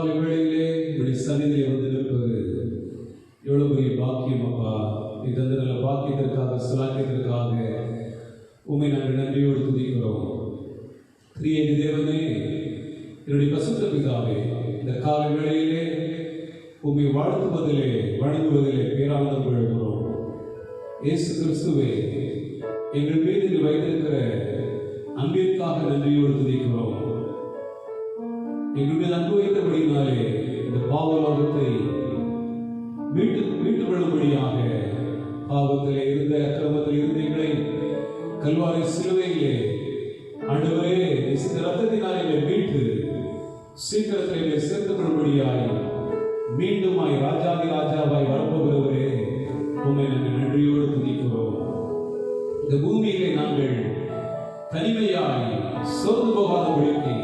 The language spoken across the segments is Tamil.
காலை வேளையிலே இப்படி சன்னிதியை வந்து நிற்பது எவ்வளவு பெரிய பாக்கியம் அப்பா. இந்த நல்ல பாக்கியத்திற்காக சுலாக்கியத்திற்காக உண்மை நாங்கள் நன்றியோடு துதிக்கிறோம். திரியேக தேவனே, என்னுடைய பசுத்த பிதாவே, இந்த காலை வேளையிலே உண்மை வாழ்த்துவதிலே வணங்குவதிலே பேரானந்தம் கொள்கிறோம். இயேசு கிறிஸ்துவே, எங்கள் மீது வைத்திருக்கிற அன்பிற்காக நன்றியோடு துதிக்கிறோம். எங்கள் மீது அன்பு வைத்தபடினாலே இந்த பாவலோகத்தை மீட்டு கொள்ளும்படியாக பாவத்திலே இருந்த அக்கிரமத்தில் இருந்த எங்களை கல்வாரி சிலுவையிலே ஆண்டவரே இந்த ரத்தத்தினாலே மீட்டு சீக்கிரத்திலே சேர்த்துக் கொள்ளும்படியாய் மீண்டுமாய் ராஜாதி ராஜாவாய் வரப்போகிறவரே, உண்மை நாங்கள் நன்றியோடு துதிக்கிறோம். இந்த பூமியிலே நாங்கள் தனிமையாய் சோர்ந்து போகாதபடிக்கு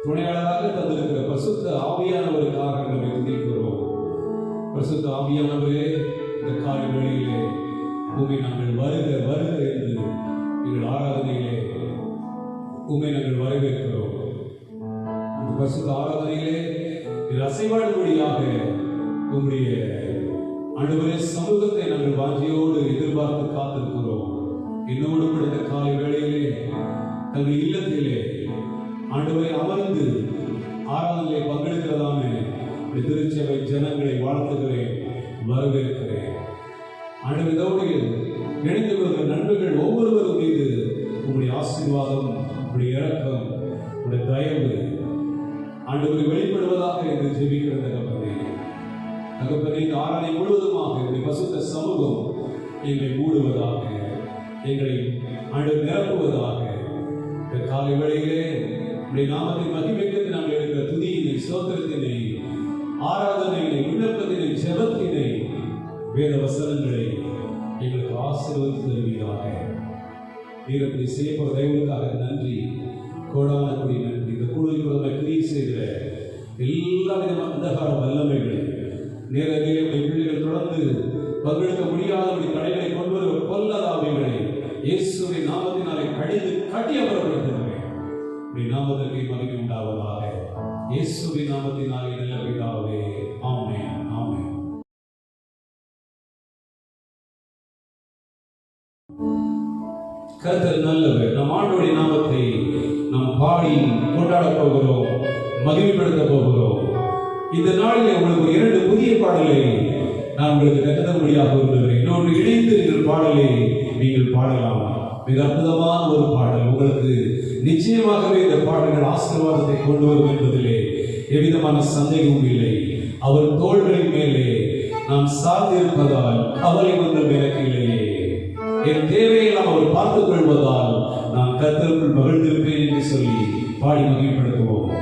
துணையாளராக தந்திருக்கிற பரிசுத்த ஆவியானவருக்காக நம்மை துதிக்கிறோம். பரிசுத்த ஆவியானவரே, இந்த காலை வேளையிலே உண்மை நாங்கள் வருக வருக என்று எங்கள் ஆராதனையிலே உண்மை நாங்கள் வரவேற்கிறோம். இந்த பரிசுத்த ஆராதனையிலே அசைவாடுபடியாக உங்களுடைய ஆண்டவரே சமூகத்தை நாங்கள் வாஞ்சியோடு எதிர்பார்த்து காத்திருக்கிறோம். என்னோடு கூட இந்த காலை வேளையிலே தங்கள் இல்லத்திலே ஆண்டவரை அமர்ந்து ஆராதனையை பங்கெடுக்கிறதான திருச்சபை ஜனங்களை வாழ்த்துகிறேன், வரவேற்கிறேன். ஆண்டவர் இதோடு இணைந்து வருகிற நண்பர்கள் ஒவ்வொருவரும் மீது உங்களுடைய ஆசீர்வாதம், உங்களுடைய இரக்கம், உங்களுடைய தயவு ஆண்டவரை வெளிப்படுவதாக என்று ஜெபிக்கிற தகப்பனே, இந்த ஆராதனை முழுவதுமாக என்னுடைய பசுத்த சமூகம் எங்களை மூடுவதாக, எங்களை ஆண்டவர் நிரப்புவதாக. இந்த காலை வேளையிலே உடைய நாமத்தின் மகிமைக்கு நாங்கள் இருக்கிற துதியினை, சோத்திரத்தினை, ஆராதனையினை, விண்ணப்பத்தினை, ஜெபத்தினை, வேத வசனங்களை எங்களுக்கு ஆசீர்வதித்து தருவீராக. வீரத்தை செய்யப்போற தெய்வங்களுக்காக நன்றி, கோடான கொடி நன்றி. இந்த குழுவை கிரியை செய்கிற எல்லா விதமான அந்தகார வல்லமைகளை நேரடியாக பிள்ளைகள் தொடர்ந்து பங்கெடுக்க முடியாதபடி தடைகளை கொண்டு வருகிற கொல்லதாவைகளை இயேசுவின் நாமத்தினாலே கடிந்து கட்டி அமரப்படுத்துகிறேன். நாமத்திற்கு மகிமை உண்டாவதாக. இயேசுவின் நாமத்தினாலே நல்ல பிதாவே, ஆமென், ஆமென். கர்த்தர் நல்லவர். நம் ஆண்டவருடைய நாமத்தை நாம் பாடி கொண்டாட போகிறோம், மகிமைப்படுத்த போகிறோம். இந்த நாளில் உங்களுக்கு 2 புதிய பாடலை நான் உங்களுக்கு கற்றுத்தரும்படியாக விரும்புகிறேன். இன்னொன்று இணைந்து நீங்கள் பாடலை நீங்கள் பாடலாம். மிக அற்புதமான ஒரு பாடல். உங்களுக்கு நிச்சயமாகவே இந்த பாடல்கள் ஆசீர்வாதத்தை கொண்டு வரும் என்பதிலே எவ்விதமான சந்தேகமும் இல்லை. அவர் தோள்களின் மேலே நாம் சார்ந்திருப்பதால் கவலை ஒன்றும் எனக்கு இல்லையே. என் தேவையெல்லாம் அவர் பார்த்துக் கொள்வதால் நான் கர்த்தருக்குள் மகிழ்ந்திருப்பேன் என்று சொல்லி பாடி மகிழ்ப்படுத்துவோம்.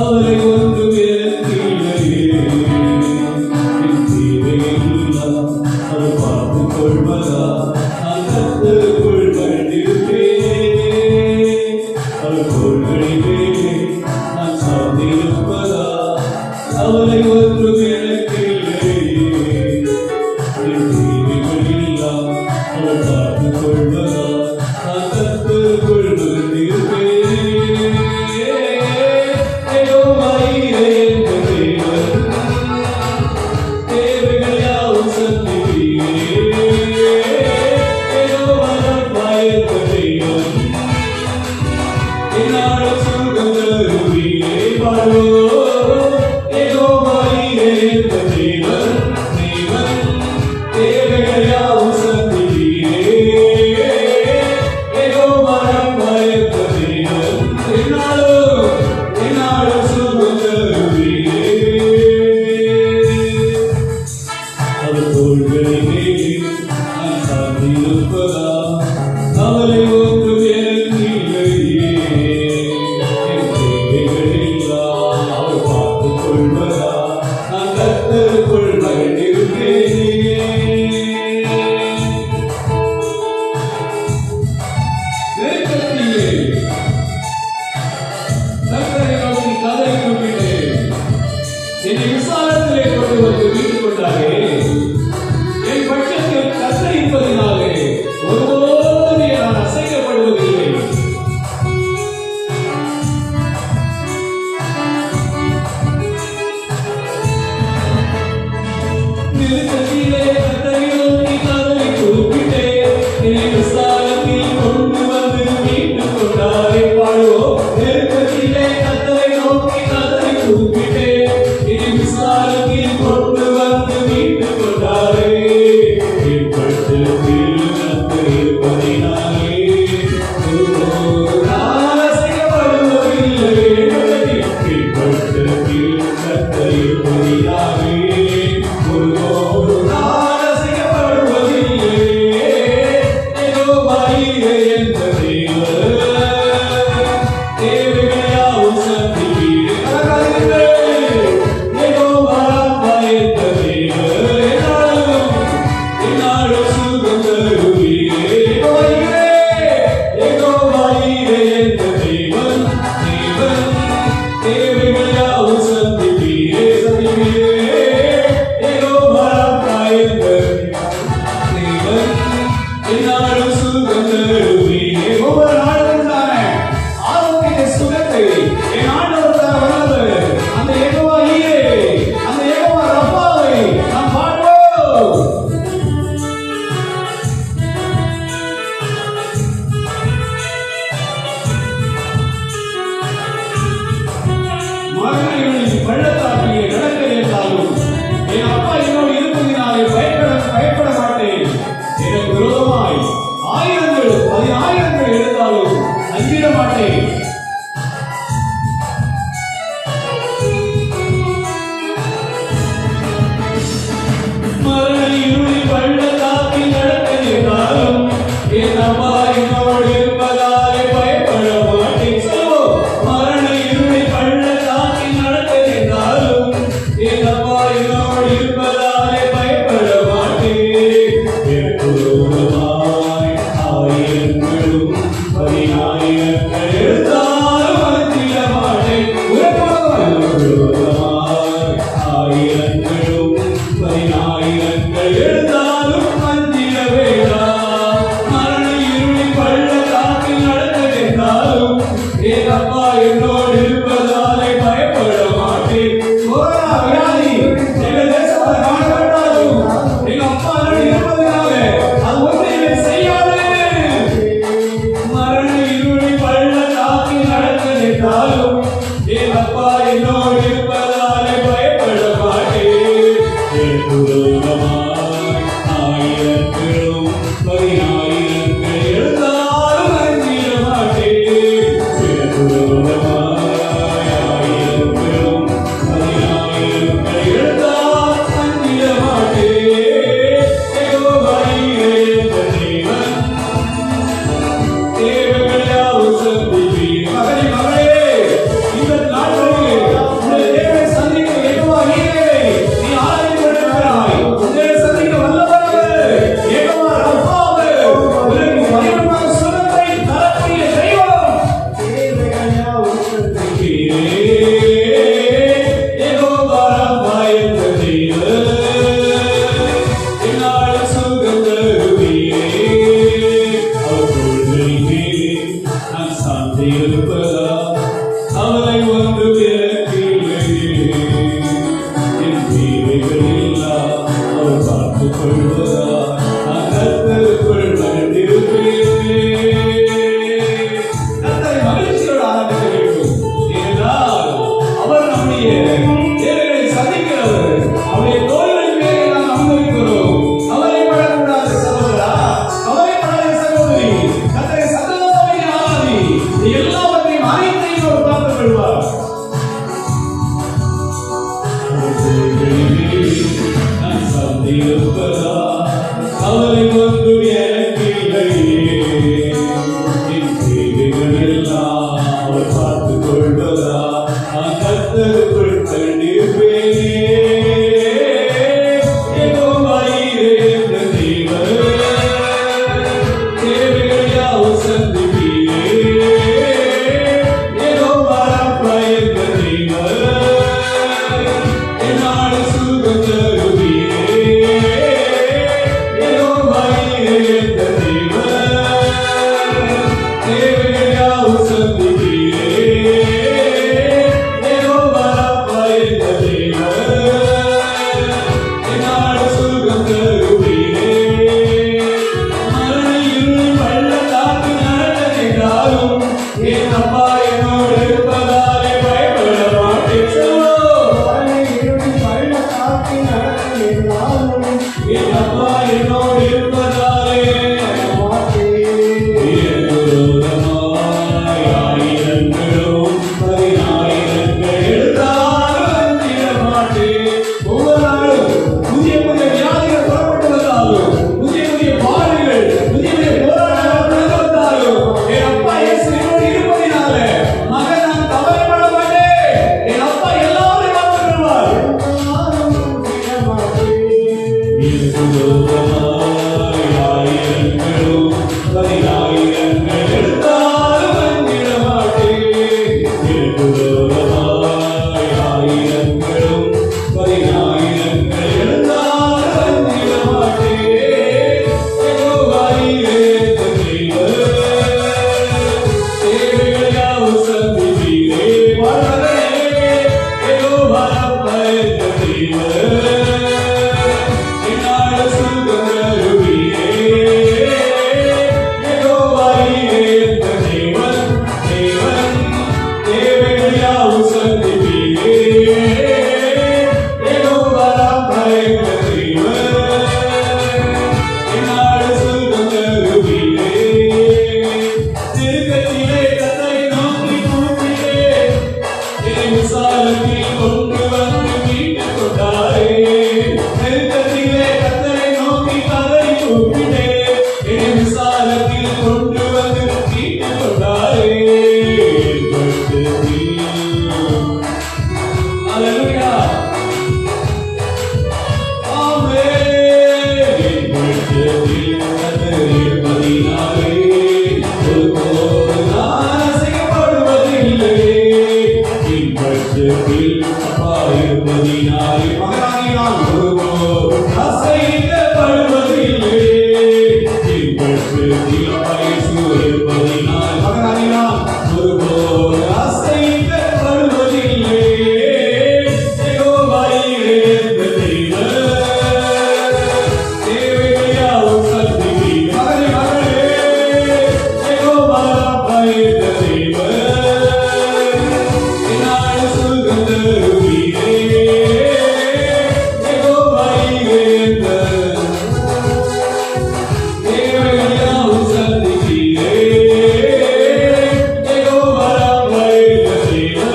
அவரை ஒன்று அவர் பார்த்துக் கொள்வதா நான் கர்த்தருக்குள் மகிழ்ந்திருப்பேன். அவர் தோள்களிலே நான் சார்ந்திருப்பதா அவரை ஒன்று எனக்கு இல்லையே. என் தீமைகள் எல்லாம் அவர் பார்த்துக் கொள்வதா நான் கர்த்தருக்குள் மகிழ்ந்திருப்பேன். அவர் ஆயிரங்கள் எழுந்தாலும் அஞ்சிட மாட்டேன். ஆயிரங்களும் 10,000ங்கள் எழுந்தாலும் அஞ்சிட வேண்டாம். மரண இருளின் பள்ளத்தாக்கில் நடக்க வேண்டாலும் என் அப்பா என்னோடு இருப்பதாலே பயப்பட மாட்டேன். கொரோனா வியாதி எங்கள் தேசத்தை காணப்பட்டாலும் எங்க அப்பா என்னோடு இருப்பதனால அது ஒன்றையுமே செய்யாது. மரண இருளின் பள்ளத்தாக்கில் நடக்க வேண்டாலும் என் அப்பா என்னோடு இருப்பதாலே பயப்பட மாட்டேன். ஆயிரங்களும் 10,000ங்கள் எழுந்தாலும் அஞ்சிட மாட்டேன். ஆயிரங்களும் 10,000ங்கள் எழுந்தால் அஞ்சிட மாட்டேன். யெகோவா நீரே என் தேவன், தேவைகள் யாவும் சந்திப்பீர். மகனே மகளே, இந்த நாட்களில் உன்னுடைய தேவை சந்திக்க யெகோவா நீரே. நீ ஆராய்ந்து கொண்டிருக்கிறாய். உன்னை சந்திக்க வல்லவர் யெகோவா ரஃபாவே. உனக்கு மகிமையான சுகத்தை தரக்கூடிய தெய்வம். தேவைகள் யாவும் சந்திப்பீர். யெகோவா ரஃபா என்ற தெய்வம். என்னாலும் சுகம் தருவீரே. அவர் தோள்களின் மேலே நான் சார்ந்து இருப்பதா அவரை ஒன்று விலக்கில்லையே. என் தேவைகள் எல்லாம் அவர் பார்த்துக் கொள்வதா நான் கர்த்தருக்குள் மகிழ்ந்திருப்பேன். கர்த்தரை மகிழ்ச்சியோடு ஆராதிக்க வேண்டும். ஏனென்றால் அவர் நம்முடைய தேவைகளை சந்திக்கிறவர். அவருடைய தோள்களின் மேலே நாம் அனுபவிக்கிறோம். கவலைப்படக்கூடாது சகோதரா, கவலைப்படாத சகோதரி. கர்த்தரை சந்தோஷமாக ஆராதி. எல்லாவற்றையும் அனைத்தையும் அவர் பார்த்துக் கொள்வார். நான் சார்ந்திருப்பதா அவரை ஒன்று எனக்கில்லையே. என் தேவைகள் எல்லாம் அவர் பார்த்துக் கொள்வதா நான் கர்த்தருக்குள் கண்டிருப்பேனே. யெகோவா நீரே என்ற தேவன், தேவைகள் யாவும் சந்திப்பீரே. யெகோவா ரஃபா என்ற தேவன், என்னாலும் சுகம் தருவீரே. யெகோவா நீரே என்ற தேவன், தேவைகள் யாவும் சந்திப்பீரே. யெகோவா ரஃபா என்ற தேவன், என்னாலும் சுகம் தருவீரே. மரண இருளின் பள்ளத்தாக்கில் நடக்க வேண்டாலும் என் அப்பா என்னோடு இருப்பதாலே பயப்பட மாட்டேன். சொல்லுவோம். என் அப்பா என்னோடு இருப்பதாலே ஆயிரங்களும் 10,000ங்கள் எழுந்தாலும் அஞ்சிட மாட்டேன். ஒவ்வொரு நாளும் புதிய புதிய வியாதிகள் புறப்பட்டு வந்தாலும், புதிய புதிய பாடுகள், புதிய புதிய போராட்டங்கள் கடந்து வந்தாலும் என் அப்பா இயேசு என்னோடு இருப்பதினால இருப்பதினாலே மகனாகினால் ஒருபோதும் அசைக்கப்படுவதில்லை. எங்களுக்கு இளவயசு இருப்பதினால் மகனாகினால் ஒருபோதும் அசைக்கப்படுவதில்லை. யெகோவா ஈரே என்ற தேவன் தேவையாவும் சந்திக்கிறீர். மகனே மகளே, யெகோவா ராப்பா என்ற தேவன் என்னால் சுகம் தருவீரே. யெகோவா ஈரே என்ற தேவையாவும் சந்திக்கிறீரே. யெகோவா ராப்பா என்ற தேவன்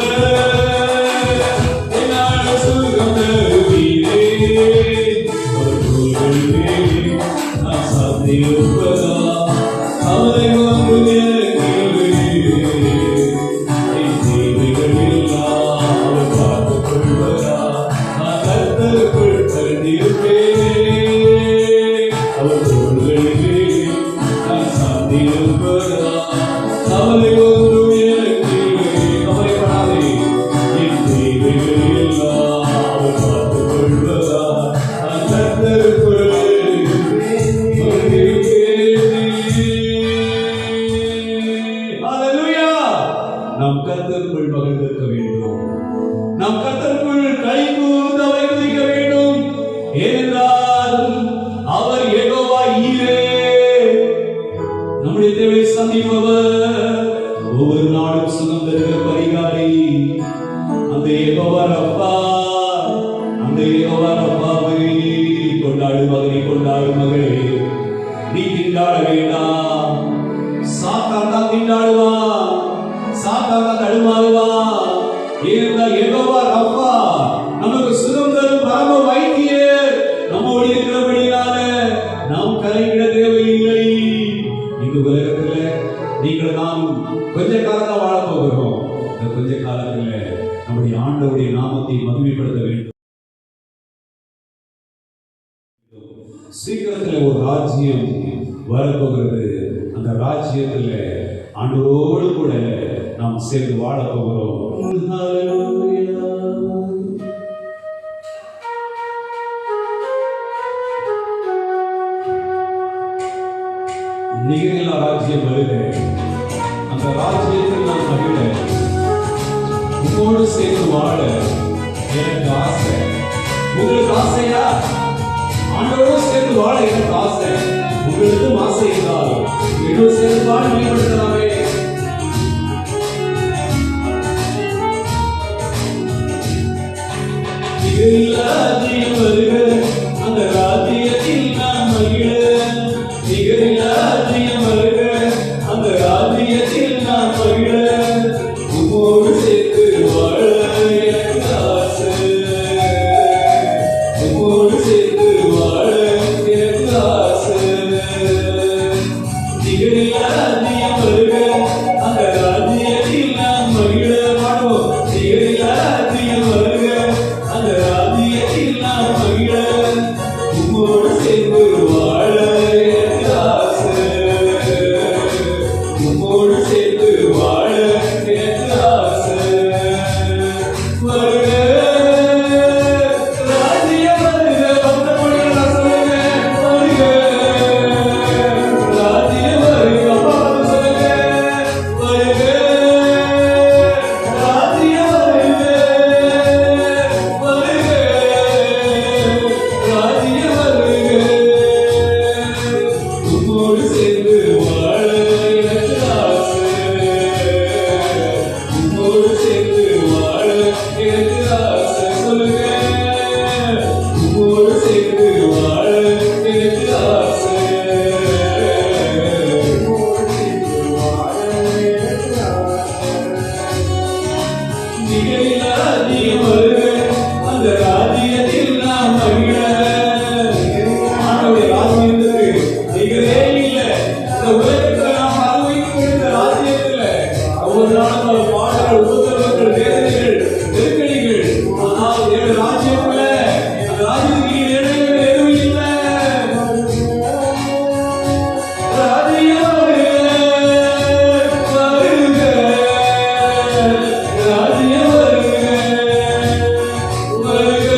என்னால் சுகம் தருவீரே. ஒரு தோள்கள் மேலே நான் சார்ந்திருப்பதா, அவரை ஒன்று எனக்கு என் தேவைகள் எல்லாம் அவர் பார்த்துக் கொள்வதா, நான் கர்த்தருக்குள் கருதியிருப்பேன். அவர் தோள்கள் மேலே நான் சார்ந்திருப்பதா, அவரை ஒன்று எனக்கு கவலைப்படாதே, என் தேவைகள் எல்லாம் அவர் பார்த்துக் கொள்வதா, நான் கர்த்தருக்குள் ஹல்லேலூயா. நாம் கர்த்தருக்குள் மகிழ்ந்திருக்க வேண்டும். நாம் கர்த்தருக்குள் களி கூர்ந்து அவரை துதிக்க வேண்டும். ஏனென்றால் அவர் யெகோவா ஈரே, நம்முடைய தேவை சந்திப்பவர், ஒவ்வொரு நாளும் சுகம் தருகிற பரிகாரி. அந்த யெகோவா ரப்பா, அந்த யெகோவா ரப்பாவை கொண்டாடு மகனே, கொண்டாடு மகளே. நீ திண்டாட வேண்டாம். சாத்தான் தான் திண்டாடுவான், சாத்தான் தான் தடுமாறுவான். ஏனென்றால் யெகோவா ரப்பா நமக்கு சுகம் தரும் பரம வைத்தியர் நம்மோடு இருக்கிறபடினால நாம் கலங்கிட தேவையில்லை. இந்த உலகத்துல நீங்கள் நாம் கொஞ்ச காலம் தான் வாழ போகிறோம். இந்த கொஞ்ச காலத்துல நம்முடைய ஆண்டவருடைய நாமத்தை மகிமைப்படுத்த வேண்டும். சீக்கிரத்துல ஒரு ராஜ்யம் வரப்போகிறது. அந்த ராஜ்யத்துல ஆண்டவரோடு கூட நாம் சேர்ந்து வாழ போகிறோம். நிகரில்லா ராஜ்யம் வருக. அந்த ராஜ்யத்தில் நான் மகிழ, உங்களோடு சேர்ந்து வாழ எனக்கு ஆசை. உங்களுக்கு ஆசையா? ஆண்டவரோடு சேர்ந்து வாழ எனக்கு ஆசை. உங்களுக்கும் ஆசை இருந்தால் என்னோடு சேர்ந்து வாழ மேம்படுத்தலாமே. நிகரில்லா ராஜ்யம் வருக. அந்த ராஜ்யத்தில் நான் மகிழ. நிகரில்லா ராஜ்யம் வருக. அந்த ராஜ்யத்தில் நான் மகிழ. உம்மோடு சேர்ந்து வாழ எனக்கு ஆசை. உம்மோடு சேர்ந்து வாழ எனக்கு ஆசை. நிகரில்லா ராஜ்யம் வருக. அந்த ராஜ்யத்தில் நான் மகிழ. பாடுவோம். நிகரில்லா ராஜ்யம் வருக. அந்த ராஜ்யத்தில் நான் மகிழ. உம்மோடு சேர்ந்து வாழ எனக்கு ஆசை. உம்மோடு சேர்ந்து வாழ எனக்கு ஆசை. வருக ராஜ்யம் வருக. பக்த மொழிகளா சொல்லுங்க. வருக ராஜ்யம் வருக. அப்பா பார்த்து சொல்லுங்க. வருக ராஜ்யம் வருக. வருக ராஜ்யம் வருக. உம்மோடு சேர்ந்து வாழ எனக்கு ஆசை. உம்மோடு சேர்ந்து வாழ எனக்கு ஆசை. சொல்லுங்க. உம்மோடு சேர்ந்து வாழ எனக்கு ஆசை. நிகரில்லா ராஜ்யம் வருக. அந்த ராஜ்யத்தில் நாம் மகிழ. ஆண்டவருடைய ராஜ்யத்துக்கு நிகரே இல்லை. இந்த உலகத்தில் நாம் அனுபவிக்கின்ற ராஜ்யத்தில் ஒவ்வொரு நாளும் பல பாடல்கள், உபத்திரவங்கள், வேதனைகள், நெருக்கடிகள். ஆனால் தேவ ராஜ்யத்துல அந்த ராஜ்யத்துக்கு இடையில எதுவும் இல்லை. ராஜ்யம் வருக. வருக ராஜ்யம் வருக. வருக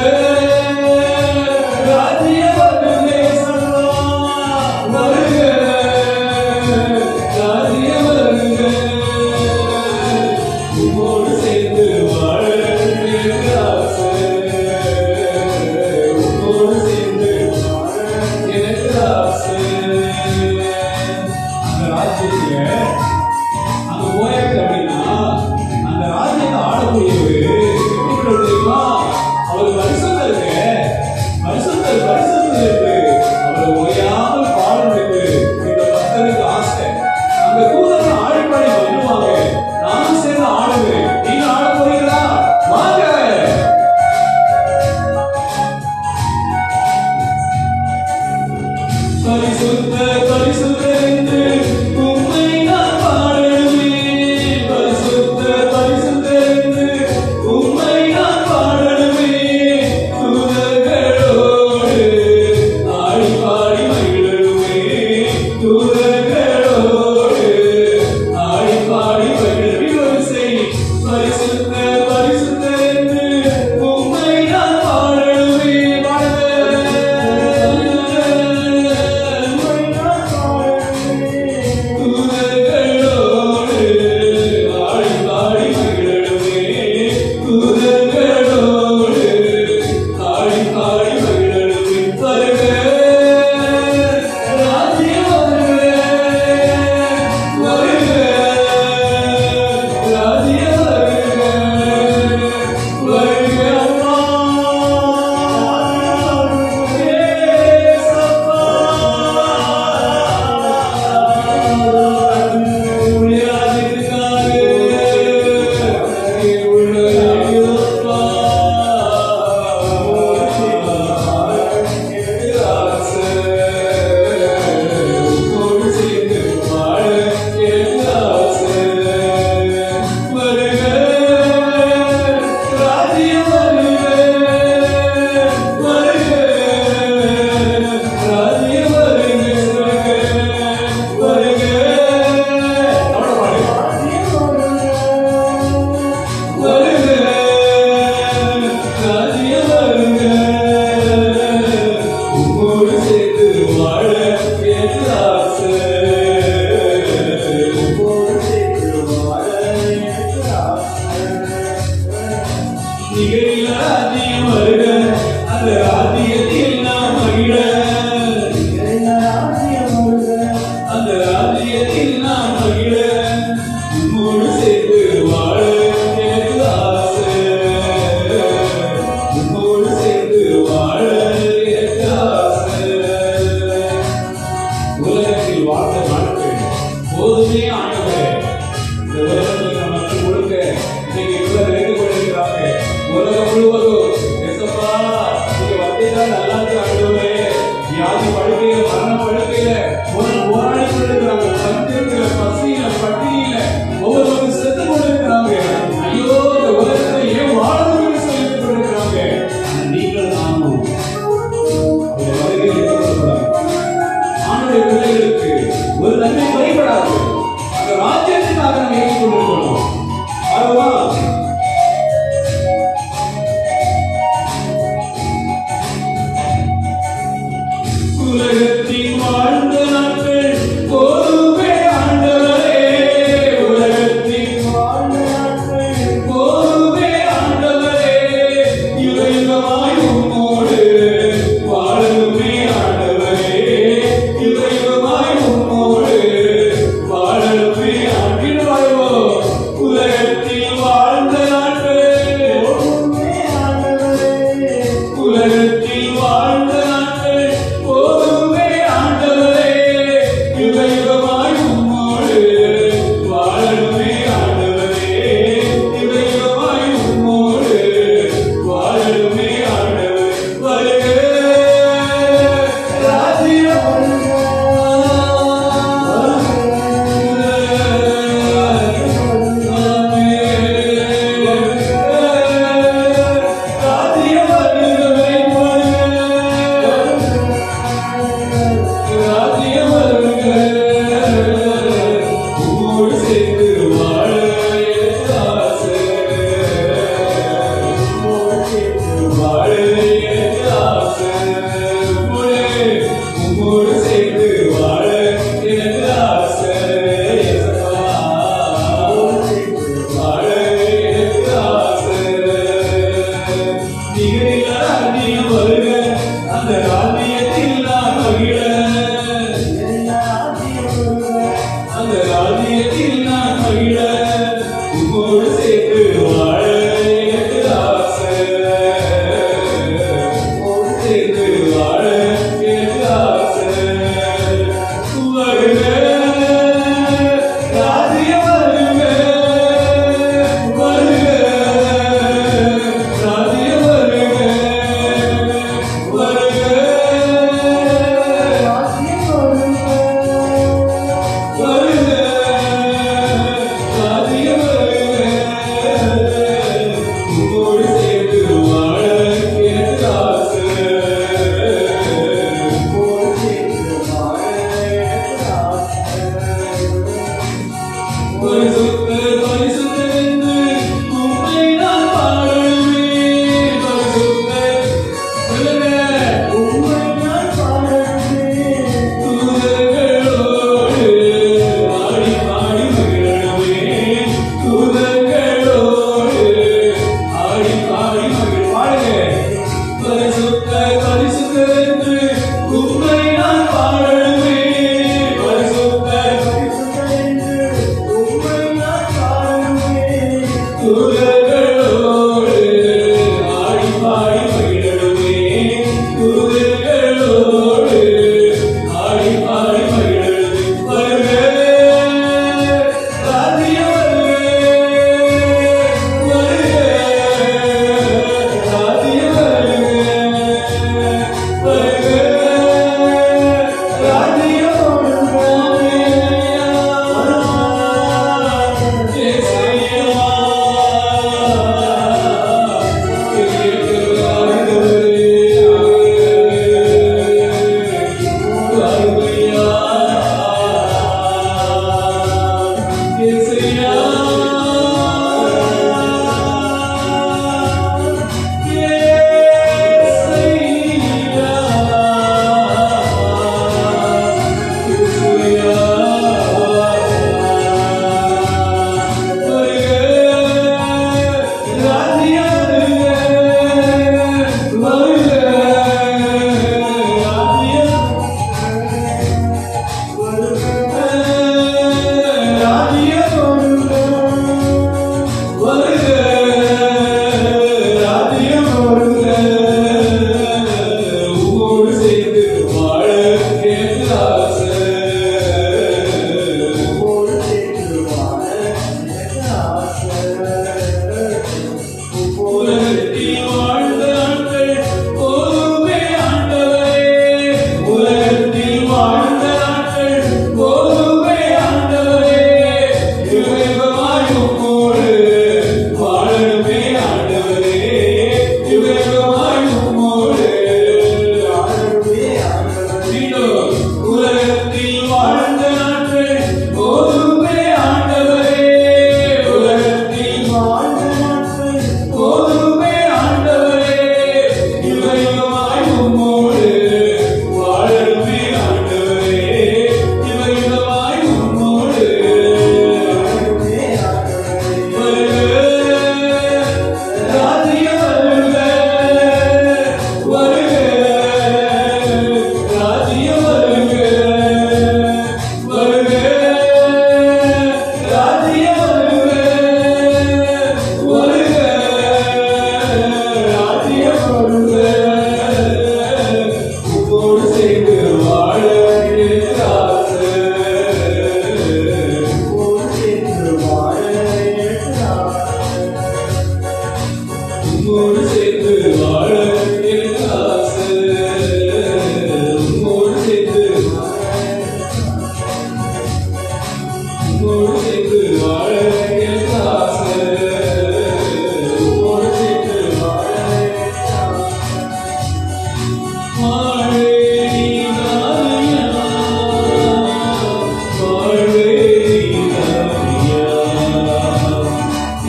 சேர்ந்து வாழ எனக்கு ஆசை. உம்மோடு சேர்ந்து வாழ எனக்கு ஆசை. உலகத்தில் வாழ்ந்த நாட்கள் போதுமே ஆண்டவரே. இந்த உலகத்தில் நமக்கு கொடுக்க இன்னைக்கு இவ்வளவு நினைத்து கொண்டிருக்கிறாங்க. உலகம் முழுவதும் எசப்பா நீங்க வந்தீங்கன்னா நல்லா இருக்கு ஆண்டவரே. வியாதி படுக்கையில மரண படுக்கையில போராடி கொண்டிருக்கிறாங்க. பஞ்சத்துல பசியில பட்டினியில ஒவ்வொருவரும் செத்து கொண்டு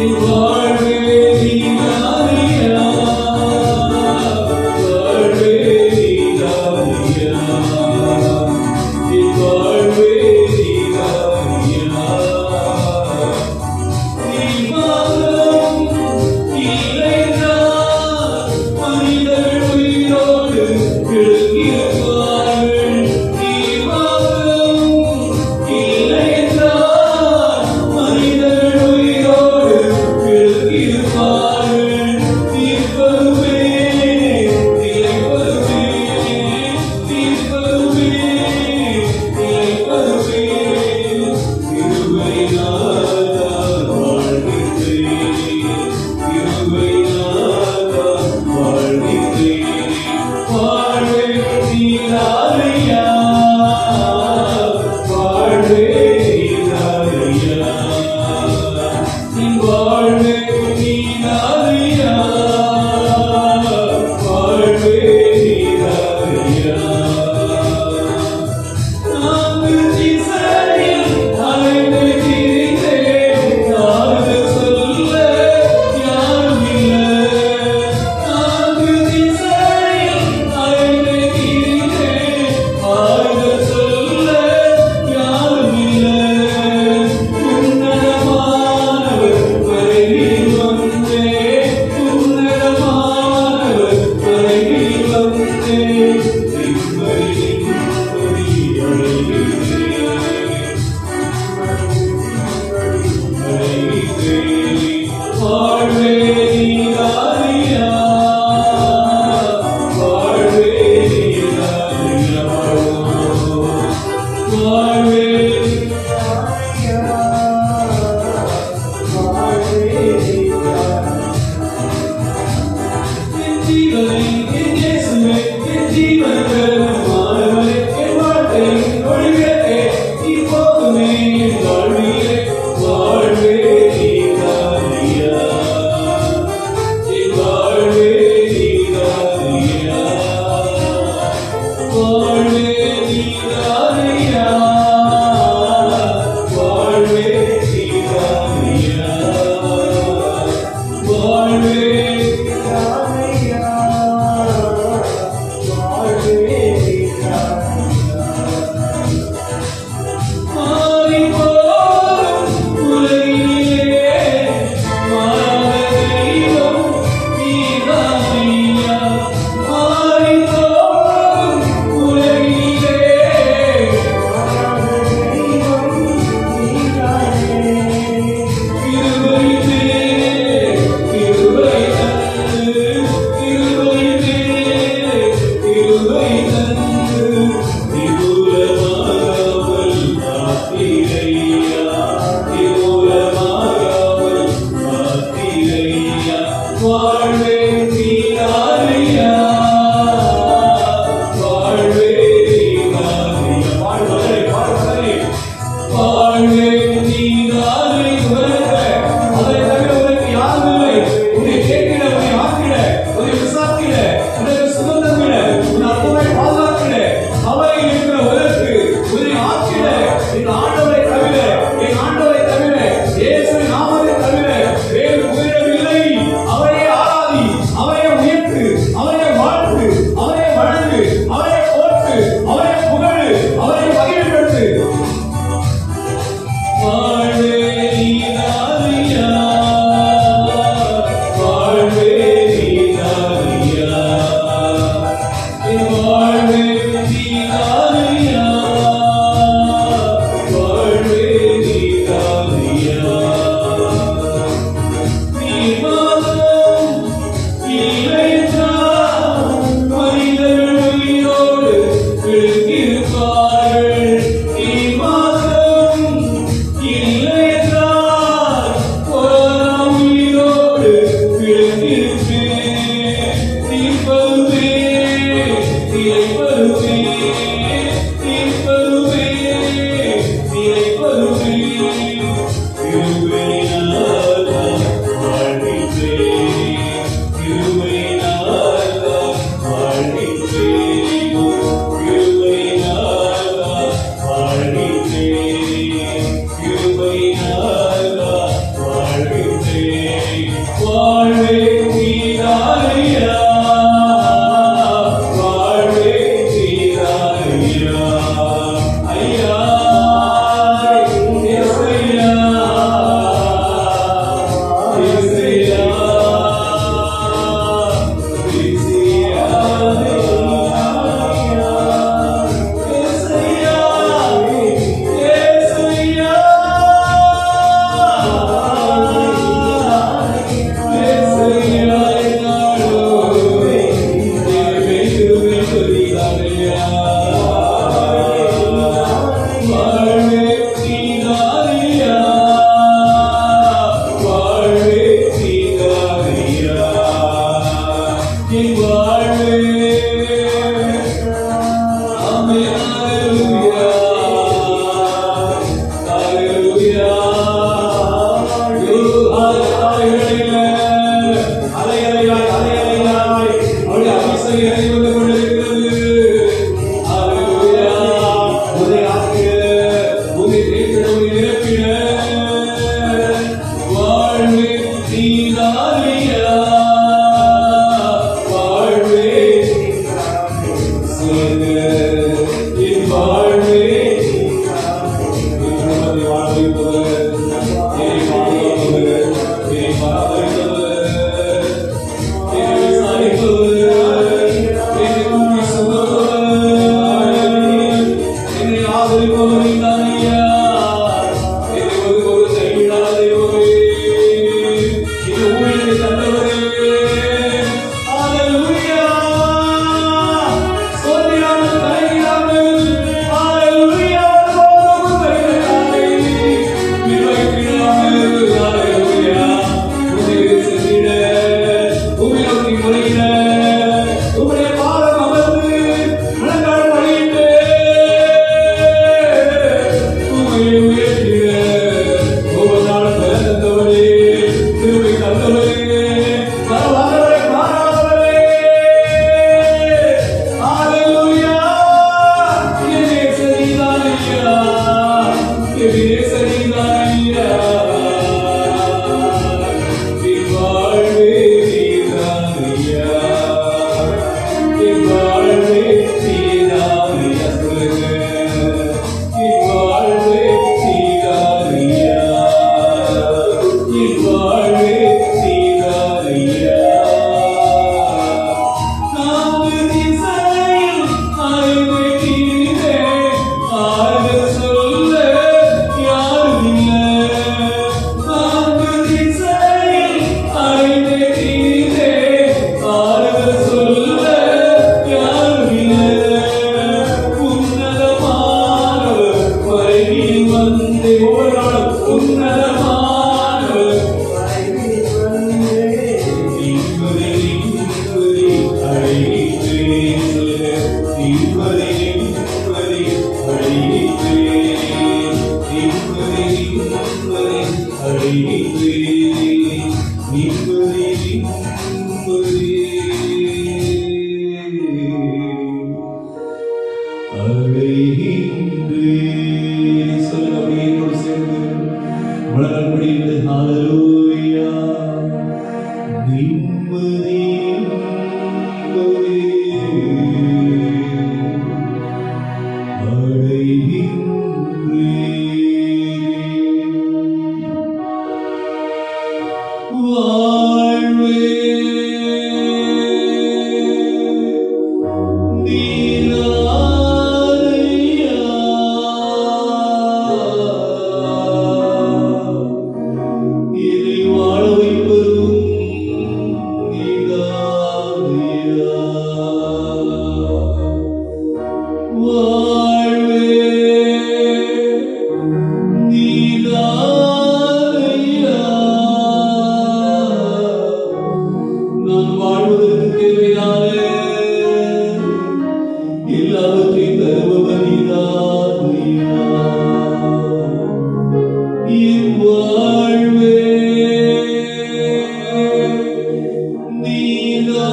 என் வாழ்வே நீதானையா, வாழ்வே நீதானையா, என் வாழ்வே நீதானையா. நீ வாழும் இல்லைன்றால் மனிதர்கள் உயிரோடு எழுந்திருப்பார்கள். நீ வாழும் இல்லைன்றால் மனிதர்கள் உயிரோடு வாழ்வே நீதானையா. நான்கு திசையில் அலைவேகிறேன், ஆறுதல் சொல்ல யாரும் இல்லை. நான்கு திசையில் அலைவேகிறேன், ஆறுதல் சொல்ல யாரும் இல்லை. உன்னதமானவர் வரையில் வந்தே, ஒவ்வொரு நாளும் உன்னதமானவர் வரையில் வந்தே, நீங்குதி நீங்குதி அழைத்தேன், நீங்குதி நீங்குதி அழைத்தேன், நீங்குதி நீங்குதி அழைத்தேன், நீங்குதி நீங்குதி அழைத்தேன். சொல்லுங்க அப்படியே என்னோடு சேர்ந்து முழங்கால் படியிட்டு ஹalleluya. நிம்மதி வாழ்வே நீதானையா. என்னை வாழ வைப்பதும் நீதானையா. வாழ்வே நீதானையா. நான் வாழ்வதற்கு தேவையான எல்லாவற்றையும் தருபவர் நீதானையா. என் வாழ்வே நீதானையா.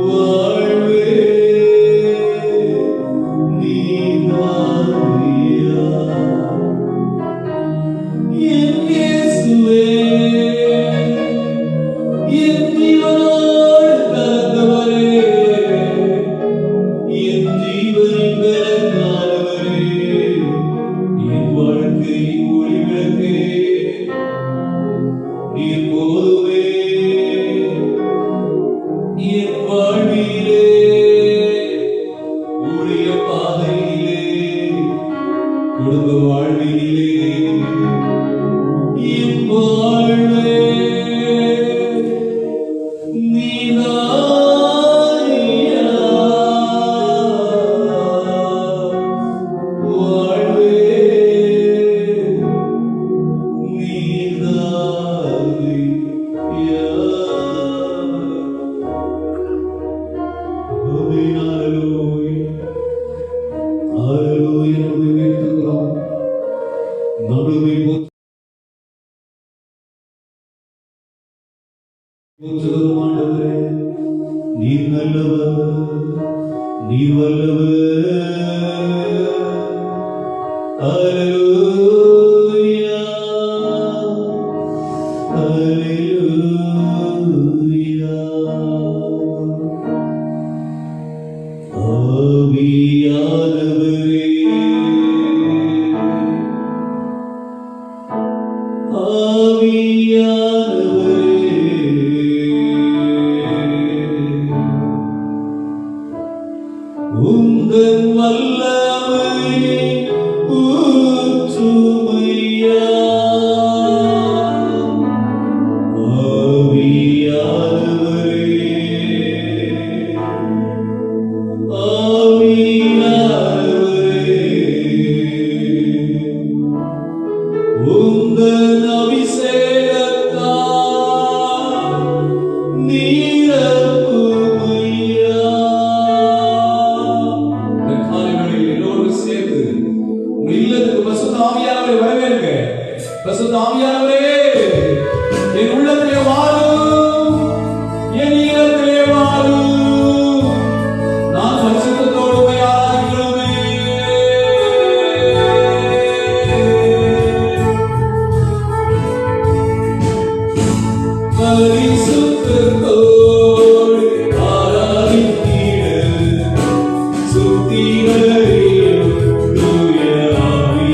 வாழ்வே நீதானையா. என் இயேசுவே, என் ஜீவனோடு கலந்தவரே, என் ஜீவனின் பலனானவரே, என் வாழ்க்கையின் ஒளிவிளக்கே, நீர் போதுமே. என் வாழ்விலே, ஊழிய பாதையிலே, குடும்ப வாழ்விலே, என் வாழ்வே நீதானையா. வாழ்வே நீதானையா. ஹalleluya. ஹalleluya. நம்மை உயர்த்துகிறோம், நம்மை போற்றுகிறோம். ஆண்டவரே, நீர் நல்லவர், நீர் வல்லவர். ஹalleluya. ஹalleluya. ஆவியானவரே, உந்தன் வல்லமையை ஊற்றுமையா. ஆவியானவரே, ஆவியானவரே, உந்தன் அபிஷேகத்தால் நீரப்புமையா. இந்த காலை வேளையில் எல்லோரும் சேர்ந்து உங்கள் இல்லத்துக்கு பரிசுத்த ஆவியானவரை வரவேற்க. பரிசுத்த ஆவியானவரே, என் உள்ளத்திலே வாரும், என் இல்லத்திலே வாரும். நான் பரிசுத்தத்தோடு உம்மை ஆராதிக்கிறோமே. பரிசுத்தத்தோடு ஆராதித்திட சுத்திகரியும் தூய ஆவியானவரே.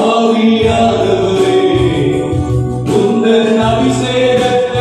ஆவியானவரே, உந்தன் அபிஷேகத்தால்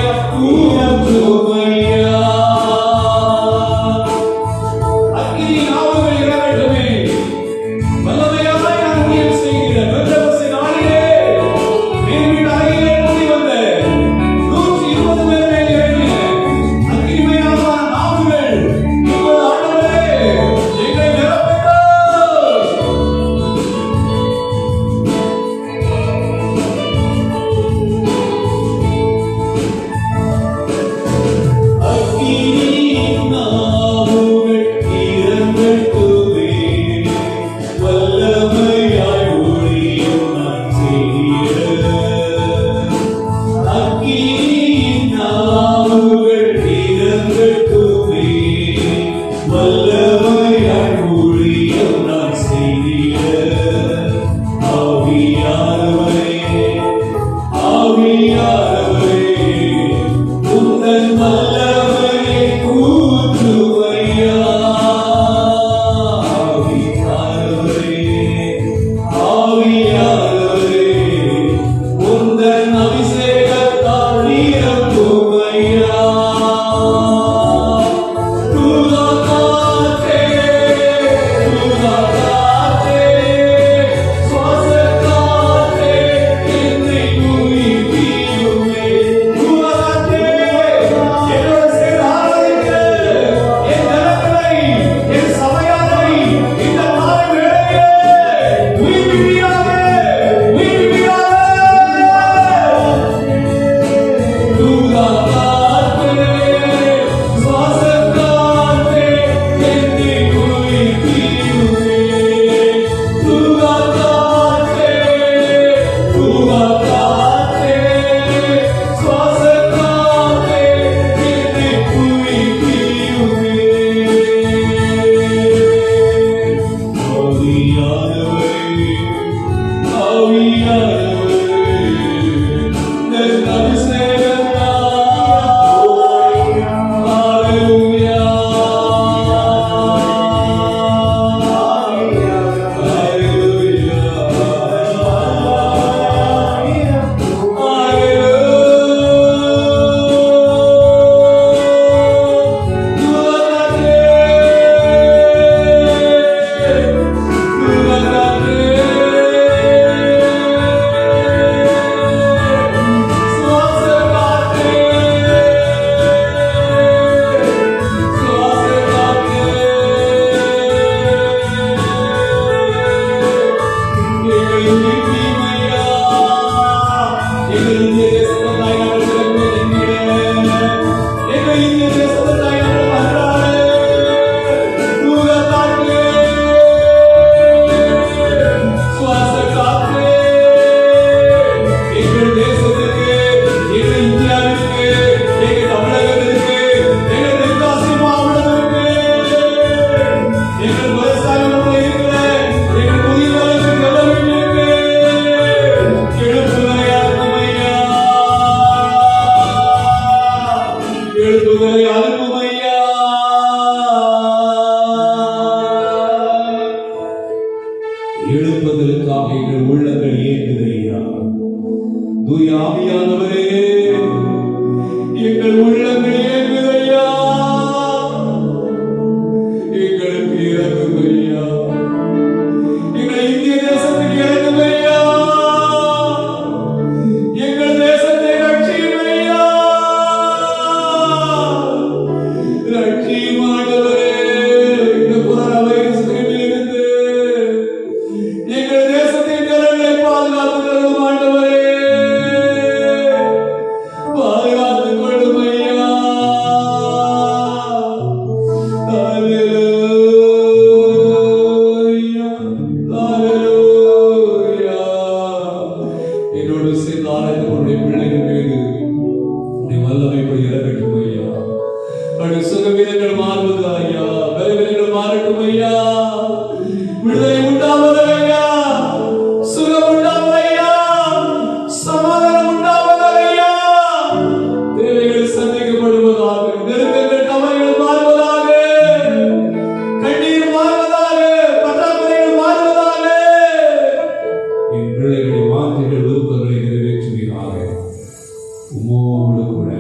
நம்மோடு கூட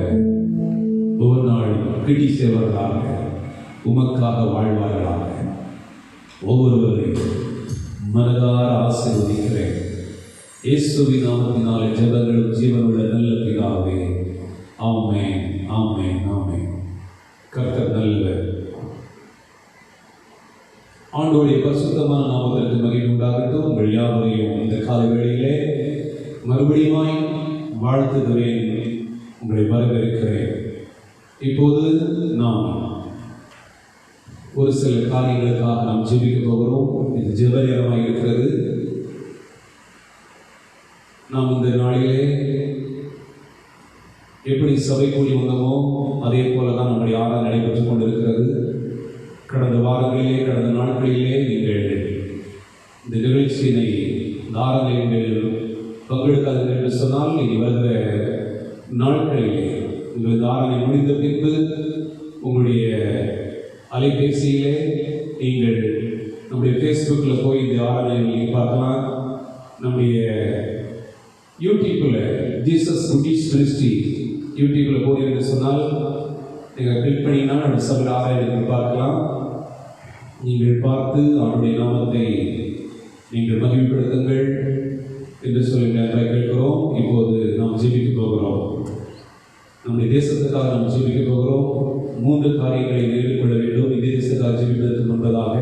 ஒவ்வொரு நாள் கிட்டி சேவர்களாக உமக்காக வாழ்வார்களாக. ஒவ்வொருவரையும் மனதார ஆசீர்வதிக்கிறேன். இயேசுவின் நாமத்தினாலே ஜெபங்களும் ஜீவனுள்ள நல்ல பிதாவே. ஆமென், ஆமென், ஆமென். கர்த்தர் நல்லவர். ஆண்டவருடைய பரிசுத்தமான நாமத்திற்கு மகிமை உண்டாகட்டும். உங்கள் யாவரையும் இந்த காலை வேளையிலே மறுபடியுமாய் வாழ்த்துகிறேன், உங்களை வரவேற்கிறேன். இப்போது நாம் ஒரு சில காரியங்களுக்காக நாம் ஜெபிக்க போகிறோம். இது ஜெப நேரமாக இருக்கிறது. நாம் இந்த நாளிலே எப்படி சபை கூடி வந்தோமோ அதே போல தான் நம்முடைய ஆராதனை நடைபெற்றுக் கொண்டிருக்கிறது. கடந்த வாரங்களிலே, கடந்த நாட்களிலே நீங்கள் இந்த நிகழ்ச்சியினை ஆராதனை நீங்கள் பங்கெடுக்காதீர்கள் என்று சொன்னால், இனி வருகிற நாட்களிலே உங்கள் இந்த ஆராதனை முடிந்த பின்பு உங்களுடைய அலைபேசியிலே நீங்கள் நம்முடைய ஃபேஸ்புக்கில் போய் இந்த ஆராதனை பார்க்கலாம். நம்முடைய யூடியூப்பில் ஜீசஸ் புட்டிஸ் மினிஸ்ட்ரி யூடியூப்பில் போய் என்று சொன்னால் நீங்கள் கிளிக் பண்ணினா நம்ம சபை ஆராதனை பார்க்கலாம். நீங்கள் பார்த்து அவருடைய நாமத்தை நீங்கள் மகிமைப்படுத்துங்கள் என்று சொல்லி கேட்கிறோம். இப்போது நாம் ஜெபிக்க போகிறோம். நம்முடைய தேசத்துக்காக நாம் ஜெபிக்க போகிறோம். 3 காரியங்களை நினைவு கொள்ள வேண்டும். இந்த தேசத்துக்காக ஜெபிப்பதற்கு முன்பதாக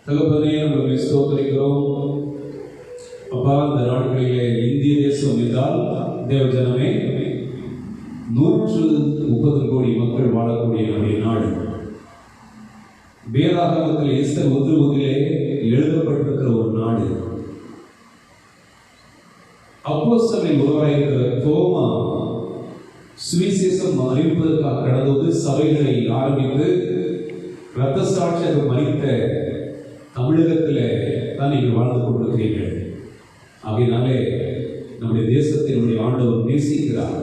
தகப்பனே, நம்மளை ஸ்தோத்திரிக்கிறோம். அப்பா, இந்த நாட்களிலே இந்திய தேசம் என்றால் தேவ ஜனமே 130 கோடி மக்கள் வாழக்கூடிய நம்முடைய நாடு. வேதாகமத்தில் எஸ்தர் 1:1 எழுதப்பட்டிருக்கிற ஒரு நாடு. அப்போஸ்தலரில் ஒருவராக இருக்கிற தோமா சுவிசேஷம் அறிவிப்பதற்காக கடந்தது சபைகளை ஆரம்பித்து இரத்த சாட்சியாக மறித்த தமிழகத்தில் தான் நீங்கள் வாழ்ந்து கொண்டிருக்கிறீர்கள். ஆகையினாலே நம்முடைய தேசத்தினுடைய ஆண்டவர் நேசிக்கிறார்.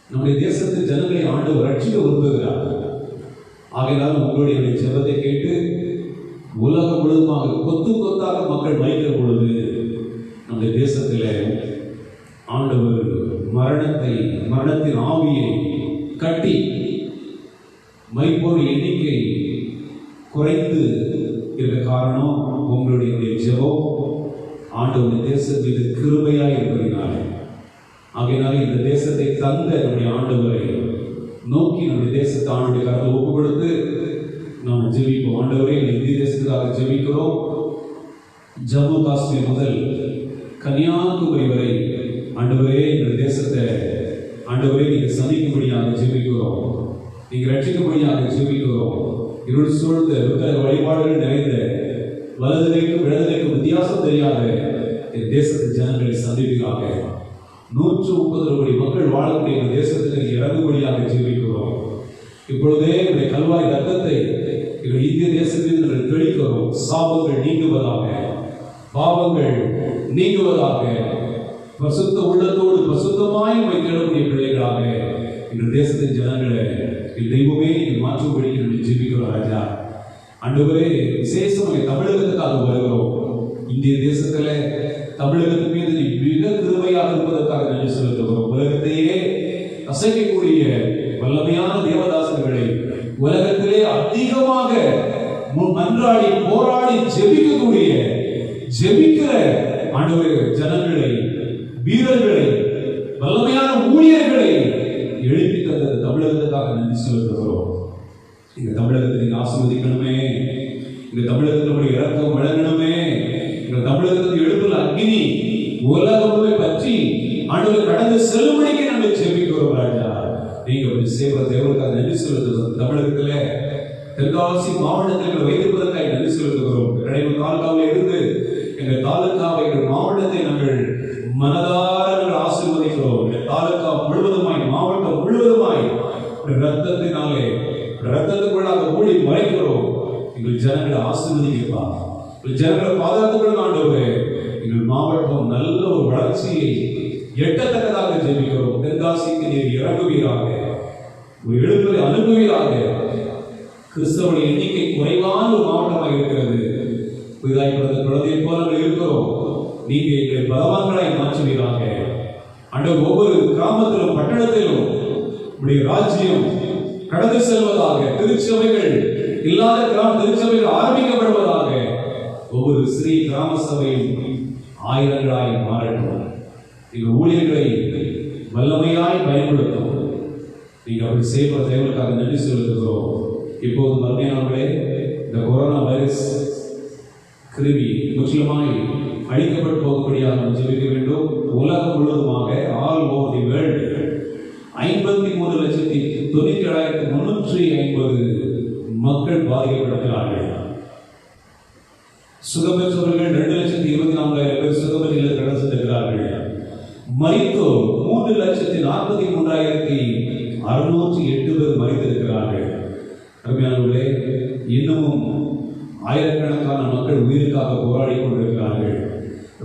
நம்முடைய தேசத்தின் ஜனங்களை ஆண்டவர் ரட்சிக்க விரும்புகிறார். ஆகையினால் உங்களுடைய ஜெபத்தை கேட்டு உலகம் முழுவதுமாக கொத்து கொத்தாக மக்கள் மறிக்கிற பொழுது நம்முடைய தேசத்தில் ஆண்டவர் மரணத்தின் ஆவியை கட்டி மரிப்போர் எண்ணிக்கை குறைந்து இருக்க காரணம் உங்களுடைய ஜெபம் ஆண்டவருடைய தேசம் மீது கிருபையாய் இருப்பதினாலே. ஆகையினால இந்த தேசத்தை தந்த நம்முடைய ஆண்டவரை நோக்கி நம்முடைய தேசத்தை ஆண்டுடைய கருத்தை ஒப்பு கொடுத்து நாம் ஜெபிப்போம். ஆண்டவரே, இந்திய தேசத்துக்காக ஜெபிக்கிறோம். ஜம்மு காஷ்மீர் முதல் கன்னியாகுமரி வரை ஆண்டவரே, இந்த தேசத்தை ஆண்டவரே நீங்கள் சந்திக்கும்படியாக ஜெபிக்கிறோம். நீங்கள் ரட்சிக்கும்படியாக ஜெபிக்கிறோம். இருள் சூழ்ந்த விக்கிரக வழிபாடுகள் நிறைந்த வலதுலைக்கும் இடதுலைக்கும் வித்தியாசம் தெரியாத என் தேசத்தின் ஜனங்களை சந்திப்பீராக. 130 கோடி மக்கள் வாழக்கூடிய இந்த தேசத்துக்கு இறங்கும்படியாக ஜெபிக்கிறோம். இப்பொழுதே என்னுடைய கல்வாய் ரத்தத்தை எங்கள் இந்திய தேசத்தில் நாங்கள் தெளிக்கிறோம். சாபங்கள் நீங்குவதாக, பாவங்கள் நீங்குவதாக, பசுத்த உள்ளத்தோடு பசுத்தமாய் தேடக்கூடிய பிள்ளைகளாக எங்கள் தேசத்தின் ஜனங்களை தெய்வமே நீங்கள் மாற்றும்படி நாங்கள் ஜெபிக்கிறோம். ராஜா ஆண்டவரே, விசேஷமாக தமிழகத்துக்காக வருகிறோம். இந்திய தேசத்துல தமிழகத்தின் மீது மிக கிருபையாக இருப்பதற்காக நன்றி செலுத்துகிறோம். உலகத்தையே அசைக்கக்கூடிய வல்லமையான தேவதாசர்களை உலகத்திலே அதிகமாக மன்றாடி போராடி ஜெபிக்கிற ஆண்டவரே ஜனங்களை, வீரர்களை, வல்லமையான ஊழியர்களை எழுப்பி தந்த தமிழகத்துக்காக நன்றி செலுத்துகிறோம். இந்த தமிழகத்தை நீங்க ஆசீர்வதிக்கணுமே. இந்த தமிழகத்தினுடைய இறக்கம் வழங்கணுமே. இந்த தமிழகத்தின் எழுப்புல அக்னி உலகமே பற்றி ஆண்டவர் கடந்து செல்லும்படிக்கு நாங்கள் ஜெபிக்கிறோம். ராஜா, நீங்க அப்படி சேவை தேவனுக்காக நன்றி செலுத்துகிறோம். தமிழகத்துல தென்காசி மாவட்டத்தில் வைத்திருப்பதற்காக நன்றி செலுத்துகிறோம். கடைமை தாலுகாவில் இருந்து எங்கள் தாலுகாவை, எங்கள் மாவட்டத்தை நாங்கள் மனதார ஆசீர்வதிக்கிறோம். தாலுகா முழுவதுமாய், மாவட்டம் முழுவதுமாய் ரத்தத்தினாலே ரத்தத்துக்குள்ளாக மூடி மறைக்கிறோம். எங்கள் ஜனங்களை ஆசீர்வதிக்கப்பா, எங்கள் ஜனங்களை பாதுகாத்துக்கொள்ள ஆண்டவரே. எங்கள் மாவட்டம் நல்ல ஒரு வளர்ச்சியை எட்டத்தக்கதாக ஜெபிக்கிறோம். தென்காசிக்கு நீர் இறங்குவீராக, ஒரு எழுப்பதை அனுப்புவீராக. கிறிஸ்தவனுடைய எண்ணிக்கை குறைவான ஒரு மாவட்டமாக இருக்கிறது. புதிதாய் பிறந்த குழந்தையை போல நாங்கள் இருக்கிறோம். நீங்க எங்களை பலவான்களாய் மாற்றுவீராக. ஆண்டவர் ஒவ்வொரு கிராமத்திலும் பட்டணத்திலும் உடைய ராஜ்யம் கடந்து செல்வதாக, திருச்சபைகள் இல்லாத திருச்சபைகள் ஆரம்பிக்கப்படுவதாக, ஒவ்வொரு சிறிய கிராம சபையும் ஆயிரங்களாய் மாறட்டும். நீங்கள் ஊழியர்களை வல்லமையாய் பயன்படுத்தும். நீங்கள் அப்படி செய்வ தேவனுக்காக நன்றி செலுத்துகிறோம். இப்போது மறுமையானவர்களே, இந்த கொரோனா வைரஸ் கிருமி முற்றிலுமாய் அழிக்கப்பட்டு போகும்படியாக நாம் ஜெபிக்க வேண்டும். உலகம் முழுவதுமாக ஆல் ஓவர் தி வேர்ல்டு 53,97,350 மக்கள் பாதிக்கப்பட்டிருக்கிறார்கள். சுகபெற்றவர்கள் 2,24,000 பேர் சுகபெற்றில் கடந்து செல்கிறார்கள். மரித்தோர் 3,43,608 பேர் மரித்திருக்கிறார்கள். அருமையானவர்களே, இன்னமும் ஆயிரக்கணக்கான மக்கள் உயிருக்காக போராடி கொண்டிருக்கிறார்கள்.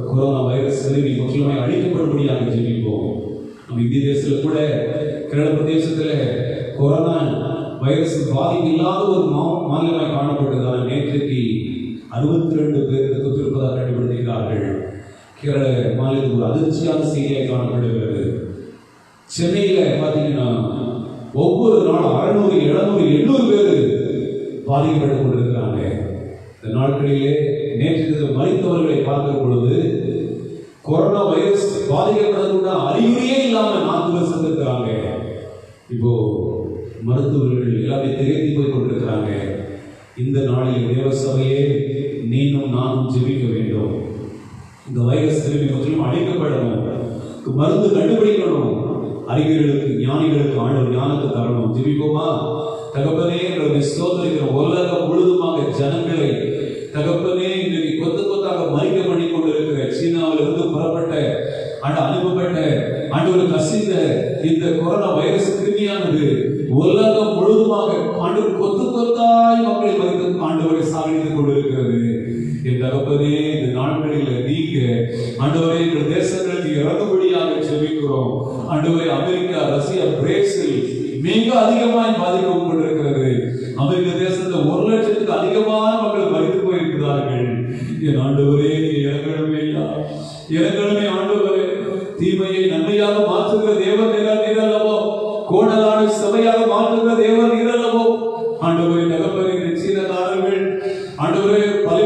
கொரோனா வைரஸ் கிருமி முற்றிலுமாய் அழிக்கப்படும்படியாக ஜெபிப்போம். நம்ம இந்திய தேசத்தில் கூட கேரள பிரதேசத்தில் கொரோனா வைரஸ் பாதிப்பு இல்லாத ஒரு மாநிலமாய் காணப்பட்டதால் நேற்றைக்கு 62 பேருக்கு தொற்றிருப்பதாக கண்டுபிடிக்கிறார்கள். கேரள மாநிலத்தில் ஒரு அதிர்ச்சியான செய்தியாக காணப்படுகிறது. சென்னையில் பார்த்தீங்கன்னா ஒவ்வொரு நாளும் 600, 700, 800 பேர் பாதிக்கப்பட்டுக் கொண்டிருக்கிறாங்க. இந்த நாட்களிலே நேற்று மரித்தவர்களை பார்க்கிற பொழுது கொரோனா வைரஸ் பாதிக்கப்படக்கூட அறிகுறியே இல்லாமல் 4 பேர் சென்றிருக்கிறாங்க. இப்போ மருத்துவர்கள் எல்லாமே திரைத்து போய் கொண்டிருக்கிறாங்க. இந்த நாளில் தேவ சபையே நீனும் நானும் ஜெபிக்க வேண்டும். இந்த வைரஸ் கிருமி முற்றிலும் அழிக்கப்படணும். மருந்து கண்டுபிடிக்கணும். அறிஞர்களுக்கு ஞானிகளுக்கு ஆண்டவர் ஞானத்தை தரணும். ஜெபிப்போமா? தகப்பனே, எங்களுடைய ஸ்தோத்திரிக்கிற உலகம் முழுதுமாக ஜனங்களை தகப்பனே இன்றைக்கு கொத்து கொத்தாக மறிக்க பண்ணி கொண்டிருக்கிற சீனாவிலிருந்து புறப்பட்ட அனுப்பப்பட்ட ஆண்டவர் கசிந்த இந்த கொரோனா வைரஸ் கிருமியானது உலகம் முழுதுமாக ஆண்டவர் கொத்து கொத்தாய் மக்களை மறித்து ஆண்டவரை சாகடித்துக் கொண்டிருக்கிறது. என் தகப்பனே, இந்த நாட்களில் நீங்க ஆண்டவரை எங்கள் தேசங்களுக்கு இறங்கும்படியாக செபிக்கிறோம். ஆண்டவரை அமெரிக்கா, ரஷ்யா, பிரேசில் மிக அதிகமாய் பாதிக்கப்பட்டிருக்கிறது. அமெரிக்க தேசத்துல 1,00,000க்கு அதிகமான மக்கள் மரித்து போயிருக்கிறார்கள். என் ஆண்டவரே, இறங்கணுமே ஐயா, இறங்கணுமே ஆண்டவரே. தீமையை நன்மையாக மாற்றுகிற தேவன் நீரல்லவோ, கோணலான சபையாக மாற்றுகிற தேவன் நீரல்லவோ. ஆண்டவரே, நகப்பரை சீனக்காரர்கள் ஆண்டவரே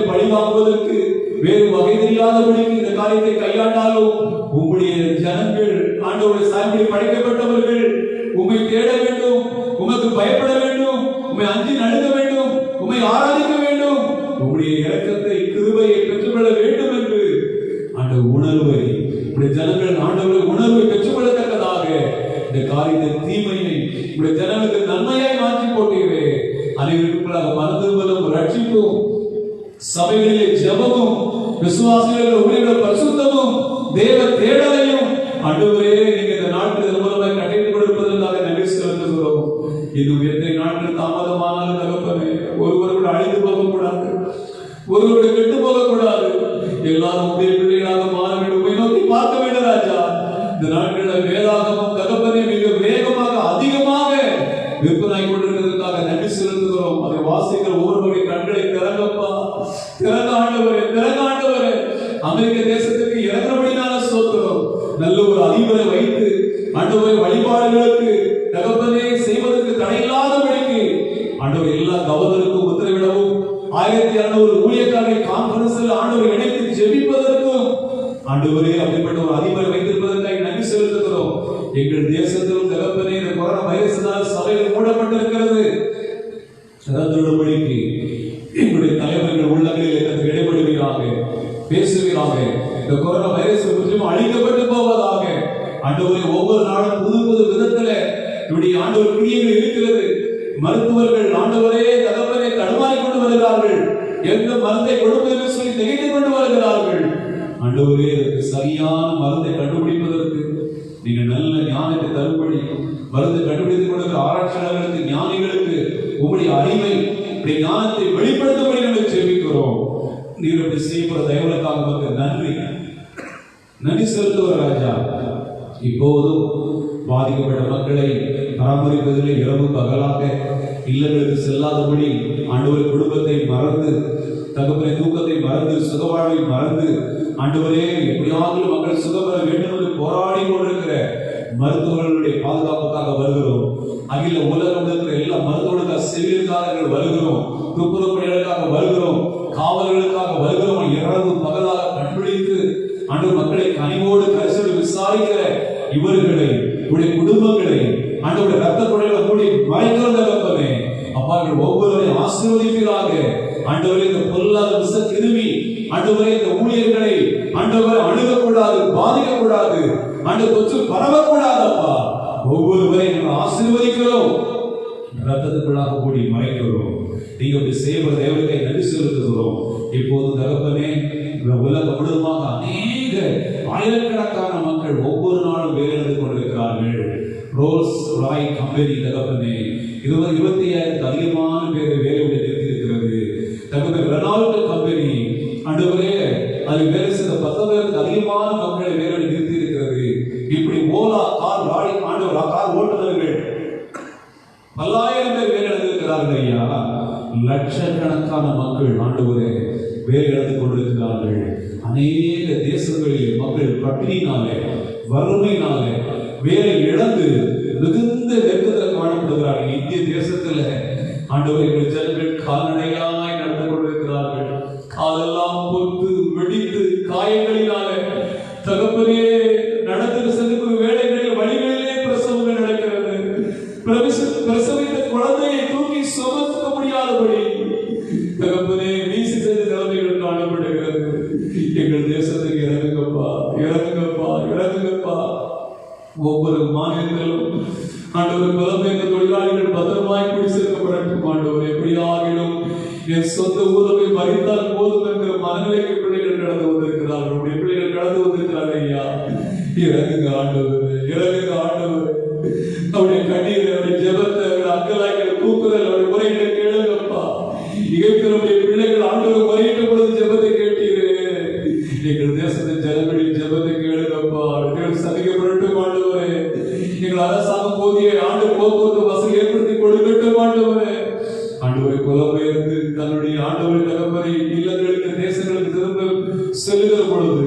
பழி வாங்குவதற்கு வேறு வகை தெரியாதபடிக்கு இந்த காரியத்தை கையாண்டாலும் உம்முடைய ஜனங்கள் ஆண்டவரை சார்படி படைக்கப்பட்டவர்கள் உம்மை தேட வேண்டும், உமக்கு பயப்பட வேண்டும், உம்மை அஞ்சி நடுங்க வேண்டும், உம்மை ஆராதிக்க வேண்டும், உம்முடைய இரக்கத்தை கிருபையை பெற்றுக்கொள்ள வேண்டும் என்று அந்த உணர்வை உடைய ஜனங்கள் ஆண்டவரை உணர்வை பெற்றுக்கொள்ளத்தக்கதாக இந்த காரியத்தை தீமையை உடைய ஜனங்களுக்கு நன்மையாய் மாற்றி போட்டீரே. அனைவருக்குள்ளாக மனதிரும்பலும் ரட்சிப்பும் சபைகளிலே ஜெபமும் விசுவாசிகள் ஊழியர்கள் பரிசுத்தமும் தேவ தேடலையும் ஆண்டவரே நீங்க இந்த நாட்டில் மூலமாக கட்டிட்டு கொடுப்பதற்காக நன்றி செலுத்துகிறோம். இன்னும் எத்தனை நாட்கள் தாமதமானாலும் தகப்பனே, ஒருவர் கூட அழிந்து போகக்கூடாது, ஒருவர் கெட்டு போகக்கூடாது. எல்லாரும் உடைய பிள்ளைகளாக மாற வேண்டும், உண்மை நோக்கி பார்க்க வேண்டும் ராஜா. இந்த நாட்களில் வேதாகமும் தகப்பனே மிக வேகமாக அதிகமாக விற்பனை கொண்டிருக்கிறதுக்காக நன்றி செலுத்துகிறோம். அதை வாசிக்கிற ஒவ்வொருவருடைய கண்களை திறங்கப்பா, திறங்க ஆண்டவரே, திறங்க ஆண்டவரே. அமெரிக்க தேசத்துக்கு இறங்கும்படினால ஸ்தோத்திரம். நல்ல ஒரு அதிபரை வைத்து ஆண்டவரை வழிபாடுகளுக்கு தகப்பனே செய்வதற்கு தடையில்லாதபடிக்கு ஆண்டவர் எல்லா கவர்னருக்கும் உத்தரவிடவும் 1200 ஊழியக்காரரை கான்பரன்ஸில் ஆண்டவர் இணைத்து ஜெபிப்பதற்கும் ஆண்டவரே அப்படிப்பட்ட ஒரு அதிபரை வைத்திருப்பதற்காக நன்றி செலுத்துகிறோம். எங்கள் தேசத்திலும் தகப்பனே இந்த கொரோனா வைரஸினால் சபைகள் மூடப்பட்டிருக்கிறது. திறந்துவிடும்படிக்கு எங்களுடைய தலைவர்கள் உள்ளங்களில் இடைபடுவீராக, பேசுவீராக. இந்த கொரோனா வைரஸ் முற்றிலும் அழிக்கப்பட்டு போவதாக. ஆண்டவரை ஒவ்வொரு நாளும் புது புது விதத்தில் இப்படி ஆண்டவர் கிரியைகள் இருக்கிறது. மருத்துவர்கள் ஆண்டவரே தகப்பனே தடுமாறி கொண்டு வருகிறார்கள். எந்த மருந்தை கொடுப்பதற்கு சொல்லி திகைத்து கொண்டு வருகிறார்கள். ஆண்டவரே இதற்கு சரியான மருந்தை கண்டுபிடிப்பதற்கு நீங்கள் நல்ல ஞானத்தை தரும்படி மருந்து கண்டுபிடித்துக் கொடுக்கிற ஆராய்ச்சியாளர்களுக்கு ஞானிகளுக்கு உங்களுடைய அறிவை ஞானத்தை வெளிப்படுத்தும்படி நாங்கள் ஜெபிக்கிறோம். நீர் அப்படி செய்கிற தயவுகளுக்காக நன்றி நன்றி செலுத்துவோம் ராஜா. இப்போதும் பாதிக்கப்பட்ட மக்களை பராமரிப்பதிலே இரவு பகலாக இல்லங்களுக்கு செல்லாதபடி ஆண்டவர் குடும்பத்தை மறந்து தகப்பனை தூக்கத்தை மறந்து சுகவாழ்வை மறந்து ஆண்டவரே எப்படியாவது மக்கள் சுகம் பெற வேண்டும் என்று போராடி கொண்டிருக்கிற மருத்துவர்களுடைய பாதுகாப்புக்காக வருகிறோம். அகில உலகம் இருக்கிற எல்லா மருத்துவர்களுக்காக செவிலியர்களுக்காக வருகிறோம். துப்புரவு பணிகளுக்காக வருகிறோம். காவலர்களுக்காக வருகிறோம். இரவு பகலாக கண்டுபிடித்து ஆண்டு மக்களை கனிவோடு கரிசோடு விசாரிக்கிற இவர்களை உடைய குடும்பங்களை ஆண்டவருடைய ரத்த குடைகளை மூடி மறைக்கிறத தகப்பனே அப்பாக்கள் ஒவ்வொருவரையும் ஆசீர்வதிப்பீராக. ஆண்டவரே இந்த பொல்லாத விஷ கிருமி ஆண்டவரே இந்த ஊழியர்களை ஆண்டவரை அணுகக்கூடாது, பாதிக்கக்கூடாது, ஆண்டு தொற்று பரவக்கூடாது. அப்பா ஒவ்வொருவரையும் நாங்கள் ஆசீர்வதிக்கிறோம், ரத்தத்துக்குள்ளாக கூடி மறைக்கிறோம். நீங்க அப்படி செய்ய தேவனுக்கை நன்றி செலுத்துகிறோம். இப்போது தகப்பனே உலக முழுவதுமாக அநேக ஆயிரக்கணக்கான மக்கள் ஒவ்வொரு நாளும் வேலை எடுத்து கொண்டிருக்கிறார்கள். ரோல்ஸ் ராய் கம்பெனி தகப்பனே 25,000 அதிகமான பேரை வேலையை நிறுத்தியிருக்கிறது. தகப்பனே ரெனால்ட் கம்பெனி ஆண்டவரே அது வேலை செய்த 10,000 அதிகமான மக்களை வேலை நிறுத்தி இருக்கிறது. இப்படி ஓலா கார் ராடி ஆண்டவர் கார் ஓட்டுநர்கள் பல்லாயிரம் பேர் வேலை எடுத்திருக்கிறார்கள் ஐயா. லட்சக்கணக்கான மக்கள் ஆண்டவரே வேலை எடுத்து கொண்டிருக்கிறார்கள். அநேக தேசங்களில் மக்கள் பட்டினினாலே வறுமையினாலே வேலை இழந்து மிகுந்த நெருக்கத்தில் காணப்படுகிறார்கள். இந்திய தேசத்துல ஆண்டவர்கள் ஜனங்கள் கால்நடையாய் நடந்து கொண்டிருக்கிறார்கள். காலெல்லாம் பொத்து வெடித்து காயங்களினாலே தகப்பனே நடந்து செல்லும் வேலைகளில் வழிகளிலே பிரசவங்கள் நடக்கிறது. பிரசவித்த குழந்தையை தூக்கி சுமக்க முடியாதபடி தகப்பனே வீசி சென்ற நிலைமைகள் காணப்படுகிறது. எங்கள் தேசத்துக்கு இறங்குங்கப்பா, இறங்குங்கப்பா, இறங்குங்கப்பா. ஒவ்வொரு மாநிலத்திலும் ஆண்டவர் புலம்பெயர்ந்த தொழிலாளிகள் பத்திரமாய் குடி சேர்க்கப்படட்டும். ஆண்டவர் எப்படியாகிலும் என் சொந்த ஊரை மறித்தால் போதும் என்கிற மனநிலைக்கு பிள்ளைகள் கடந்து வந்திருக்கிறார்கள். உடைய பிள்ளைகள் கடந்து வந்திருக்கிறார்கள் ஐயா. இறங்குங்க ஆண்டவர், இறங்குங்க ஆண்டவர். அவருடைய கண்ணீர், அவருடைய ஜெபத்தை, அங்கலாய்க்கிற கூக்குதல், அவருடைய முறைகளை கேளுங்கப்பா. இயற்கையுடைய பிள்ளைகள் ஆண்டவர் முறையிட்ட பொழுது ஜெபத்தை கேட்டீரே. எங்கள் தேசத்தின் ஜனங்களின் ஜெபத்தை கேளுங்கப்பா. சதிக்கப்படட்டும் ஆண்டவரே. எங்கள் அரசாங்கம் போதிய ஆண்டு போக்குவரத்து வசதி ஏற்படுத்தி கொடுக்கட்டும் ஆண்டவரே. ஆண்டவரை புலம்பெயர்ந்து தன்னுடைய ஆண்டவரை தகப்பனை இல்லங்களுக்கு தேசங்களுக்கு திரும்ப செல்லுகிற பொழுது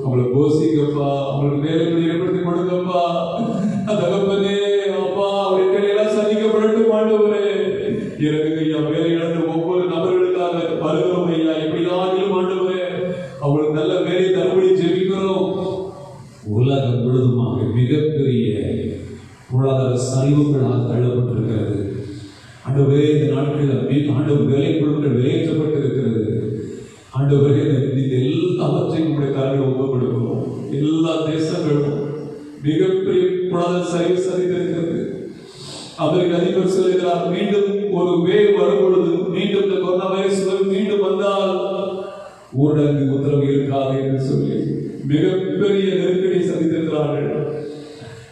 அவங்களை போசிக்கப்பா, அவங்களுக்கு வேலைகளை ஏற்படுத்தி கொடுங்கப்பா. தகப்பனே அப்பா அவருடைய வேலையெல்லாம் சந்திக்கப்படட்டும் ஆண்டவரே. எனக்கு ஐயா வேலை இழந்த ஒவ்வொரு நபர்களுக்காக வருகிறோம் ஐயா. எப்படியாகிலும் ஆண்டவரே அவங்களுக்கு நல்ல வேலை தரும்படி ஜெபிக்கிறோம். உலகம் முழுவதுமாக மிகப்பெரிய பொருளாதார சரிவுகளால் தள்ளப்பட்டிருக்கிறது. ஆண்டவரே இந்த நாட்களில் ஆண்டவர் வேலை பொருட்கள் வெளியேற்றப்பட்டிருக்கிறது. ஆண்டவரே இந்த எல்லாவற்றையும் உடைய கரங்களை ஒப்புக் கொடுக்கிறோம். எல்லா தேசங்களும் மிகப்பெரிய பொருளாதார சரிவு சரிந்திருக்கிறது. அமெரிக்க அதிபர் சொல்லுகிறார், மீண்டும் ஒரு வேவ் வரும் பொழுது, மீண்டும் இந்த கொரோனா வைரஸ் மீண்டும் வந்தால் ஊரடங்கு உத்தரவு இருக்காது என்று சொல்லி மிகப்பெரிய நெருக்கடி சந்தித்திருக்கிறார்கள்.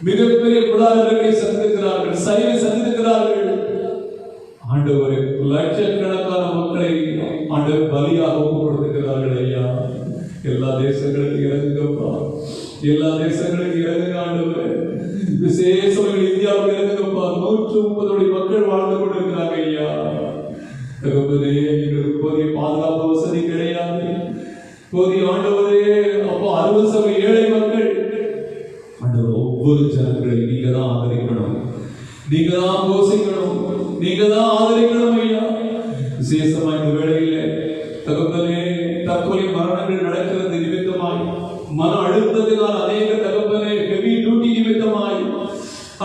மிகப்பெரிய பொருளாதாரத்தை சந்தித்திருக்கிறார்கள், சரிவை சந்தித்திருக்கிறார்கள். ஆண்டவரை லட்சக்கணக்கான மக்களை ஆண்டவர் பலியாக ஒப்புக் கொடுத்திருக்கிறார்கள் ஐயா. எல்லா தேசங்களுக்கு இறங்குங்கப்பா, எல்லா தேசங்களுக்கு இறங்குங்க ஆண்டவரே. விசேஷமாக இந்தியாவுக்கு இறங்குங்கப்பா. 130 கோடி மக்கள் வாழ்ந்து கொண்டிருக்கிறாங்க ஐயா. போதிய பாதுகாப்பு வசதி கிடையாது. போதிய ஆண்டவரே அப்போ 60% ஏழை மக்கள். ஆண்டவர் ஒவ்வொரு ஜனங்களை நீங்க தான் ஆதரிக்கணும், நீங்க தான் போஷிக்கணும், நீங்க தான் ஆதரிக்கணும் ஐயா. விசேஷமா இந்த வேளையில தகப்பனே தற்கொலை மரணங்கள் நடக்கிறது நிமித்தமாய், மன அழுத்தத்தினால் அநேக தகப்பனே ஹெவி டியூட்டி நிமித்தமாய்,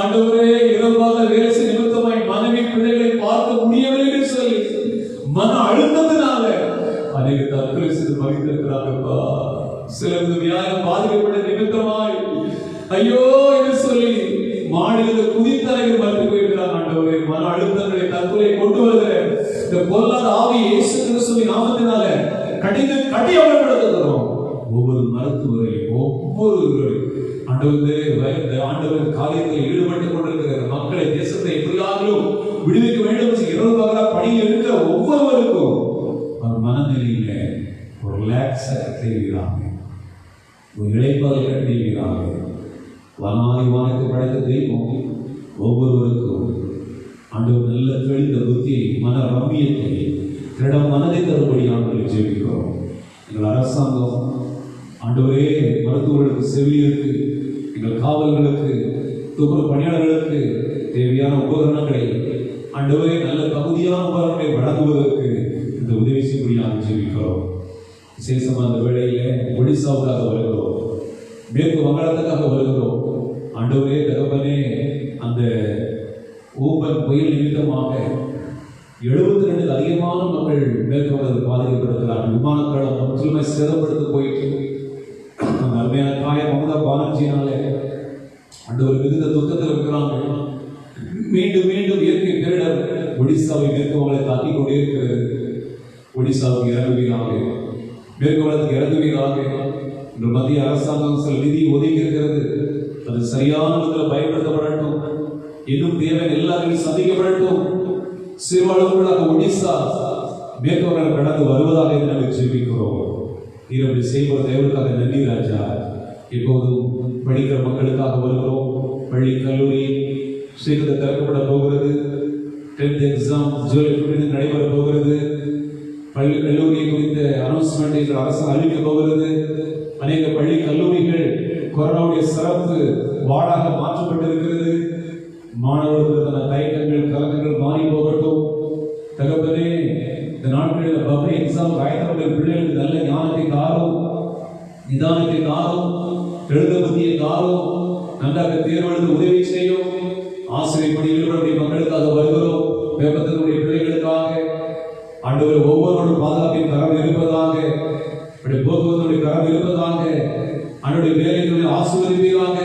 ஆண்டவரே இரவாத வேலை நிமித்தமாய் மனைவி பிள்ளைகளை பார்க்க முடியவில்லை சொல்லி மன அழுத்தத்தினால அநேக தற்கொலை செய்து மகிழ்ந்திருக்கிறாங்கப்பா. சிலர் வியாயம் பாதிக்கப்பட்ட நிமித்தமாய் ஐயோ என்று சொல்லி மாநில குதித்தலைகள் மறுத்து போயிருக்கிறாங்க. ஆண்டவரே மன அழுத்தங்களை தற்கொலை கொண்டு வருகிற இந்த பொல்லாத ஆவி இயேசு கிறிஸ்துவின் நாமத்தினால கடிந்து கட்டி அமல்படுத்துகிறோம். ஒவ்வொரு மருத்துவரையும் ஒவ்வொரு ஆண்டவர் காரியத்தில் ஈடுபட்டுக் கொண்டிருக்கிற மக்களை தேசத்தை எப்படியாலும் விடுவிக்க வேண்டும் இரவு பகலா பணியில் இருக்கிற ஒவ்வொருவருக்கும் ஒரு மனநிலையில ஒரு ரிலாக்ஸா செய்கிறாங்க, ஒரு இழைப்பாதை கட்டுகிறாங்க. வானத்தை படைத்த தெய்வம் ஒவ்வொருவருக்கும் ஆண்டவர் நல்ல தெளிந்த புத்தியை, மன ரம்மியத்தை இடம் மனதை தரும்படி ஆண்டுகளை ஜெபிக்கிறோம். எங்கள் அரசாங்கம் ஆண்டவரே மருத்துவர்களுக்கு, செவிலியருக்கு, எங்கள் காவல்களுக்கு, துப்புரவு பணியாளர்களுக்கு தேவையான உபகரணங்களை ஆண்டவரே நல்ல தகுதியான உபகரணங்களை வழங்குவதற்கு இந்த உதவி செய்யும்படியாக ஜெபிக்கிறோம். விசேஷமாக அந்த வேளையில ஒடிசாவுக்காக வருகிறோம், மேற்கு வங்காளத்துக்காக வருகிறோம். ஆண்டவரே தகப்பனே, அந்த ஊபன் புயல் நிமித்தமாக 72 அதிகமான மக்கள் மேற்கு வங்கத்தில் பாதிக்கப்படுகிறார்கள். விமானத்தளம் முற்றிலுமே சேதப்படுத்த போயிட்டு அந்த அருமையான தாயை மமதா பானர்ஜினாலே ஆண்டவர் மிகுந்த துக்கத்தில் இருக்கிறாங்க. மீண்டும் மீண்டும் இயற்கை பேரிடர் ஒடிசாவை மேற்கு வங்கத்தை தாக்கிக் கொண்டே இருக்கிறது. ஒடிசாவுக்கு இறங்குவீராக, மேற்கு வங்கத்துக்கு இறங்குவீராக. இன்று மத்திய அரசாங்கம் சில நிதி ஒதுக்கி இருக்கிறது, அது சரியான விதத்தில் பயன்படுத்தப்படட்டும். இன்னும் தேவை எல்லாரையும் சந்திக்கப்படட்டும். சிறுவளவுகளாக ஒடிசா மேற்கு வங்கம் கடந்து வருவதாக நாங்கள் ஜெபிக்கிறோம். நீரப்படி செய்வது தேவனுக்காக நன்றி ராஜா. இப்போதும் படிக்கிற மக்களுக்காக வருகிறோம். பள்ளி கல்லூரி சீக்கிரம் திறக்கப்பட போகிறது. 10th எக்ஸாம் ஜூலை 15 நடைபெற போகிறது. பள்ளி கல்லூரி குறித்த அனௌன்ஸ்மெண்ட் அரசு அறிவிக்க போகிறது. அநேக பள்ளி கல்லூரிகள் கொரோனாவுடைய சிறப்பு வார்டாக மாற்றப்பட்டிருக்கிறது. மாணவர்களுக்கான தயக்கங்கள், கலக்கங்கள் மாறி போகட்டும். தகப்பனே, இந்த நாட்களில் பப்ளிக் எக்ஸாம் ஆயத்தப்பட்ட பிள்ளைகளுக்கு நல்ல ஞானத்தை தாரும், நிதானத்தை தாரும், எழுத புத்தியை தாரும், நன்றாக தேர்வெழுத உதவி செய்யும். ஆசிரியர் பணிகளுடைய மக்களுக்காக வருகிறோம். வேப்பத்தினுடைய பிள்ளைகளுக்காக ஆண்டவர் ஒவ்வொருவரும் பாதுகாப்பின் கரம் இருப்பதாக, போக்குவரத்துடைய கரம் இருப்பதாக, அவனுடைய வேலைகளை ஆசீர்வதிப்பீராக.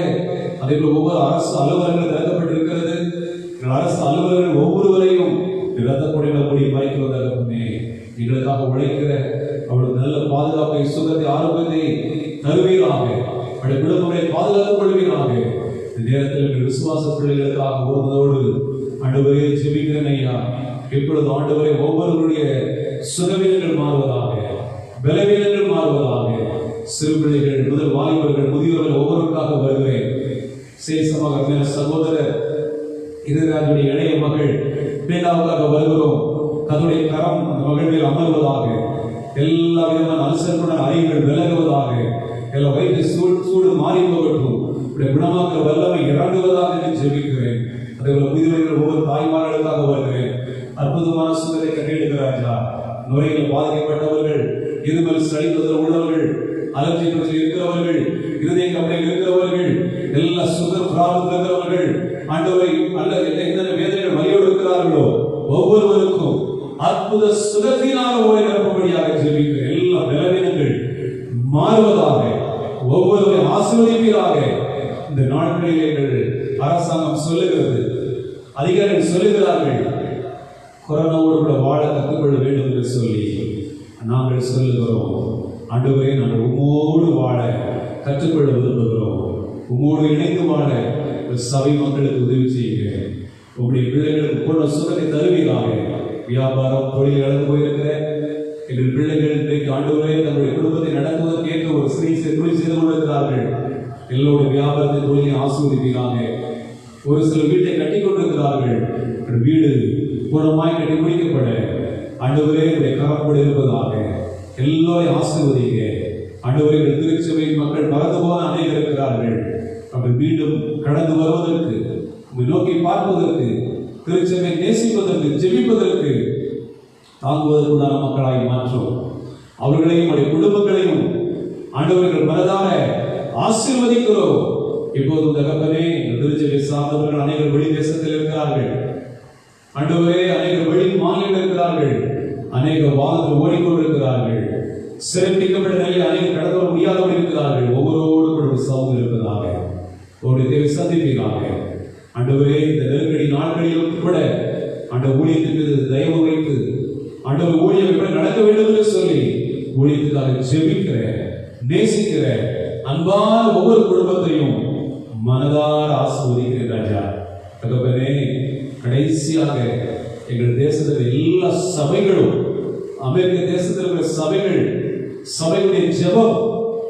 அதே போல ஒவ்வொரு அரசு அலுவலர்கள் திறக்கப்பட்டிருக்கிறது. அரசு அலுவலர்கள் ஒவ்வொருவரையும் இரத்த கொடைகளை மறைக்கிறதற்குமே எங்களுக்காக உழைக்கிற அவளுக்கு நல்ல பாதுகாப்பை, சுகத்தை, ஆரோக்கியத்தை தருவீராக. அவருடைய குடும்பங்களை பாதுகாத்துக் கொள்வீராக. இந்த நேரத்தில் எங்கள் விசுவாச பிள்ளைகளுக்காக ஒருவரோடு ஆண்டவரே ஜெபிக்கிறேன் ஐயா. இப்பொழுது ஆண்டவரை ஒவ்வொருவருடைய சுகவீனங்கள் மாறுவதாக, பலவீனங்கள் மாறுவதாக. சிறு பிள்ளைகள் முதல் வாலிபர்கள், முதியோர்கள் ஒவ்வொருவருக்காக வருகிறேன். சேஷமாக சகோதரர் இதராஜுடைய இளைய மகள் பேனாவுக்காக வருகிறோம். தன்னுடைய கரம் அந்த மகள் மேல் அமர்வதாக. எல்லா விதமான அனுசரணுடன் அறிவுகள் விலகுவதாக. எல்லா வயிற்று சூடு மாறி போகட்டும். குணமாக்க வல்லமை இறங்குவதாக என்று ஜெபிக்கிறேன். அதே போல முதியோர்கள் ஒவ்வொரு தாய்மார்களுக்காக வருகிறேன். அற்புதமான சுகத்தை கண்டிருக்கிறார்களா? நோய்கள் பாதிக்கப்பட்டவர்கள், இருமல் சளித்தொடர் உள்ளவர்கள், அலர்ஜி பிரச்சனை இருக்கிறவர்கள், இருதய கவலையில் இருக்கிறவர்கள், எல்லா சுகர் பிராப்தம் இருக்கிறவர்கள், ஆண்டவரை அல்ல எந்த வேதனைகள் வலியோடு இருக்கிறார்களோ ஒவ்வொருவருக்கும் அற்புத சுகத்தினாக ஓரை நிரப்பும்படியாக ஜெபிக்கிறேன். எல்லா பலவீனங்கள் மாறுவதாக, ஒவ்வொருவரை ஆசீர்வதிப்பீராக. இந்த நாட்களில் எங்கள் அரசாங்கம் சொல்லுகிறது, அதிகாரிகள் சொல்லுகிறார்கள், கொரோனாவோடு கூட வாழ கற்றுக்கொள்ள வேண்டும் என்று சொல்லி நாங்கள் சொல்லுகிறோம். ஆண்டவரே, நாங்கள் உம்மோடு வாழ கற்றுக்கொள்ள விரும்புகிறோம். உம்மோடு இணைந்து வாழ சபை மக்களுக்கு உதவி செய்கிறேன். உங்களுடைய பிள்ளைகளுக்கு பூர்ண சுகத்தை தருவீராக. வியாபாரம், தொழில் இழந்து போயிருக்கிற எங்கள் பிள்ளைகள் இன்றைக்கு ஆண்டவரே தங்களுடைய குடும்பத்தை நடத்துவதற்கு ஏற்ற ஒரு தொழில் செய்து கொண்டிருக்கிறார்கள். எல்லோருடைய வியாபாரத்தை, தொழிலை ஆசீர்வதிப்பீராக. ஒரு சில வீட்டை கட்டி கொண்டிருக்கிறார்கள். வீடு பூர்ணமாய் கட்டி முடிக்கப்பட ஆண்டவரே கரப்போடு இருப்பதாக. எல்லோரையும் ஆசீர்வதிக்க. ஆண்டவரே, திருச்சபையின் மக்கள் மறந்து போன அநேகர் இருக்கிறார்கள். அவர்கள் மீண்டும் கடந்து வருவதற்கு, நோக்கி பார்ப்பதற்கு, திருச்சபை நேசிப்பதற்கு, ஜெபிப்பதற்கு, தாங்குவதற்குண்டான மக்களாய் மாற்றும். அவர்களையும் அவருடைய குடும்பங்களையும் ஆண்டவர்கள் மனதார ஆசீர்வதிக்கிறோம். இப்போது தகப்பனே, திருச்சபை சார்ந்தவர்கள் அநேகர் வெளி தேசத்தில் இருக்கிறார்கள். ஆண்டவரே, அநேகர் வெளி மாநிலம் இருக்கிறார்கள். அநேக வாதத்தில் ஓடிக்கொண்டிருக்கிறார்கள். சிறப்பிக்கப்பட்ட நிலையில் அநேகர் கடந்து வர முடியாதவர்கள் இருக்கிறார்கள். ஒவ்வொருவரோடு கூட சமூகம் இருப்பதாக ஒரு தேவை சந்திப்பீராக. ஆண்டவரே, இந்த நெருக்கடி நாட்களிலும் கூட அந்த ஊழியத்திற்கு தயவு வைத்து ஆண்டவர் ஊழியம் எப்படி நடக்க வேண்டும் என்று சொல்லி ஊழியத்துக்காக ஜெபிக்கிற, நேசிக்கிற அன்பான ஒவ்வொரு குடும்பத்தையும் மனதார ஆசீர்வதிக்கிறேன் ராஜா. தகப்பனே, கடைசியாக எங்கள் தேசத்தில் எல்லா சபைகளும், அமெரிக்க தேசத்தில் இருக்கிற சபைகளுடைய ஜெபம்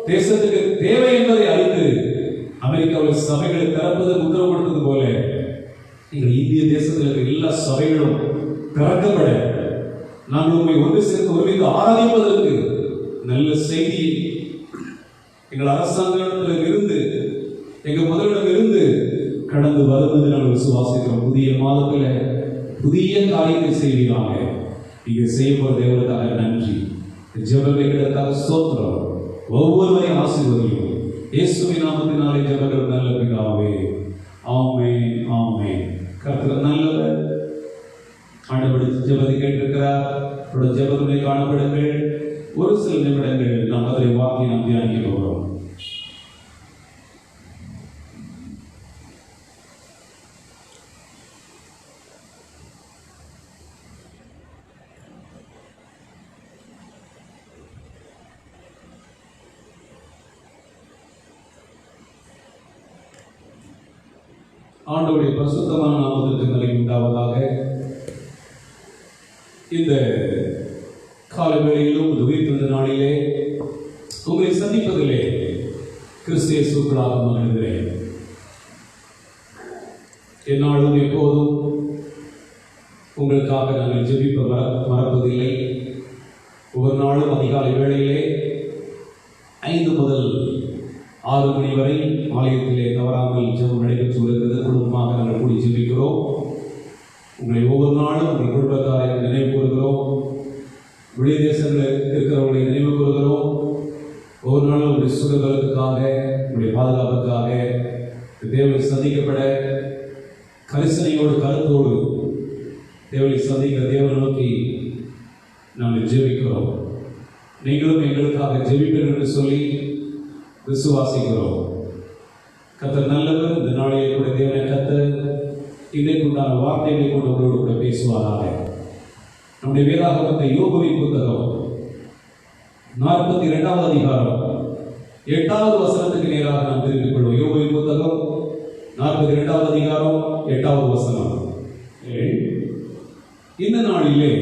தேசத்துக்கு தேவை என்பதை அறிந்து அமெரிக்காவில் சபைகளை திறப்பதற்கு உத்தரவு கொடுத்தது போல எங்கள் இந்திய தேசத்தில் இருக்கிற எல்லா சபைகளும் திறக்கப்பட நாங்கள் உண்மை ஒன்று சேர்ந்து ஒருமித்து ஆராதிப்பதற்கு நல்ல செய்தி எங்கள் அரசாங்கத்தில் இருந்து எங்கள் முதலிடம் இருந்து கடந்து வருவது நாங்கள் விசுவாசிக்கிறோம். புதிய மாதத்தில் புதிய காரியத்தை செய்வீராக. நீங்க செய்ய போற தேவனுக்காக நன்றி. ஜெபங்களுக்காக ஸ்தோத்திரம். ஒவ்வொருவரையும் ஆசீர்வதியும். இயேசுவின் நாமத்தினாலே ஜெபங்கள் நல்ல பிதாவே. ஆமென், ஆமென். கர்த்தர் நல்லவர். ஆண்டவர் ஜெபத்தை கேட்டிருக்கிறார். ஜெபத்துடைய காணப்படுங்கள். ஒரு சில நிமிடங்கள் நாம் அதை வாக்கி நாம் தியானிக்க போகிறோம். ஆண்டவருடைய பரிசுத்தமான நாமத்திற்கு நிலை உண்டாவதாக. இந்த காலை வேளையிலும் உயிர்த்தெழுந்த நாளிலே உங்களை சந்திப்பதிலே கிறிஸ்து இயேசுவுக்குள்ளாக மகிழ்கிறேன். எந்நாளும் எப்போதும் உங்களுக்காக நாங்கள் ஜெபிப்ப மறப்பதில்லை. ஒவ்வொரு நாளும் அதிகாலை வேளையிலே 5 முதல் 6 மணி வரை ஆலயத்திலே தவறாமல் ஜெபம் நடைபெற்று வருகிறது. குடும்பமாக நாங்கள் கூடி ஜெபிக்கிறோம். உங்களை ஒவ்வொரு நாளும் உங்கள் குடும்பத்தாரை நினைவு கூறுகிறோம். வெளி தேசங்களில் இருக்கிறவர்களை நினைவு கூறுகிறோம். ஒவ்வொரு நாளும் உங்களுடைய சுகபலத்துக்காக, உங்களுடைய பாதுகாப்புக்காக தேவனை சந்திக்கப்பட கரிசனையோடு கருத்தோடு தேவனை சந்திக்கிற தேவனை நோக்கி நாங்கள் ஜெபிக்கிறோம். நீங்களும் எங்களுக்காக ஜெபிப்பீர்கள் என்று சொல்லி விசுவாசிக்கிறோம். கர்த்தர் நல்லவர். இந்த நாளிலே கூட தேவனை கர்த்தர் இன்றைக்குண்டான வார்த்தைகளை கொண்டு உங்களோடு கூட பேசுவாராக. நம்முடைய வேதாகமத்தை யோபுவின் புத்தகம் 42வது அதிகாரம் 8வது வசனத்துக்கு நேராக நாம் திரும்பிக் கொள்வோம். யோபுவின் புத்தகம் 42வது அதிகாரம் 8வது வசனம். இந்த நாளிலே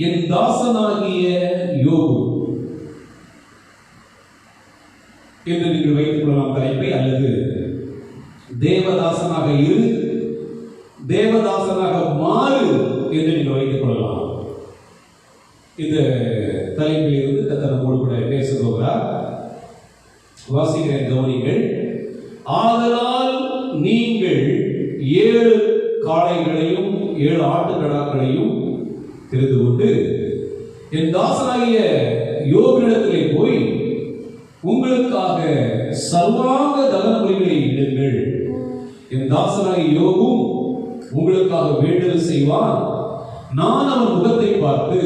என் தாசனாகிய யோபு என்று நீங்கள் வைத்துக் கொள்ளலாம் தலைப்பை. அல்லது தேவதாசனாக இரு, தேவதாசனாக மாறு என்று நீங்கள் வைத்துக் கொள்ளலாம். இந்த தலைப்பில் இருந்து கர்த்தர் நம்மோடு கூட பேச போகிறார். வாசிக்கிறேன், கவனிங்கள். ஆதலால் நீங்கள் 7 காளைகளையும் 7 ஆட்டுக்கடாக்களையும் தெரிந்து கொண்டு என் தாசனாகிய யோபினிடத்திலே போய் உங்களுக்காக சர்வாங்க தகன பலிகளை இடுங்கள். என் தாசனாகிய யோபும் உங்களுக்காக வேண்டுதல் செய்வான். நான் அவன் முகத்தை பார்த்து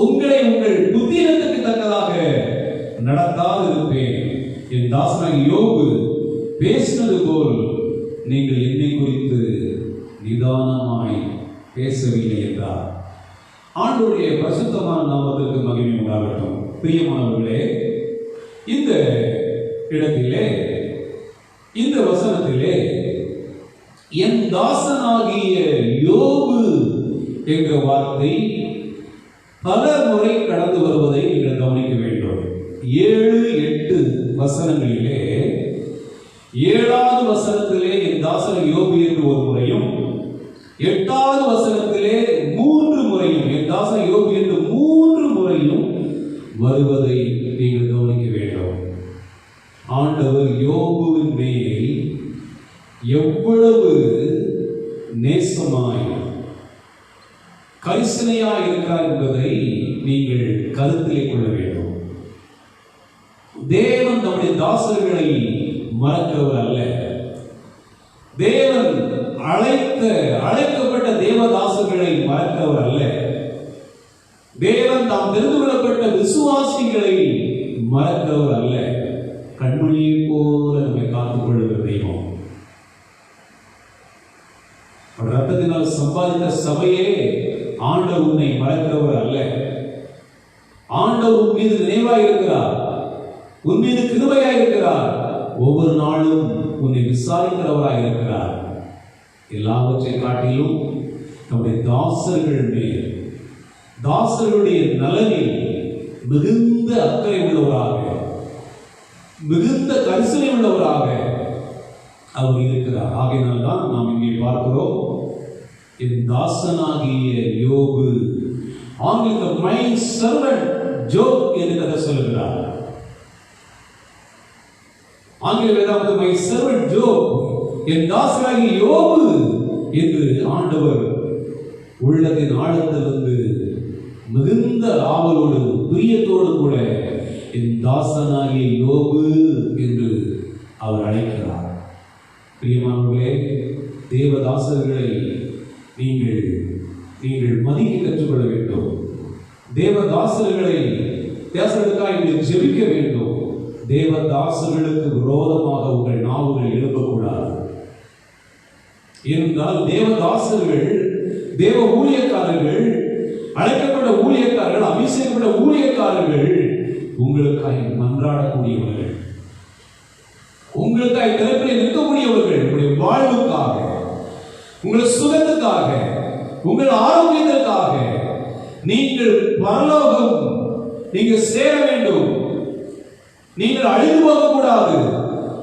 உங்களை உங்கள் புத்திரத்துக்கு தக்கதாக நடத்தாது இருப்பேன். என் தாசனாகிய யோபு பேசினது போல் நீங்கள் என்னை குறித்து நிதானமாய் பேசவில்லை என்றார். ஆண்டவருடைய பரிசுத்தமான நாமத்திற்கு மகிமை உண்டாகட்டும். பிரியமானவர்களே, இந்த இடத்திலே, இந்த வசனத்திலே என் தாசனாகிய யோபு என்ற வார்த்தை பல முறை கடந்து வருவதை நீங்கள் கவனிக்க வேண்டும். 7-8 வசனங்களிலே 7வது வசனத்திலே என் தாசன் யோபு என்று ஒரு முறையும், 8வது வசனத்திலே 3 முறையும் என் தாசன் யோபு என்று 3 முறையும் வருவதை நீங்கள் கவனிக்க வேண்டும். ஆண்டவர் யோபுவின் மேல் எவ்வளவு நேசமாய் கரிசனையாய் இருக்கிறார் என்பதை நீங்கள் கருத்திலே கொள்ள வேண்டும். தேவன் நம்முடைய தாசர்களை மறக்கிறவர் அல்ல. தேவன் அழைக்கப்பட்ட தேவதாசர்களை மறக்கிறவர் அல்ல. தேவன் தாம் தெரிந்து கொள்ளப்பட்ட விசுவாசிகளை மறக்கிறவர் அல்ல. கண்மணியை போல நம்மை காத்துக் கொள்கிற தெய்வம். ரத்தத்தினால் சம்பாதித்த சபையே ஆண்டவர் உன்னை மறக்கிறவர் அல்ல. ஆண்டவர் உன் மீது நினைவாய் இருக்கிறார், உன் மீது கிருபையாய் இருக்கிறார். ஒவ்வொரு நாளும் உன்னை விசாரிக்கிறவராய் இருக்கிறார். எல்லாவற்றை காட்டிலும் நம்முடைய தாசர்கள் மேல், தாசர்களுடைய நலனில் மிகுந்த அக்கறை உள்ளவராக, மிகுந்த கரிசனை உள்ளவராக அவர் இருக்கிறார். ஆகையினால் தான் நாம் இங்கே பார்க்கிறோம், என் தாசனாகிய யோபு, ஆங்கிலத்தில் மை சர்வன்ட் ஜோப் என்று கதை சொல்லுகிறார். ஆங்கில வேதாகமத்தில் மை சர்வன்ட் ஜோப், என் தாசனாகிய யோபு என்று ஆண்டவர் உள்ளத்தின் ஆழத்திலிருந்து மிகுந்த ஆவலோடு பிரியத்தோடு கூட என் தாசனாகிய யோபு என்று அவர் அழைக்கிறார். பிரியமானவர்களே, தேவதாசர்களை நீங்கள் மதிக்க கற்றுக்கொள்ள வேண்டும். தேவதாசர்களுக்காக நீங்கள் ஜெபிக்க வேண்டும். தேவதாசர்களுக்கு விரோதமாக உங்கள் நாவுகள் எழுப்பக்கூடாது. என்றால் தேவதாசர்கள், தேவ ஊழியக்காரர்கள், அழைக்கப்பட்ட ஊழியக்காரர்கள், அபிஷேகப்பட்ட ஊழியக்காரர்கள் உங்களுக்காக மன்றாடக்கூடியவர்கள், உங்களுக்காக திறப்பில் நிற்கக்கூடியவர்கள். உங்களுடைய வாழ்வுக்காக, உங்கள் சுகத்துக்காக, உங்கள் ஆரோக்கியத்திற்காக, நீங்கள் பரலோகம் நீங்கள் சேர வேண்டும், நீங்கள் அழிந்து போகக்கூடாது,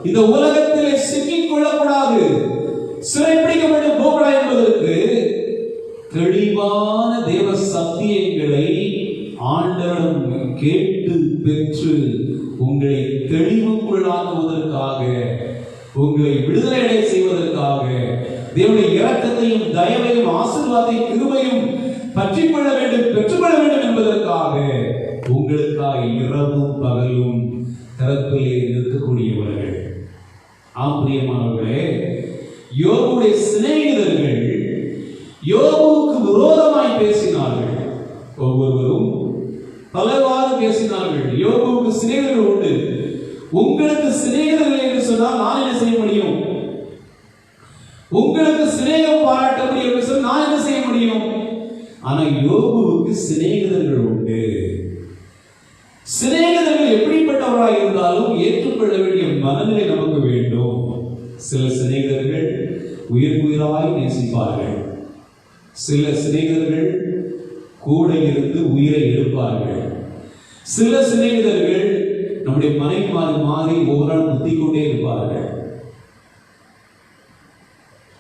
இந்த உலகத்திலே சிக்கிக் கொள்ளக்கூடாது, சிறைப்பிடிக்கப்பட்டு போகக்கூடாது என்பதற்கு தெளிவான தேவ சத்தியங்களை ஆண்டவரிடம் கேட்டு பெற்று உங்களை தெளிவுக்குள்ளாக்குவதற்காக, உங்களை விடுதலை அடைய செய்வதற்காக, தேவனுடைய இரக்கத்தையும் தயவையும் ஆசீர்வாதத்தையும் கிருபையும் பற்றிக்கொள்ள வேண்டும், பெற்றுக்கொள்ள வேண்டும் என்பதற்காக உங்களுக்காக இரவும் பகலும் தரப்பிலே நிற்கக்கூடியவர்கள். ஆம்பிரியமானவர்களே, யோபுடைய சிநேகிதர்கள் யோபுவுக்கு விரோதமாய் பேசினார்கள். ஒவ்வொருவரும் பலவாறு பேசினார்கள். யோபுவுக்கு சிநேகிதர்கள் உண்டு. உங்களுக்கு சிநேகிதர்கள் என்று சொன்னால் நான் என்ன செய்ய முடியும்? உங்களுக்கு சிநேகம் பாராட்ட முடியும் என்று சொன்னால் நான் என்ன செய்ய முடியும்? ஆனால் யோபுவுக்கு சிநேகிதர்கள் உண்டு. சிநேகிதர்கள் எப்படிப்பட்டவராக இருந்தாலும் ஏற்றுக்கொள்ள வேண்டிய மனநிலை நமக்கு வேண்டும். சில சிநேகிதர்கள் உயிராய் நேசிப்பார்கள். சில சிநேகிதர்கள் கூட இருந்து உயிரை எடுப்பார்கள். சில சிநேகிதர்கள் நம்முடைய மனைவி மாறி ஒவ்வொரு நாள் முத்திக் கொண்டே இருப்பார்கள்.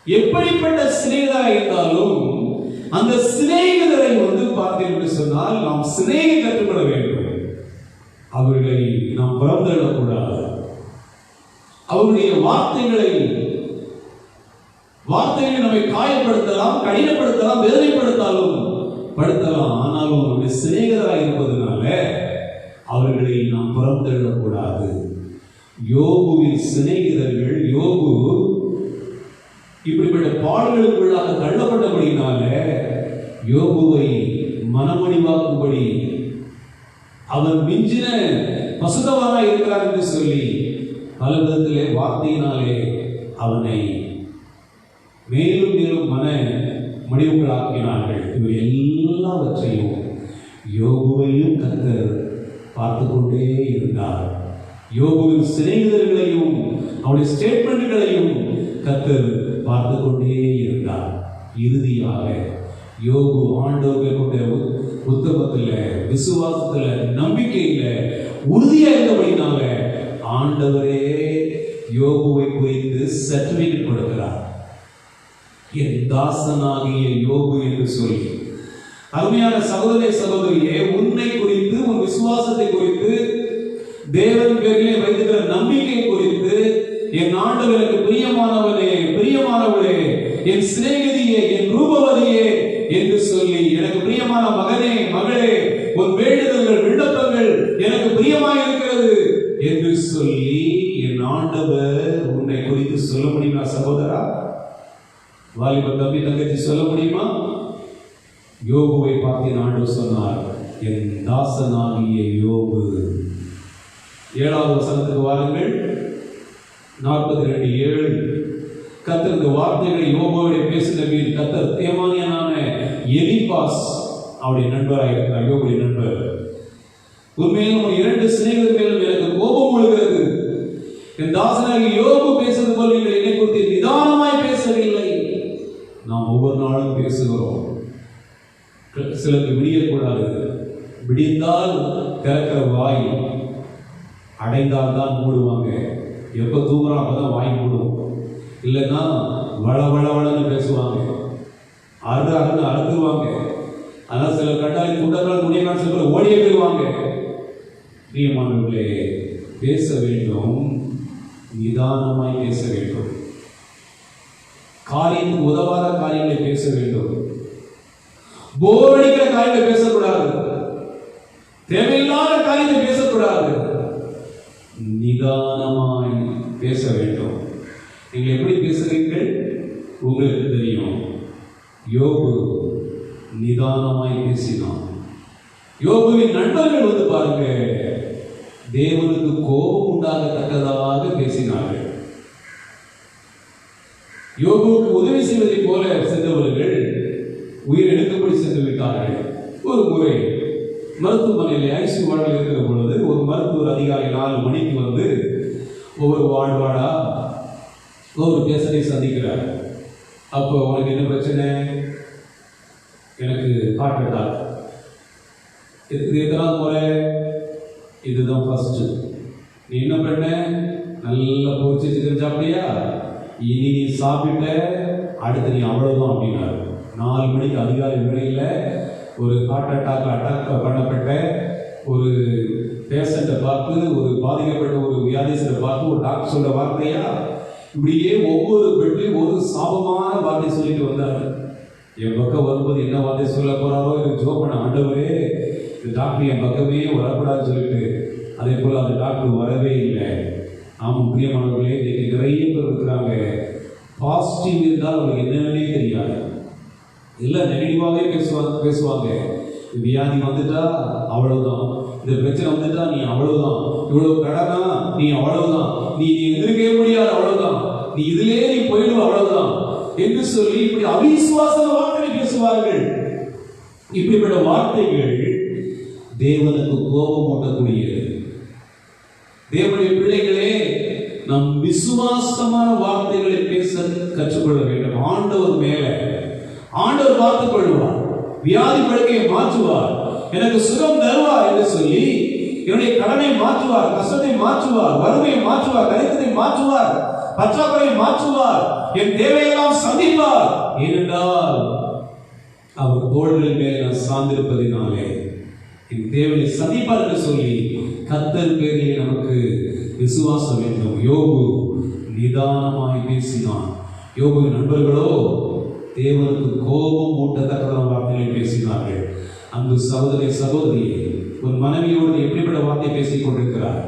எப்படிப்பட்ட சிநேகிதராக இருந்தாலும் அந்த சிநேகிதரை பார்த்தீர்கள் என்று சொன்னால் நாம் சிநேகி கற்றுக்கொள்ள வேண்டும். அவர்களை நாம் புறந்தள்ளக்கூடாது. அவருடைய வார்த்தைகளை நம்மை காயப்படுத்தலாம், கடினப்படுத்தலாம், வேதனைப்படுத்தலாம். ஆனாலும் அவருடைய சிநேகிதராக இருப்பதனால அவர்களை நாம் புறந்தள்ளக்கூடாது. யோபுவின் சிநேகிதர்கள், யோபு இப்படிப்பட்ட பாடுகளுக்குள்ளாக தள்ளப்பட்டபடினால யோபுவை மனமடிவாக்கும்படி அவன் மிஞ்சின பசுதவனாய் இருக்கிறார் என்று சொல்லி பல விதத்திலே வார்த்தையினாலே அவனை மேலும் மேலும் மன மடிவுகளாக்கினார்கள். இவர் எல்லாவற்றையும் யோபுவையும் கர்த்தர் பார்த்து கொண்டே இருந்தார். யோபுவின் சிநேகிதர்களையும் அவருடைய ஸ்டேட்மெண்ட்களையும் கர்த்தர் பார்த்து கொண்டே இருந்தார். இறுதியாக யோபு ஆண்டவரை கொண்ட உத்தமத்தில், விசுவாசத்தில், நம்பிக்கையில் உறுதியாக இருந்தபடினால ஆண்டவரே யோபுவை குறித்து சர்டிபிகேட் கொடுக்கிறார். என் தாசனாகிய யோபு என்று சொல்லி. அருமையான சகோதர சகோதரியே, உன்னை குறித்து, உன் விசுவாசத்தை குறித்து, தேவன் பேரிலே வைத்திருக்கிற நம்பிக்கை குறித்து, என் ஆண்டவருக்கு பிரியமானவனே, பிரியமானவளே, என் சிநேகிதியே, என் ரூபவதியே என்று சொல்லி, எனக்கு பிரியமான மகனே, மகளே, உன் வேண்டுதல்கள், விண்ணப்பங்கள் எனக்கு பிரியமாய் இருக்கிறது என்று சொல்லி என் ஆண்டவர் உன்னை குறித்து சொல்ல முடியுமா சகோதரா? வாலிப தம்பி, தங்கச்சி, சொல்ல முடியுமா? யோபுவை பார்த்து ஆண்டவர் சொன்னார், என் தாசனாகிய யோபு. 7வது வசனத்துக்கு வாருங்கள். 42:7. கர்த்தர் இந்த வார்த்தைகளை யோபுவோடு பேசின பின் கர்த்தர் தேமானியனான எலிபாஸ் அவருடைய நண்பராக இருக்கிறார். யோபுடைய நண்பர். உண்மையிலும் 2 சிநேகிதர் மேலும் எனக்கு கோபம் ஒழுகிறது. என் தாசனாகிய யோபு பேசுவது போல் நீங்கள் என்னை குறித்து நிதானமாய் பேசவில்லை. நாம் ஒவ்வொரு நாளும் பேசுகிறோம். சிலருக்கு விடியக்கூடாது. விடிந்தால் திறக்கிற வாய், அடைந்தால் தான் மூடுவாங்க. எப்போ தூங்குறோம் அப்பதான் வாய் மூடும். இல்லைன்னா வள வள வளன்னு பேசுவாங்க. அறுத்துருவாங்க. அதனால சிலர் கண்டாலே துண்டனால் முடியலாம், சிலர் ஓடியே போயிடுவாங்க. பிரியமானவர்களே, பேச வேண்டும், நிதானமாய் பேச வேண்டும். காரியத்துக்கு உதவாத காரியங்களை பேச வேண்டும். போர் அடிக்கிற காரியங்களை பேசக்கூடாது. தேவையில்லாத காரியத்தை பேசக்கூடாது. நிதானமாய் பேச வேண்டும். நீங்கள் எப்படி பேசுகிறீர்கள் உங்களுக்கு தெரியும். யோபு நிதானமாய் பேசினான். யோபுவின் நண்பர்கள் வந்து பாருங்க, தேவனுக்கு கோபம் உண்டாகத்தக்கதாக பேசினார்கள். யோபுவுக்கு உதவி செய்வதை போல சென்றவர்கள் உயிர் எடுக்கப்படி சென்று விட்டார்கள். ஒரு முறை மருத்துவமனையில் ஐசியூ வார்டில் இருக்கிற பொழுது ஒரு மருத்துவர் அதிகாலை 4 மணிக்கு வந்து ஒவ்வொரு வார்டா ஒவ்வொரு பேஷண்டை சந்திக்கிறார். அப்போ உனக்கு என்ன பிரச்சனை? எனக்கு ஹார்ட் அட்டாக். இது எத்தனாவது முறை? இதுதான் ஃபர்ஸ்ட். நீ என்ன பண்ண? நல்லா பொரிச்சு சிக்கன் சாப்பிட்டியா? இனி நீ சாப்பிட்ட, அடுத்து நீ அவ்வளவுதான் அப்படின்னாரு. 4 மணிக்கு அதிகாலை வேளையில் ஒரு ஹார்ட் அட்டாக் பண்ணப்பட்ட ஒரு பேஷண்ட்டை பார்த்து, ஒரு பாதிக்கப்பட்ட ஒரு வியாதிசரை பார்த்து ஒரு டாக்டர் சொல்ற வார்த்தையா? இப்படியே ஒவ்வொரு பெட்லையும் ஒரு சாபமான வார்த்தை சொல்லிட்டு வந்தாரு. என் பக்கம் வரும்போது என்ன வார்த்தை சொல்ல போறாரோ எனக்கு ஜோப் பண்ண, ஆண்டவரே இந்த டாக்டர் என் பக்கமே வரக்கூடாதுன்னு சொல்லிட்டு, அதே போல அந்த டாக்டர் வரவே இல்லை. ஆமாம் பிரியமானவர்களே, இன்னைக்கு நிறைய பேர் இருக்கிறாங்க, பாசிட்டிவ் இருந்தால் அவங்களுக்கு என்னன்னே தெரியாது, எல்லாம் நெகட்டிவாகவே பேசுவாங்க. வியாதி வந்துட்டா அவ்வளவுதான், இந்த பிரச்சனை வந்துட்டா நீ அவ்வளவுதான், இவ்வளவு கடனா நீ அவ்வளவுதான், நீ எதிர்க்கவே முடியாது அவ்வளவுதான், நீ இதிலே நீ போயிடுவ அவ்வளவுதான் என்று சொல்லி இப்படி அவிசுவாச வார்த்தைகளை பேசுவார்கள். இப்படிப்பட்ட வார்த்தைகள் தேவனுக்கு கோபம் ஊட்டக்கூடியது. தேவனுடைய பிள்ளைகளே, நம் விசுவாசமான வார்த்தைகளை பேச கற்றுக்கொள்ள வேண்டும். ஆண்டவர் மேல ஆண்டவர் பார்த்துக் கொள்வார், வியாதி படுக்கையை மாற்றுவார், எனக்கு சுகம் தருவார் என்று சொல்லி என்னுடைய கடனை மாற்றுவார், கஷ்டத்தை மாற்றுவார், வறுமையை மாற்றுவார், கரித்திரை மாற்றுவார், பற்றாக்குறையை மாற்றுவார், என் தேவையெல்லாம் சந்திப்பார். ஏனென்றால் அவர் தோள்களின் மேலே நான் சார்ந்திருப்பதினாலே என் தேவையை சந்திப்பார் என்று சொல்லி கர்த்தர் பேரிலே நமக்கு விசுவாசம் வேண்டும். யோபு நிதானமாய் பேசினான். யோபுவின் நண்பர்களோ தேவனுக்கு கோபம் ஊட்டத்தக்கதான வார்த்தைகளை பேசினார்கள். அங்கு சகோதரியே, உன் மனைவியோடு எப்படிப்பட்ட வார்த்தை பேசிக் கொண்டிருக்கிறார்?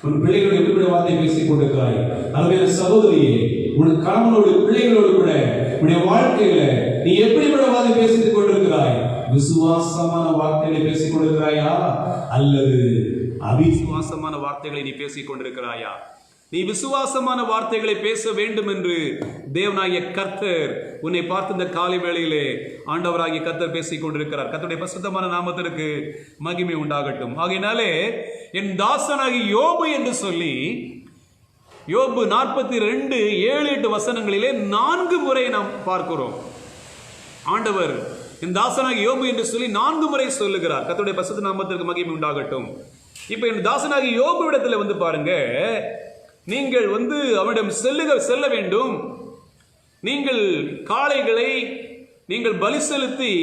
உன் பிள்ளைகளோடு எப்படிப்பட்ட வார்த்தை பேசிக் கொண்டிருக்கிறாய்? அருமையான சகோதரியே, உன் கணவனோடு பிள்ளைகளோடு கூட உன்னுடைய வாழ்க்கையில நீ எப்படிப்பட்ட வார்த்தை பேசிக் கொண்டிருக்கிறாய்? விசுவாசமான வார்த்தைகளை பேசிக் கொண்டிருக்கிறாயா அல்லது அவிசுவாசமான வார்த்தைகளை நீ பேசிக் கொண்டிருக்கிறாயா? நீ விசுவாசமான வார்த்தைகளை பேச வேண்டும் என்று தேவனாகிய கர்த்தர் உன்னை பார்த்து இந்த காலை வேளையிலே ஆண்டவராகிய கர்த்தர் பேசிக் கொண்டிருக்கிறார். கர்த்தருடைய பரிசுத்தமான நாமத்திற்கு மகிமை உண்டாகட்டும். ஆகையினாலே என் தாசனாகிய யோபு என்று சொல்லி யோபு 42, 7, 8 வசனங்களிலே 4 முறை நாம் பார்க்கிறோம். ஆண்டவர் என் தாசனாகிய யோபு என்று சொல்லி 4 முறை சொல்லுகிறார். கர்த்தருடைய பரிசுத்த நாமத்திற்கு மகிமை உண்டாகட்டும். இப்ப என் தாசனாகிய யோபு இடத்துல வந்து பாருங்க, நீங்கள் அவனிடம் செல்ல வேண்டும். நீங்கள் காளைகளை நீங்கள் பலி செலுத்தி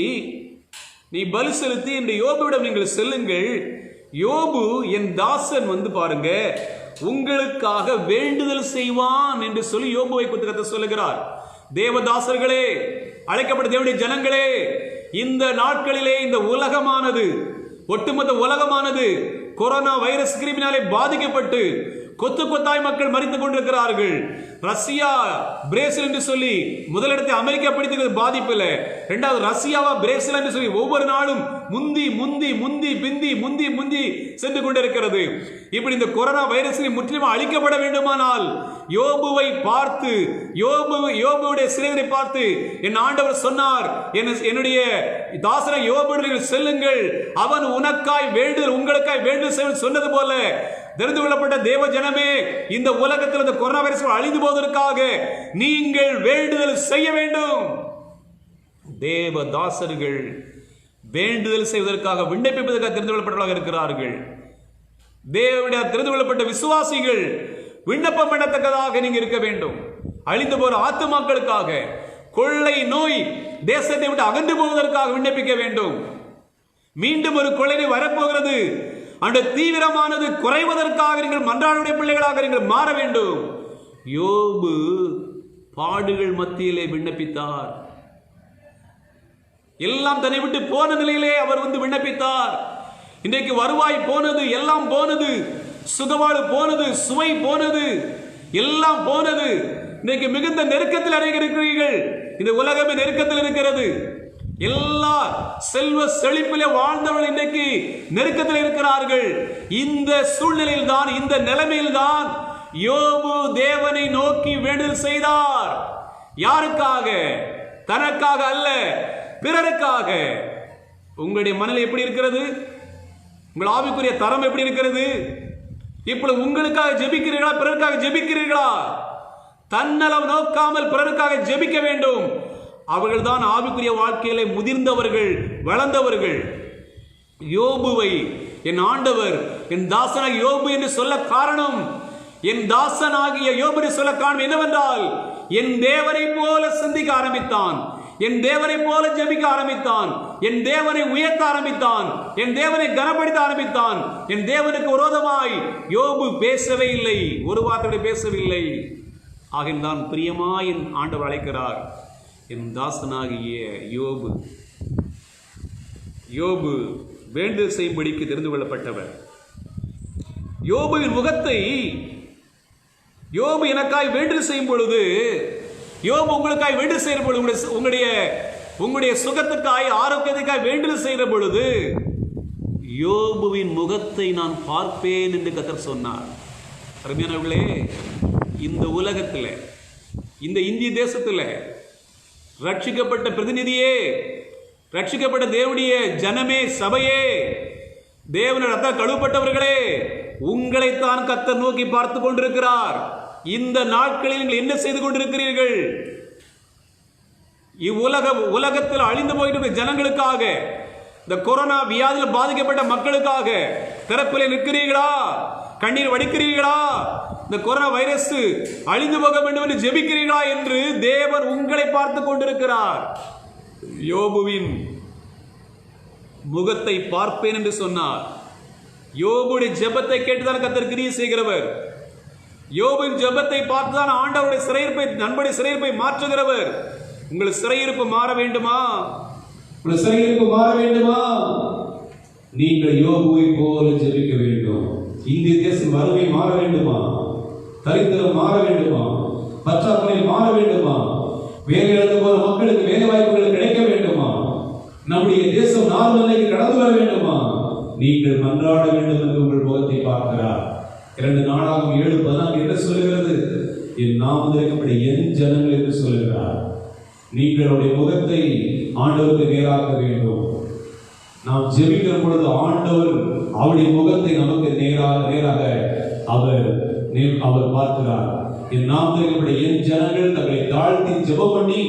இந்த யோபுவிடம் நீங்கள் செல்லுங்கள். யோபு என் தாசன் பாருங்க உங்களுக்காக வேண்டுதல் செய்வான் என்று சொல்லி யோபுவை புத்தகத்தை சொல்லுகிறார். தேவதாசர்களே, அழைக்கப்பட்ட தேவனுடைய ஜனங்களே, இந்த நாட்களிலே இந்த உலகமானது, ஒட்டுமொத்த உலகமானது கொரோனா வைரஸ் கிருமினாலே பாதிக்கப்பட்டு கொத்து கொத்தாய் மக்கள் மரித்துக் கொண்டிருக்கிறார்கள். ரஷ்யா, பிரேசில் என்று சொல்லி முதலிடத்தை அமெரிக்கா பிடித்தது பாதிப்பு இல்லை. இரண்டாவது ரஷ்யாவா பிரேசில் என்று சொல்லி ஒவ்வொரு நாளும் முந்தி சென்று கொண்டிருக்கிறது. இப்படி இந்த கொரோனா வைரஸை முற்றிலும் அழிக்கப்பட வேண்டுமானால் யோபுவை பார்த்து, யோபுவுடைய சிறையை பார்த்து என் ஆண்டவர் சொன்னார், என்னுடைய தாசனை யோபுவிடம் செல்லுங்கள், அவன் உனக்காய் வேண்டுதல் உங்களுக்காய் வேண்டுதல் சொன்னது போல தெரிந்து கொள்ளப்பட்ட தேவ ஜனமே, இந்த உலகத்தில் இந்த கொரோனா வைரஸ் அழிந்து போவதற்காக நீங்கள் வேண்டுதல் செய்ய வேண்டும். தேவ தாசர்கள் வேண்டுதல் செய்வதற்காக விண்ணப்பிப்பதற்காக தெரிந்து கொள்ளப்பட்டவர்களாக இருக்கிறார்கள். தேவனுடைய தெரிந்து கொள்ளப்பட்ட விசுவாசிகள் விண்ணப்பம் பண்ணத்தக்கதாக நீங்க இருக்க வேண்டும். அழிந்து போற ஆத்துமாக்களுக்காக, கொள்ளை நோய் தேசத்தை விட்டு அகன்று போவதற்காக விண்ணப்பிக்க வேண்டும். மீண்டும் ஒரு கொள்ளை நோய் வரப்போகிறது, அந்த தீவிரமானது குறைவதற்காக நீங்கள் மன்றாடுடைய பிள்ளைகளாக நீங்கள் மாற வேண்டும். யோபு பாடுகள் மத்தியிலே விண்ணப்பித்தார். எல்லாம் தன்னை விட்டு போன நிலையிலே அவர் விண்ணப்பித்தார். இன்றைக்கு வருவாய் போனது, எல்லாம் போனது, சுகவாழ்வு போனது, சுவை போனது, எல்லாம் போனது. இன்றைக்கு மிகுந்த நெருக்கத்தில் இருக்கிறீர்கள். இந்த உலகமே நெருக்கத்தில் இருக்கிறது. எல்லா செல்வ செழிப்பிலே வாழ்ந்தவர்கள் இன்றைக்கு நெருக்கத்தில் இருக்கிறார்கள். இந்த சூழ்நிலையில் தான், இந்த நிலைமையில் தான் யோபு தேவனை நோக்கி வேண்டுதல் செய்தார். யாருக்காக? தனக்காக அல்ல, பிறருக்காக. உங்களுடைய மனநிலை எப்படி இருக்கிறது? உங்கள் ஆவிக்குரிய தரம் எப்படி இருக்கிறது? இப்பொழுது உங்களுக்காக ஜெபிக்கிறீர்களா, பிறருக்காக ஜெபிக்கிறீர்களா? தன்னலம் நோக்காமல் பிறருக்காக ஜெபிக்க வேண்டும். அவர்கள் தான் ஆவிக்குரிய வாழ்க்கையிலே முதிர்ந்தவர்கள், வளர்ந்தவர்கள். யோபுவை என் ஆண்டவர் என் தாசனாகிய யோபு என்று சொல்ல காரணம், என் தாசனாகிய யோபு என்று சொல்ல காரணம் என்னவென்றால், என் தேவனை போல சிந்திக்க ஆரம்பித்தான், என் தேவனை போல ஜெபிக்க ஆரம்பித்தான், என் தேவனை உயர்த்த ஆரம்பித்தான், என் தேவனை கனப்படுத்த ஆரம்பித்தான். என் தேவனுக்கு விரோதமாய் யோபு பேசவே இல்லை, ஒரு வார்த்தை பேசவில்லை. ஆகின்தான் பிரியமாய் என் ஆண்டவர் அழைக்கிறார், என் தாசனாகிய யோபு. யோபு வேண்டுதல் செய்யும்படிக்கு தெரிந்து கொள்ளப்பட்டவர். யோபுவின் முகத்தை யோபு எனக்காய் வேண்டுதல் செய்யும் பொழுது, யோபு உங்களுக்காய் வேண்டுதல் செய்கிற பொழுது, உங்களுடைய சுகத்துக்காய் ஆரோக்கியத்துக்காய் வேண்டுதல் செய்கிற பொழுது, யோபுவின் முகத்தை நான் பார்ப்பேன் என்று கர்த்தர் சொன்னார். அருமையானவர்களே, இந்த உலகத்தில், இந்த இந்திய தேசத்தில் ரட்சிக்கப்பட்ட பிரதிநிதியே, ரட்சிக்கப்பட்ட தேவனுடைய ஜனமே, சபையே, தேவனுடைய ரத்தம் கழுவப்பட்டவர்களே, உங்களைத்தான் கர்த்தர் நோக்கி பார்த்து கொண்டிருக்கிறார். இந்த நாட்களில் நீங்கள் என்ன செய்து கொண்டிருக்கிறீர்கள்? உலகத்தில் அழிந்து போயிட்டு ஜனங்களுக்காக, இந்த கொரோனா வியாதியில் பாதிக்கப்பட்ட மக்களுக்காக திறப்பில் நிற்கிறீர்களா? கண்ணீர் வடிக்கிறீர்களா? இந்த கொரோனா வைரஸ் அழிந்து போக வேண்டும் என்று ஜெபிக்கிறீர்களா என்று தேவன் உங்களை பார்த்து கொண்டிருக்கிறார். யோபுவின் முகத்தை பார்ப்பேன் என்று சொன்னார். யோபுடைய ஜெபத்தை கேட்டுதான் கர்த்தர் கிரியை செய்கிறவர். யோபுவின் ஜெபத்தை பார்த்துதான் ஆண்டவருடைய சிறையிருப்பை, நண்பருடைய சிறையிருப்பை மாற்றுகிறவர். உங்கள் சிறையிருப்பு மாற வேண்டுமா? உங்கள் சிறையிருப்பு மாற வேண்டுமா? நீங்கள் யோபுவை போல ஜெபிக்க வேண்டும். இந்திய தேசம் வறுமை மாற வேண்டுமா? தரித்திரம் மாற வேண்டுமா? பற்றாக்குறை மாற வேண்டுமா? வேலை இழந்து போற மக்களுக்கு வேலை வாய்ப்புகள் கிடைக்க வேண்டுமா? நம்முடைய தேசம் நார்மலைக்கு கடந்து வர வேண்டுமா? நீங்கள் மன்றாட வேண்டும் என்று உங்கள் முகத்தை பார்க்கிறார். 2 நாளாகும் 7:14 என்ன சொல்லுகிறது? என் நாமம் தரிக்கப்பட்ட என் ஜனங்கள் என்று சொல்லுகிறார். நீங்களுடைய முகத்தை ஆண்டவருக்கு நேராக்க வேண்டும். நாம் ஜெபிக்கிற பொழுது ஆண்டவர் அவருடைய முகத்தை நமக்கு நேராக அவர் பார்க்கிறார். என் நாமம் தரிக்கப்பட்ட என் ஜனங்கள் தங்களை தாழ்த்தி ஜெபம் பண்ணி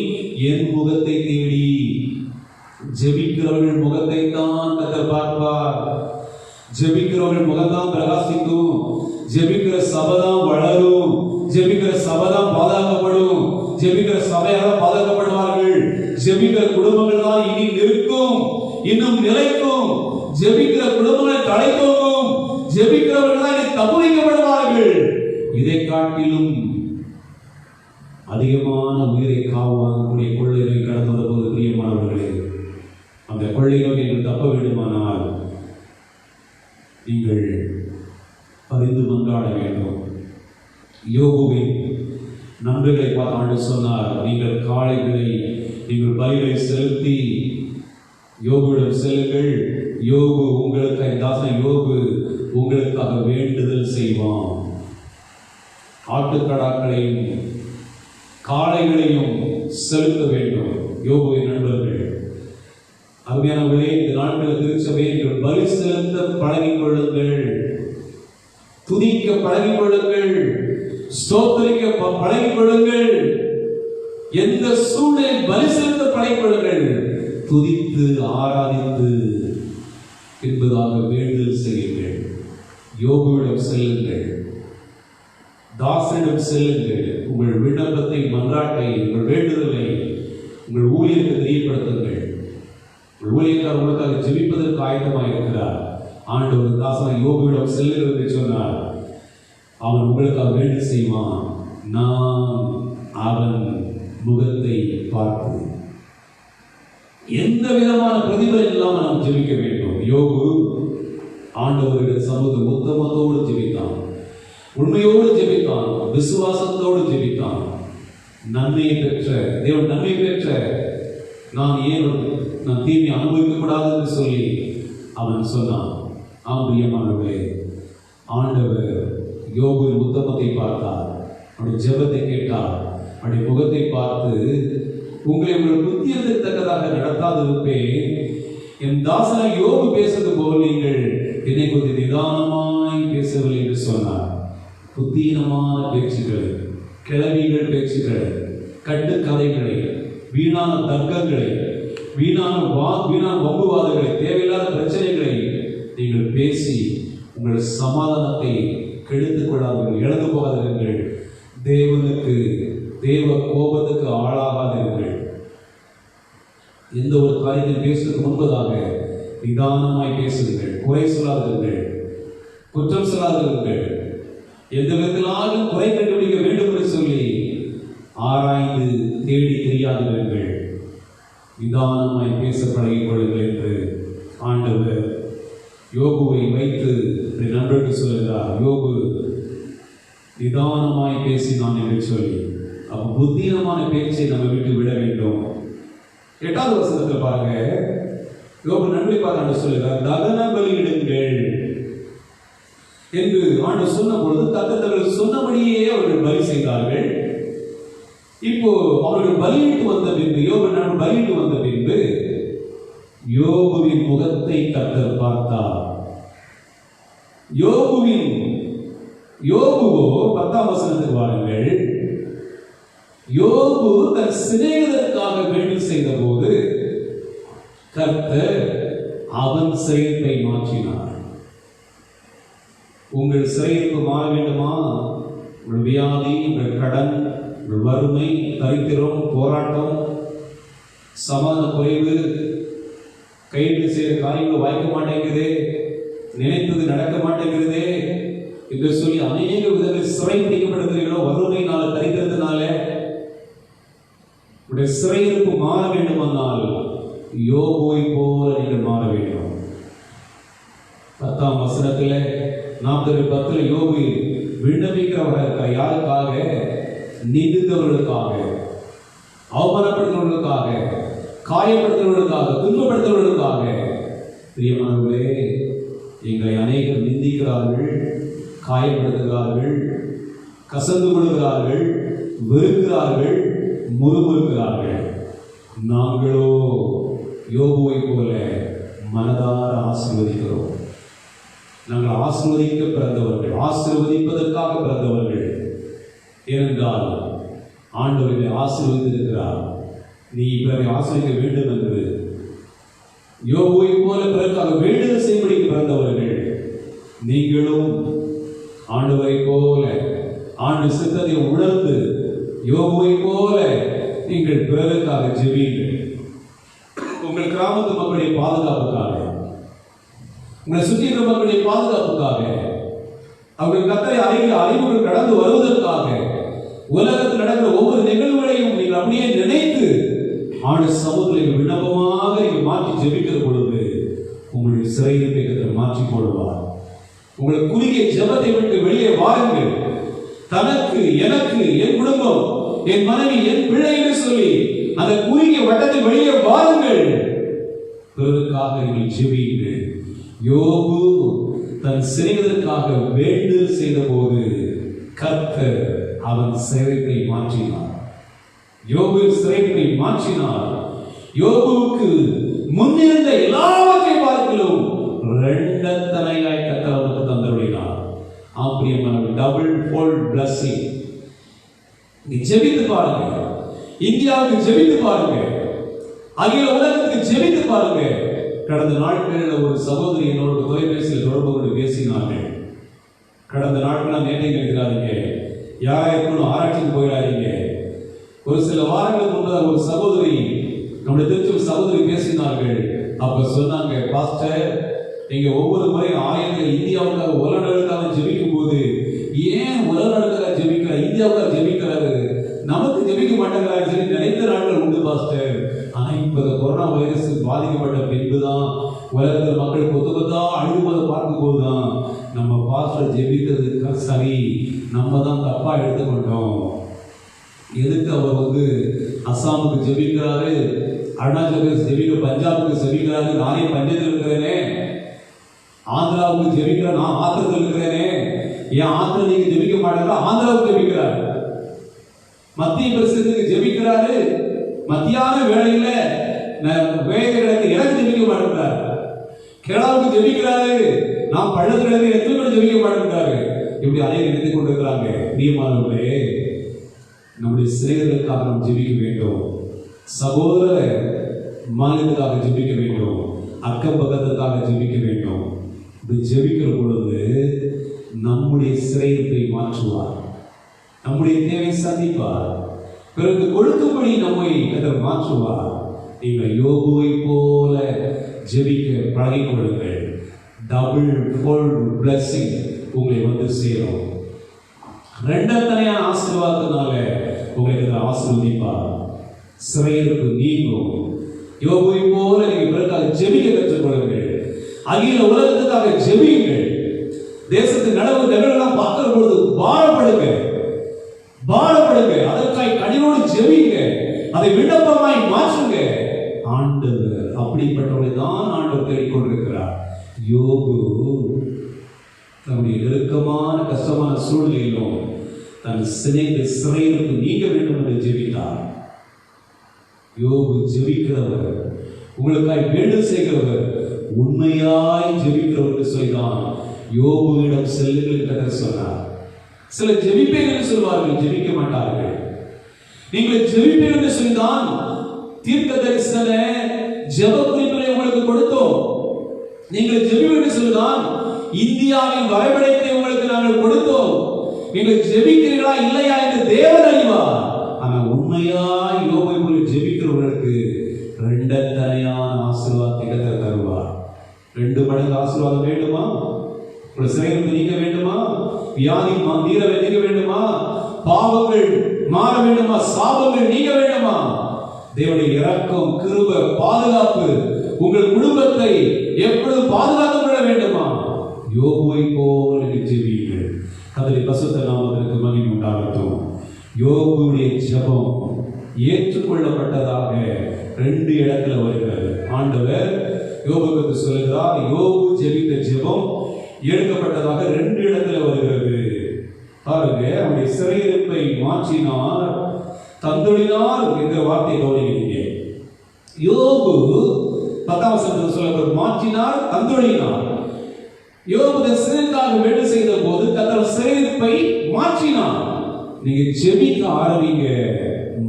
என் முகத்தை தேடி ஜெபிக்கிறவர்கள் முகத்தை தான் கர்த்தர் பார்ப்பார். ஜெபிக்கிறவர்கள் முகம்தான் பிரகாசிக்கும். ஜெபிக்கிற சபைதான் வளரும். ஜெபிக்கிற சபைதான் பாதுகாக்கப்படும். ஜெபிக்கிற சபையால் பாதுகாக்கப்படுவார்கள். ஜெபிக்கிற குடும்பங்கள் தான் இனி நிற்கும், இன்னும் நிலைக்கும். ஜெபிக்கிற குடும்பங்கள் தலைத்தோங்கும். ஜெபிக்கிறவர்கள் தான் இனி தப்புவிக்கப்படுவார்கள். இதை காட்டிலும் அதிகமான உயிரை காவாங்கக்கூடிய கொள்ளை நோய் கடந்து வரும்போது பிரியமானவர்களே, அந்த கொள்ளை நோய் நீங்கள் தப்ப வேண்டுமானால் நீங்கள் பரிந்து மன்றாட வேண்டும். யோபுவின் நண்பர்களை பார்த்து ஆண்டவர் சொன்னார், நீங்கள் காளைகளை, நீங்கள் பலிகளை செலுத்தி யோபுவிடம் செல்லுங்கள். யோபு உங்களுக்கு, தாசன் யோபு உங்களுக்காக வேண்டுதல் செய்வான். ஆட்டுக்கடாக்களையும் காளைகளையும் செலுத்த வேண்டும். யோபுவின் நண்பர்கள், அருமையானவர்களே, இந்த நாட்களில் திருச்சபையை நீங்கள் பலி செலுத்த பழகிக் கொள்ளுங்கள். துதிக்க பழகிக் கொள்ளுங்கள். ஸ்தோத்திரிக்க பழகிக் கொள்ளுங்கள். எந்த சூழ்நிலையில் பலி செலுத்த பழகிக் கொள்ளுங்கள். துதித்து ஆராதித்து என்பதாக வேண்டுதல் செய்யுங்கள். யோபுவிடம் செல்லுங்கள். தாசனிடம் செல்லுங்கள். உங்கள் விண்ணப்பத்தை, மன்றாட்டை, உங்கள் வேண்டுதலை அவர் உங்களுக்காக ஜெபிப்பதற்கு ஆயத்தமாக இருக்கிறார். ஆண்டவர் தாசனாகிய யோபுவிடம் செல்லுகிறது சொன்னார். அவன் உங்களுக்காக வேண்டு செய்வான், நான் அவன் முகத்தை பார்த்து. எந்த விதமான பிரதிபலன் இல்லாமல் நாம் ஜெபிக்க வேண்டும். யோபு ஆண்டவருடைய சமூக உத்தமத்தோடு ஜெபித்தான், உண்மையோடு ஜெபித்தான், விசுவாசத்தோடு ஜெபித்தான். நன்மையை பெற்ற தேவன் நன்மை பெற்ற நான் தீமை அனுபவிக்க கூடாது என்று சொல்லி அவன் சொன்னான். பிரியமானவர்களே, ஆண்டவர் யோபுவின் உத்தமத்தை பார்த்தார், அவருடைய ஜெபத்தை கேட்டார், அவருடைய முகத்தை பார்த்து, உங்களை உங்கள் புத்தியத்துக்கு தக்கதாக நடத்தாதிருப்பேன், என் தாசனாகிய யோபு பேசுவது போல் நீங்கள் என்னை கொஞ்சம் நிதானமாய் பேசவில்லை என்று சொன்னார். புத்தீனமான பேச்சுக்களை, கிளவிகள் பேச்சுக்களை, கட்டுக்கதைகளை, வீணான தர்க்கங்களை, வீணான வம்புவாதங்களை, தேவையில்லாத பிரச்சனைகளை நீங்கள் பேசி உங்கள் சமாதானத்தை கெடுத்துக் கொள்ளாதீர்கள், இழந்து போகாதீர்கள். தேவ கோபத்துக்கு ஆளாகாதீர்கள். எந்த ஒரு காரியத்தை பேசுவதற்கு முன்பதாக நிதானமாய் பேசுங்கள், குறை சொல்லாதீர்கள், குற்றம் சொல்லாதீர்கள். எந்த விதத்திலாலும் குறை கண்டுபிடிக்க வேண்டும் என்று சொல்லி ஆராய்ந்து தேடி தெரியாதீர்கள். நிதானமாய் பேச பழகிக் கொள்ளுங்கள் என்று ஆண்டவர் யோபுவை வைத்து நண்பருக்கு சொல்கிறார். யோபு நிதானமாய் பேசினான் என்று சொல்லி, அப்ப புத்தீனமான பேச்சை நம்ம விட்டு விட வேண்டும். 8வது வசனத்தில் பாருங்க, யோபு நன்மை பார்த்து சொல்லுகிறார், தகன பலியிடுங்கள் என்று ஆண்டு சொன்ன பொழுது தங்கள் சொன்னபடியே அவர்கள் பலி செய்தார்கள். இப்போ அவர்கள் பலியிட்டு வந்த பின்பு, யோபு பலியிட்டு வந்த பின்பு யோபுவின் முகத்தை கர்த்தர் பார்த்தார். யோபுவோ 10ஆம் வசனத்துக்கு வாருங்கள். யோபு தன் சிநேகிதருக்காக வேண்டி செய்த போது கர்த்தர் அவன் சிறையிருப்பை மாற்றினார். உங்கள் சிறையிருப்பு மாற வேண்டுமா? உங்கள் வியாதி, உங்கள் கடன், உங்கள் வறுமை, தரித்திரம், போராட்டம், சமாதான குறைவு, கைது செய்கிற காரியங்கள் வாய்க்க மாட்டேங்குது, நினைத்தது நடக்க மாட்டேங்கிறது என்று சொல்லி அநேக விதங்களில் சிறை பிடிக்கப்படுகிறீர்களோ, வறுமையினால, தரித்திரத்தினால உடைய சிறையிருப்பு மாற வேண்டுமானால் யோபுவை போல நீங்கள் மாற வேண்டும். 10ஆம் வசனத்தில் 40:10 யோபு விண்ணப்பிக்கிறவராக இருக்கிற யாருக்காக? நிந்தித்தவர்களுக்காக, அவமானப்படுத்துவர்களுக்காக, காயப்படுத்துவர்களுக்காக, துன்பப்படுத்துவர்களுக்காக. பிரியமானவர்களே, எங்களை அநேகர் நிந்திக்கிறார்கள், காயப்படுத்துகிறார்கள், கசந்து கொள்கிறார்கள், வெறுக்கிறார்கள், முறுமுறுக்கிறார்கள். நாங்களோ யோபுவை போல மனதார ஆசீர்வதிக்கிறோம். நாங்கள் ஆசீர்வதிக்க பிறந்தவர்கள், ஆசீர்வதிப்பதற்காக பிறந்தவர்கள். ஏனென்றால் ஆண்டவரை ஆசீர்வதித்திருக்கிறார். நீ பிறரை ஆசீர்வதிக்க வேண்டும் என்று யோபுவை போல பிறருக்காக வேண்டுதல் செய்யும்படி பிறந்தவர்கள். நீங்களும் ஆண்டவரை போல ஆண்டு சித்தத்தை உணர்ந்து யோபுவை போல நீங்கள் பிறருக்காக ஜெபியுங்கள். உங்கள் கிராமத்து மக்களுடைய பாதுகாப்புக்காக, உங்களை சுற்றி இருக்கிற மக்களுடைய பாதுகாப்புக்காக, அவர்கள் கர்த்தரை அறிவுகள் கடந்து வருவதற்காக, உலகத்தில் நடக்கிற ஒவ்வொரு நிகழ்வுகளையும் நீங்கள் அப்படியே நினைத்து ஆண்டு சமூகத்தில் விண்ணப்பமாக நீங்கள் மாற்றி ஜெபிக்கிற பொழுது உங்களுடைய சிறையிருப்பை மாற்றி போடுவார். உங்களை குறுகிய ஜெபத்தை விட்டு வெளியே வாருங்கள். தனக்கு, எனக்கு, என் குடும்பம், என் மனைவி, என் பிள்ளை என்று சொல்லி அந்த குறுகிய வட்டத்தில் வெளியே வாருங்கள். பிறருக்காக நீங்கள் ஜெபியுங்கள். யோபு தன் சிறைவதற்காக வேண்டுதல் செய்த போது கர்த்தர் அவன் சிறையை மாற்றினார். யோபுவின் சிறையை மாற்றினார். யோபுவுக்கு முன்னிருந்த எல்லாவற்றை பார்க்கலும் இரண்டத்தனையாய் கர்த்தர் அவனுக்கு தந்தருளினார். Double fold blessing. நீ ஜெபித்து பாருங்க, இந்தியாவுக்கு ஜெபித்து பாருங்க, அகில உலகத்துக்கு ஜெபித்து பாருங்க. கடந்த நாட்களில் ஒரு சகோதரி என்னோட தொலைபேசியில் தொடர்பு கொண்டு பேசினார்கள். கடந்த நாட்கள் நேற்றை நினைக்கிறாதீங்க, யாரா இருக்கணும் ஆராய்ச்சிக்கு போயிடாதீங்க. ஒரு சில வாரங்களுக்கு முன்பதாக ஒரு சகோதரி, நம்முடைய திருச்சி சகோதரி பேசினார்கள். அப்ப சொன்னாங்க, பாஸ்டர் நீங்க ஒவ்வொரு முறையும் ஆயத்தில் இந்தியாவுக்காக உலக நாடுகளுக்காக ஜெபிக்கும் போது ஏன் உலக நாடுகளுக்காக ஜெபிக்கிறார், இந்தியாவுக்காக ஜெபிக்கிறாரு, நமக்கு ஜெபிக்க மாட்டேங்கிறாரு சொல்லி நினைத்த நாட்கள் உண்டு பாஸ்டர். ஆனா இப்ப கொரோனா வைரஸ் பாதிக்கப்பட்ட பின்புதான் உலகத்தில் மக்கள் கொத்தா அழுகுவதை பார்க்கும் போதுதான் நம்ம பாஸ்டர் ஜெபித்தது சரி, நம்ம தான் தப்பா எடுத்துக்கொண்டோம். எதுக்கு அவர் அசாமுக்கு ஜெபிக்கிறாரு, அருணாச்சல பிரதேச ஜெபிக்க, பஞ்சாபுக்கு ஜெபிக்கிறாரு, நானே பஞ்சாயத்தில் இருக்கிறேனே, ஆந்திராவுக்கு ஜெபிக்கிறேன், நான் ஆத்திரத்தில் இருக்கிறேனே, ஏன் ஆத்திரம் நீங்க ஜெபிக்க மாட்டேங்கிறா, ஆந்திராவுக்கு ஜெபிக்கிறாரு. மத்திய பிரதேசத்துக்கு ஜெபிக்கிறாரு, மத்தியான வேளையில வேலைகளுக்கு எனக்கு ஜெபிக்க மாட்டேங்கிறாரு. கேரளாவுக்கு ஜெபிக்கிறாரு, நான் பள்ளத்திலிருந்து எத்தனை ஜெபிக்க மாட்டேங்கிறாரு. இப்படி அநேக நினைத்துக் கொண்டிருக்கிறாங்க. நீமானவர்களே, நம்முடைய சிறைகளுக்காக நாம் ஜெபிக்க வேண்டும், சகோதர மாநிலத்துக்காக ஜெபிக்க வேண்டும், அக்கம் பக்கத்துக்காக ஜெபிக்க வேண்டும். இப்படி ஜெபிக்கிற பொழுது நம்முடைய சிறையை மாற்றுவார், நம்முடைய தேவை சந்திப்பார், பிறகு கொடுக்கும்படி நம்மை மாற்றுவார். நீங்கள் யோபுவை போல ஜெபிக்க பழகிக் கொள்ளுங்கள். டபுள் ஃபோல்ட் பிளஸிங் உங்களை சேரும். ரெண்டத்தனையான ஆசீர்வாதத்தினால உங்களுக்கு ஆசீர்வதிப்பார், சிறையிருப்பு நீங்கும். யோபுவை போல நீங்க பிறக்காக ஜெபிக்க கற்றுக்கொள்ளுங்கள். அகில உலகத்துக்காக ஜெபியுங்கள். தேசத்தின் நடவு நிகழ்வுலாம் பார்க்கிற பொழுது பாரப்படுங்க, அதற்காய் கனிவோடு ஜெபிங்க, அதை விண்ணப்பமாய் மாற்றுங்க. ஆண்டவர் அப்படிப்பட்டவரை தான் ஆண்டவர் தேடிக்கொண்டிருக்கிறார். யோபு தன்னுடைய நெருக்கமான கஷ்டமான சூழ்நிலையிலும் தன் சிறையிலிருந்து நீங்க வேண்டும் என்று ஜெபித்தார். யோபு ஜெபிக்கிறவர், உங்களுக்காய் வேண்டுதல் செய்கிறவர், உண்மையாய் ஜெபிக்கிறவருக்கு சொல்லிதான் யோபுவிடம் செல்லுங்கள் என்று சொன்னார். சில ஜெபிப்பேன் என்று சொல்வார்கள், ஜெபிக்க மாட்டார்கள். நீங்கள் ஜெபிப்பேன் என்று சொல்லிதான் தீர்க்க தரிசன ஜெப குறிப்புகளை உங்களுக்கு கொடுத்தோம். நீங்கள் ஜெபிப்பேன் என்று சொல்லிதான் இந்தியாவின் வரைபடத்தை உங்களுக்கு நாங்கள் கொடுத்தோம். நீங்கள் ஜெபிக்கிறீர்களா இல்லையா என்று தேவன் அறிவார். ஆனால் உண்மையாய் யோபை போல ஜெபிக்கிறவர்களுக்கு ரெண்டத்தனையான ஆசீர்வாதத்தை தருவார். 2 மடங்கு ஆசீர்வாதம் வேண்டுமா? ஒரு சிறையிலிருந்து நீங்க வேண்டுமா? வியாதி நீங்க வேண்டுமா? பாவங்கள் மாற வேண்டுமா? சாபங்கள் நீங்க வேண்டுமா? தேவனுடைய இரக்கம், கிருபை, பாதுகாப்பு உங்கள் குடும்பத்தை எப்பொழுது பாதுகாத்து கொள்ள வேண்டுமா? யோபுவை போல ஜெபியுங்கள். கர்த்தருடைய பரிசுத்த நாமத்திற்கு மகிமை உண்டாகட்டும். யோபுவுடைய ஜெபம் ஏற்றுக்கொள்ளப்பட்டதாக 2 இடத்துல வருகிறது. ஆண்டவர் யோபுவுக்கு சொல்லுகிறார், யோபு ஜெபித்த ஜெபம் எடுக்கப்பட்டதாக 2 இடத்துல வருகிறது. பாருங்க, அவருடைய சிறையிருப்பை மாற்றினார், தந்தொழினார் என்ற வார்த்தை கவனிக்கிறீங்க. யோபு 10ஆம் வசனத்தில் சொல்லப்படும் மாற்றினார், தந்தொழினார். யோபு சிறைக்காக வேண்டு செய்த போது தங்கள் சிறையிருப்பை மாற்றினார். நீங்க ஜெபிக்க ஆரம்பிங்க,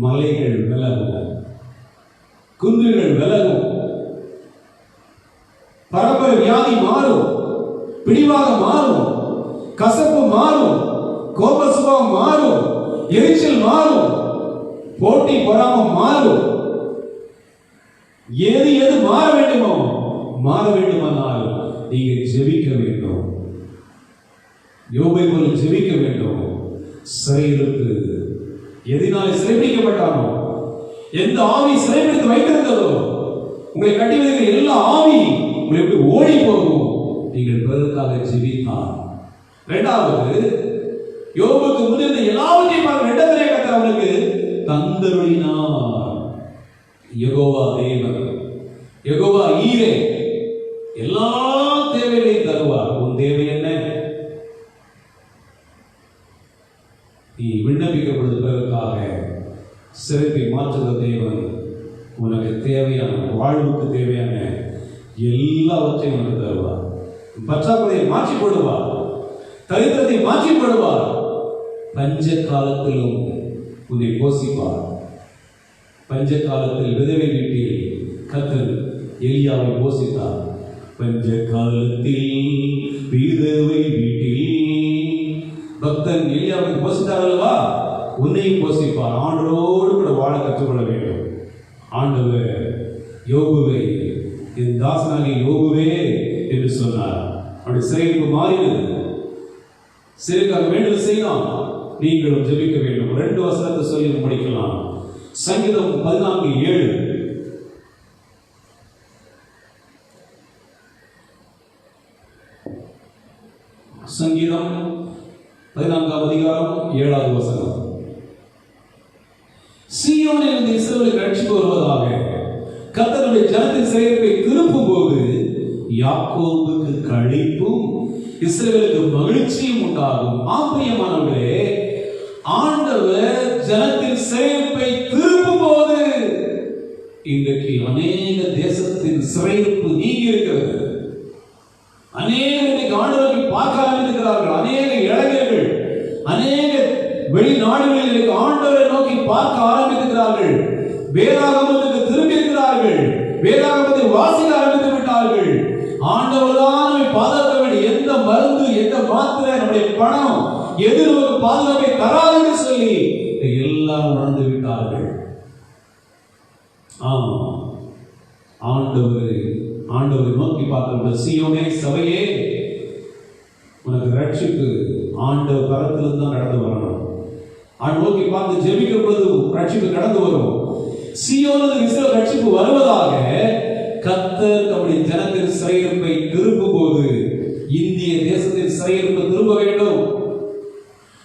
மலைகள் விலகும், குன்றுகள் விலகும், பரம்பரை வியாதி மாறும், பிடிவாக மாறும், கசப்பு மாறும், கோப சுபாவம் மாறும், எரிச்சல் மாறும், போட்டி பொறாமம் மாறும். எது மாற வேண்டுமோ மாற வேண்டுமானால் நீங்க ஜெபிக்க வேண்டும். யோபை போல ஜெபிக்க வேண்டும். சிறையிலிருந்து எதனால சிறைப்பிடிக்கப்பட்டானோ, எந்த ஆவி சிறைப்பிடித்து வைத்திருந்ததோ, உங்களை கட்டி வைக்கிற எல்லா ஆவி உங்களை எப்படி ஓடி போகும். நீங்கள் பிறருக்காக ஜெபித்தார். 2வது, யோபுக்கு முன்னிருந்த எல்லாவற்றையும் பார்க்க 2 கர்த்தர் அவனுக்கு தந்தருளினார். யெகோவா தேவன், யெகோவா ஈரே எல்லா தேவைகளையும் தருவார். உன் தேவை என்ன? நீ விண்ணப்பிக்கப்படுவது பிறருக்காக சிறைப்பை மாற்றுகிற தேவன் உனக்கு தேவையான வாழ்வுக்கு தேவையான எல்லாவற்றையும் உனக்கு தருவார். பற்றாக்குறையை மாற்றி போடுவார், தரித்திரத்தை மாற்றி போடுவார். பஞ்ச காலத்திலும் உன்னை போஷிப்பார். பஞ்ச காலத்தில் விதவை வீட்டில் கர்த்தர் எலியாவை போஷித்தார். பஞ்ச காலத்தில் விதவை வீட்டில் பக்தன் எலியாவை போஷித்தார் அல்லவா, உன்னையும் போஷிப்பார். ஆண்டோடு கூட வாழ கற்றுக்கொள்ள வேண்டும். ஆண்டவர் யோபுவை என் தாசனாகிய யோகுவே என்று சொன்னார். அவருடைய சிறையிருப்பு மாறினது. சிறைக்காக வேண்டுதல் செய்யலாம், நீங்களும் ஜெபிக்க வேண்டும். 2 வசனத்தை சொல்லி முடிக்கலாம். சங்கீதம் 14:7. சங்கீதம் 14ஆம் அதிகாரம் 7வது வசனம். சீயோனிலிருந்து இஸ்ரவேலுக்கு ரட்சிப்பு வருவதாக, கர்த்தருடைய ஜனத்தின் சிறையிருப்பை திருப்பும் போது யாக்கோபுக்கு களிப்பும் இஸ்ரவேலுக்கு மகிழ்ச்சியும் உண்டாகும். ஆம்பிரியமானவர்களே, ஆண்டவர் ஜனத்தின் சிறையிருப்பை திருப்பும் போது இன்றைக்கு அநேக தேசத்தின் சிறையிருப்பு நீங்கி இருக்கிறது. அநேக ஆண்டவரை பார்க்க ஆரம்பித்திருக்கிறார்கள். அநேக இளைஞர்கள் அநேக வெளிநாடுகளில் ஆண்டவரை நோக்கி பார்க்க ஆரம்பித்திருக்கிறார்கள். வேதாகமத்துக்கு திரும்பி இருக்கிறார்கள். வேதாகமத்தை வாசிக்க ஆரம்பித்து விட்டார்கள். ஆண்டவர் தான் நம்மை பாதுகாக்க வேண்டிய எந்த மருந்து, எந்த மாத்திரை, நம்முடைய பணம் எது நமக்கு பாதுகாப்பை தராதுன்னு சொல்லி எல்லாரும் உணர்ந்து விட்டார்கள். ஆண்டவரை நோக்கி பார்க்கிற சீயோனே, சபையே, உனக்கு ரட்சிப்பு ஆண்டவர் கரத்திலிருந்து தான் கடந்து வரணும். நோக்கி பார்த்து ஜெபிக்கிற பொழுது ரட்சிப்பு கடந்து வரும். சீயோனிலிருந்து இஸ்ரவேல் ரட்சிப்பு வருவதாக கர்த்தர் தம்முடைய ஜனத்தின் சிறையிருப்பை திருப்பும் போது இந்திய தேசத்தின் சிறையிருப்பு திரும்ப வேண்டும்.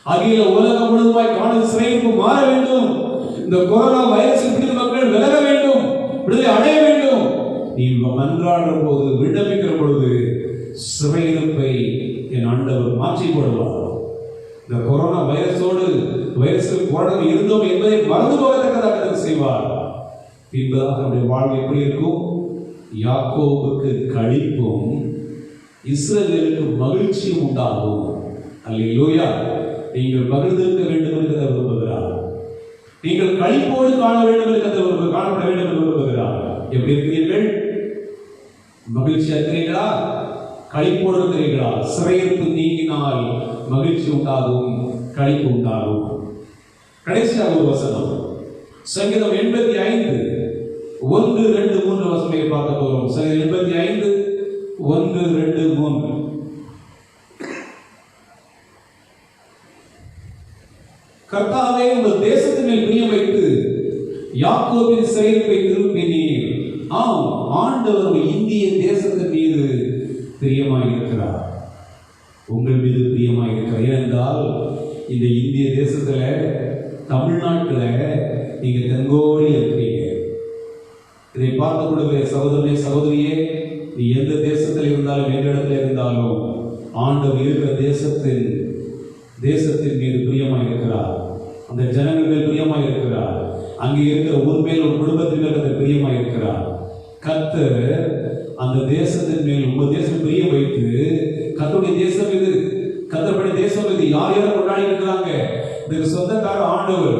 அகில உலகம் முழுவதுமாய் காணும் சிறையிருப்பு மாற வேண்டும். இந்த கொரோனா வைரஸ் பிடித்த மக்கள் விலக வேண்டும், விடுதலை அடைய வேண்டும். நீ மன்றாடுற போது, விண்ணப்பிக்கிற பொழுது சிறையிருப்பை என் ஆண்டவர் மாற்றி போடுவார். இந்த கொரோனா வைரஸில் போராட்டம் இருந்தோம் என்பதை மறந்து போகத்தக்கதாக செய்வார். பின்பதாக நம்முடைய வாழ்வு எப்படி இருக்கும்? யாக்கோபுக்கு களிப்பும் இஸ்ரவேலுக்கு மகிழ்ச்சியும் உண்டாகும். அல்லேலூயா. நீங்கள் மகிழ்ந்திருக்க வேண்டும் என்று விரும்புகிறார். நீங்கள் களிப்போடு காண வேண்டும் என்று காணப்பட வேண்டும் என்று விரும்புகிறார். எப்படி இருக்கிறீர்கள்? மகிழ்ச்சியா இருக்கிறீர்களா? களிப்போடு இருக்கிறீர்களா? சிறையிருப்பு நீங்கினால் மகிழ்ச்சி உண்டாகும், களிப்பு உண்டாகும். கடைசியாக ஒரு வசனம், சங்கீதம் 85 1, 2, 3 வசனங்களை பார்க்க போகிறோம். சங்கீதம் 85 1, 2, 3. கர்த்தாவே, உங்கள் தேசத்தின் மேல் பிரியம் வைத்து யாக்கோபின் சிறையிருப்பை திருப்பினீர். ஆண்டவர் இந்திய தேசத்தின் மீது பிரியமாய் இருக்கிறார். உங்கள் மீது பிரியமாய் இருக்கிறார். ஏனென்றால் இந்த இந்திய தேசத்துல, தமிழ்நாட்டில் நீங்க தென்கோடியில் இருக்கிறீங்க. இதை பார்த்து கொடுக்கிற சகோதரனே, சகோதரியே, நீ எந்த தேசத்தில் இருந்தாலும், எந்த இடத்துல இருந்தாலும், ஆண்டவர் இருக்கிற தேசத்தின் மீது பிரியமாய் இருக்கிறார். அந்த ஜனங்கள் மேல் பிரியமாய் இருக்கிறார். அங்கே இருக்கிற ஊர் மேல், ஒரு குடும்பத்தின் மேல் பிரியமாய் இருக்கிறார். கர்த்தர் அந்த தேசத்தின் மேல், உங்க தேசம் பிரிய வைத்து, கர்த்தருடைய தேசம் இது, கர்த்தருடைய தேசம் இது. யார் யாரும் கொண்டாடி இருக்கிறாங்க? இதுக்கு சொந்தக்கார ஆண்டவர்.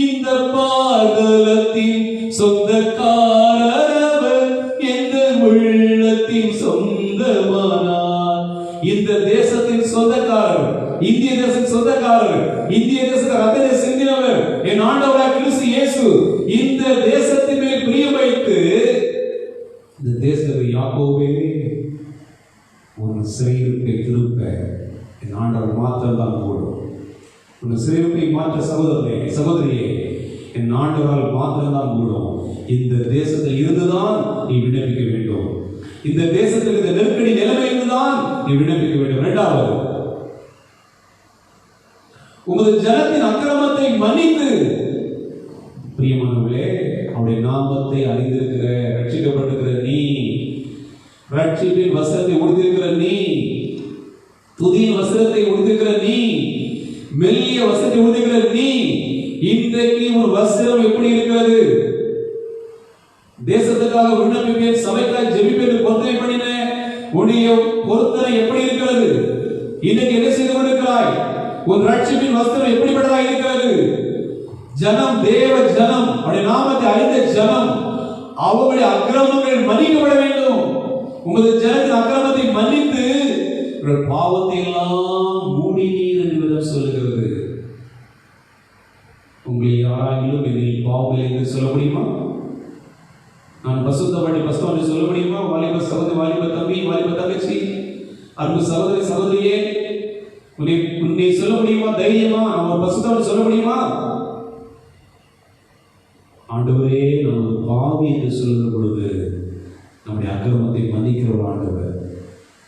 இந்த பாதலத்தின் சொந்தக்காரர் எந்த உள்ளத்தின் சொந்தமானார். இந்த தேசத்தின் சொந்தக்காரர், இந்திய தேசத்தின் சொந்தக்காரர், இந்திய தேசத்தை ரத்தத்தை சிந்தினவர் என் ஆண்டவராகிய கிறிஸ்து இயேசு. இந்த தேசத்தின் மேல் பிரியம் வைத்து, இந்த தேசத்தை யாக்கோபே, ஒரு சிறையிருப்பை திருப்ப என் ஆண்டவர் மாத்திரம் தான் கூடும். உன் சிறையிருப்பை மாற்ற சகோதரனே, சகோதரியே, என் ஆண்டவரால் மாத்திரம் தான் கூடும். இந்த தேசத்தில் இருந்துதான் நீ விண்ணப்பிக்க வேண்டும். இந்த தேசத்தில் இந்த நெருக்கடி நிலைமை இருந்துதான் நீ விண்ணப்பிக்க வேண்டும். இரண்டாவது, உமது ஜனத்தின் அக்கிரமத்தை மன்னித்து, பிரியமானவர்களே, அவருடைய நாமத்தை அறிந்திருக்கிற, ரட்சிக்கப்பட்டிருக்கிற நீ, ரட்சிப்பின் வஸ்திரத்தை உடுத்திருக்கிற நீ, துதியின் வஸ்திரத்தை உடுத்திருக்கிற நீ, மெல்லிய வஸ்திரத்தை உடுத்திருக்கிற நீ, இன்றைக்கு ஒரு வஸ்திரம் எப்படி இருக்கிறது? தேசத்துக்காக விண்ணப்பிப்பேன், சபைக்காக ஜெபிப்பேன் பொருத்தனை பண்ணின உடைய பொருத்தனை எப்படி இருக்கிறது? இன்னைக்கு என்ன செய்து கொண்டிருக்கிறாய்? ஒரு ரட்சிப்பின் வஸ்திரம் எப்படிப்பட்டதாக இருக்கிறது? ஜனம், தேவ ஜனம், அவருடைய நாமத்தை அறிந்த ஜனம், அவர்களுடைய அக்கிரமங்கள் மன்னிக்கப்பட வேண்டும். உமது ஜனத்தின் அக்கிரமத்தை மன்னித்து பாவத்தை எல்லாம் மூடினீர் என்று வேதம் சொல்லுகிறது. உங்களை யாராகிலும் என்னை பாவம் என்று சொல்ல முடியுமா? நான் பசுத்தவழி பசுத்தவழி சொல்ல முடியுமா? வாலிப சகோதரி, வாலிப தம்பி, வாலிப தங்கச்சி, அன்பு சகோதரி சகோதரியே, உன்னை சொல்ல முடியுமா? தைரியமா நம்ம பசுத்தவழி சொல்ல முடியுமா? ஆண்டவரே, நான் ஒரு பாவி என்று சொல்லுகிற பொழுது நம்முடைய அக்கிரமத்தை மன்னிக்கிற ஒரு ஆண்டவர்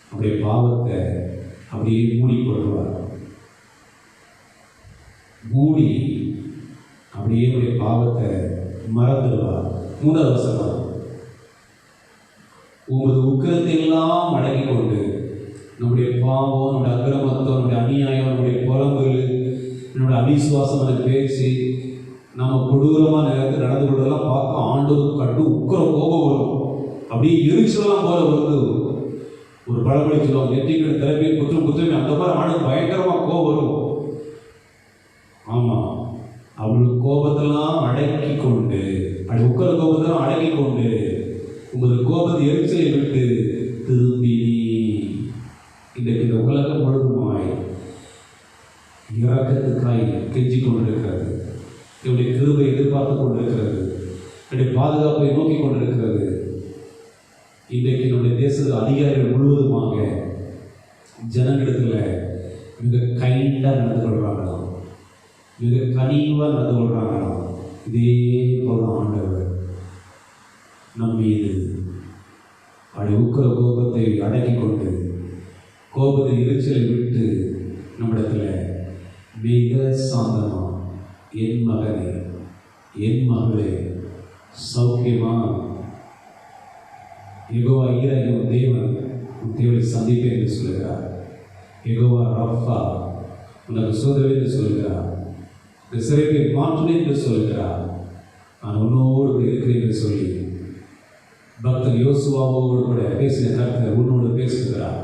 நம்முடைய பாவத்தை அப்படியே மூடி போடுவார். மூடி அப்படியே நம்முடைய பாவத்தை மறந்துடுவார். 3வது வசனம், உமது உக்கிரத்தை எல்லாம் அடங்கி கொண்டு நம்முடைய பாவம், நம்முடைய அக்கிரமத்தம், நம்முடைய அநியாயம், நம்முடைய புலம்புகள், நம்முடைய அவிசுவாசமான பேச்சு, நம்ம கொடூரமான நேரத்தில் நடந்து கொள்வதெல்லாம் பார்க்க ஆண்டவருக்கு கட்டு உக்கிர கோபம் வரும். அப்படியே எரிச்சலாம் போல வருது. ஒரு பழமொழி சொல்லுவாங்க, நெற்றிக்கு திறப்பி குற்றமே, அந்த மாதிரி ஆளுக்கு பயங்கரமாக கோபம் வரும். ஆமாம், அவளுக்கு கோபத்தெல்லாம் அடக்கி கொண்டு, அப்படி உக்கிர கோபத்தெல்லாம் அடக்கி கொண்டு உங்களது கோபத்தை எரிச்சலை விட்டு திரும்பி இன்றைக்கு இந்த உலகம் முழுதுமாய் இறக்கத்துக்காய் கெஞ்சி கொண்டிருக்கிறது. என்னுடைய கிருபை எதிர்பார்த்து கொண்டிருக்கிறது. என்னுடைய பாதுகாப்பை நோக்கி கொண்டிருக்கிறது. இன்றைக்கு நம்முடைய தேசத்தில் அதிகாரிகள் முழுவதுமாக ஜனங்களிடத்தில் மிக கைண்டாக நடந்து கொள்கிறாங்களாம், மிக கனிவாக நடந்து கொள்கிறாங்களாம். இதே போல ஆண்டவர் நம் மீது அப்படி உக்கிர கோபத்தை அடக்கி கொண்டு கோபத்தை எரிச்சலை விட்டு நம்மிடத்தில் மிக சாந்தமா, என் மகனே, என் மகளே, சௌக்கியமா? யெகோவா ஈராக தேவன் உன் தேவனை சந்திப்பேன் என்று சொல்கிறார். யெகோவா ரஃபா உனக்கு சோதனை என்று சொல்கிறார். இந்த சிறைப்பை மாற்றுவேன் என்று சொல்கிறார். நான் உன்னோடு இருக்கிறேன் என்று சொல்லி பக்தர் யோசுவாவோடு கூட பேசின கர்த்தர் உன்னோடு பேசுகிறார்.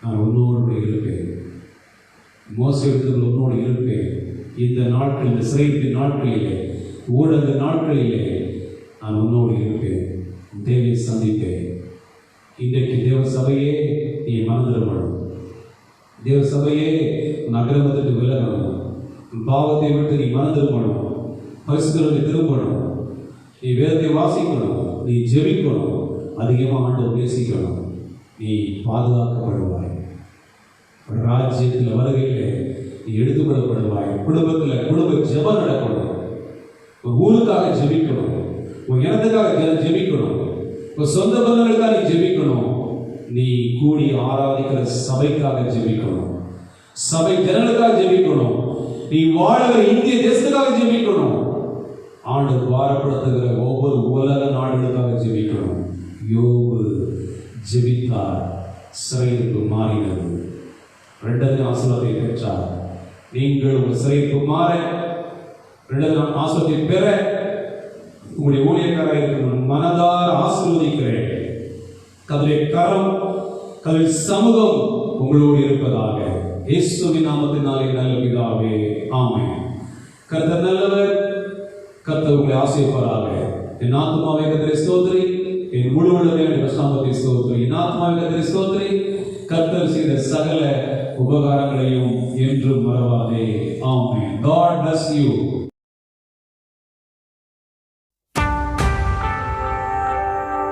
நான் உன்னோடு இருப்பேன், மோசத்தில் உன்னோடு இருப்பேன். இந்த நாட்கள், இந்த சிறைப்பின் நாட்களிலே, ஊடக நாட்களிலே நான் உன்னோடு இருப்பேன், தேவை சந்திப்பேன். இன்றைக்கு தேவ சபையே நீ மறந்துடணும். தேவ சபையே உன் அக்கிரமத்துக்கு விலகணும். உன் பாவத்தை விட்டு நீ மறந்துடணும். பரிசுத்தத்தை திரும்பணும். நீ வேதத்தை வாசிக்கணும். நீ ஜெபிக்கணும். அதிகமாக ஆண்டவர் நேசிக்கணும். நீ பாதுகாக்கப்படுவாய். ராஜ்யத்தில் வருகையிலே நீ எடுத்துக்கொள்ளப்படுவாய். குடும்பத்தில் குடும்ப ஜெபம் நடக்கணும். ஒரு ஊருக்காக ஜெபிக்கணும். உன் இனத்துக்காக ஜெபிக்கணும். உன் சொந்த பந்தங்களுக்காக நீ ஜெபிக்கணும். நீ கூடி ஆராதிக்கிற சபைக்காக ஜெபிக்கணும். சபை ஜனங்களுக்காக ஜெபிக்கணும். நீ வாழகிற இந்திய தேசத்துக்காக ஜெபிக்கணும். ஆண்டு பாரப்படுத்துகிற ஒவ்வொரு உலக நாடுகளுக்காக ஜெபிக்கணும். யோபு ஜெபித்தார், சிறையிருப்பு மாறினது. 2வது ஆசீர்வாதத்தை பெற்றார். நீங்கள் உங்கள் சிறையிருப்பு மாற, 2வது ஆசீர்வாதத்தை பெற உங்களுடைய ஊழியக்காரரை மனதார ஆசீர்வதிக்கிறேன். கர்த்தருடைய கரம், கர்த்தருடைய சமூகம் உங்களோடு இருப்பதாக. இயேசுவின் நாமத்தினாலே நல்ல பிதாவே, ஆமென். கர்த்தர் நல்லவர். கர்த்தர் உங்களை ஆசீர்வதிப்பாராக. என் ஆத்துமாவே கர்த்தரை ஸ்தோத்திரி, என் முழு உள்ளமே நாமத்தை ஸ்தோத்திரி. என் ஆத்துமாவே கர்த்தரை ஸ்தோத்திரி. கர்த்தர் செய்த சகல உபகாரங்களையும் என்றும் மறவாதே. ஆமென். God bless you.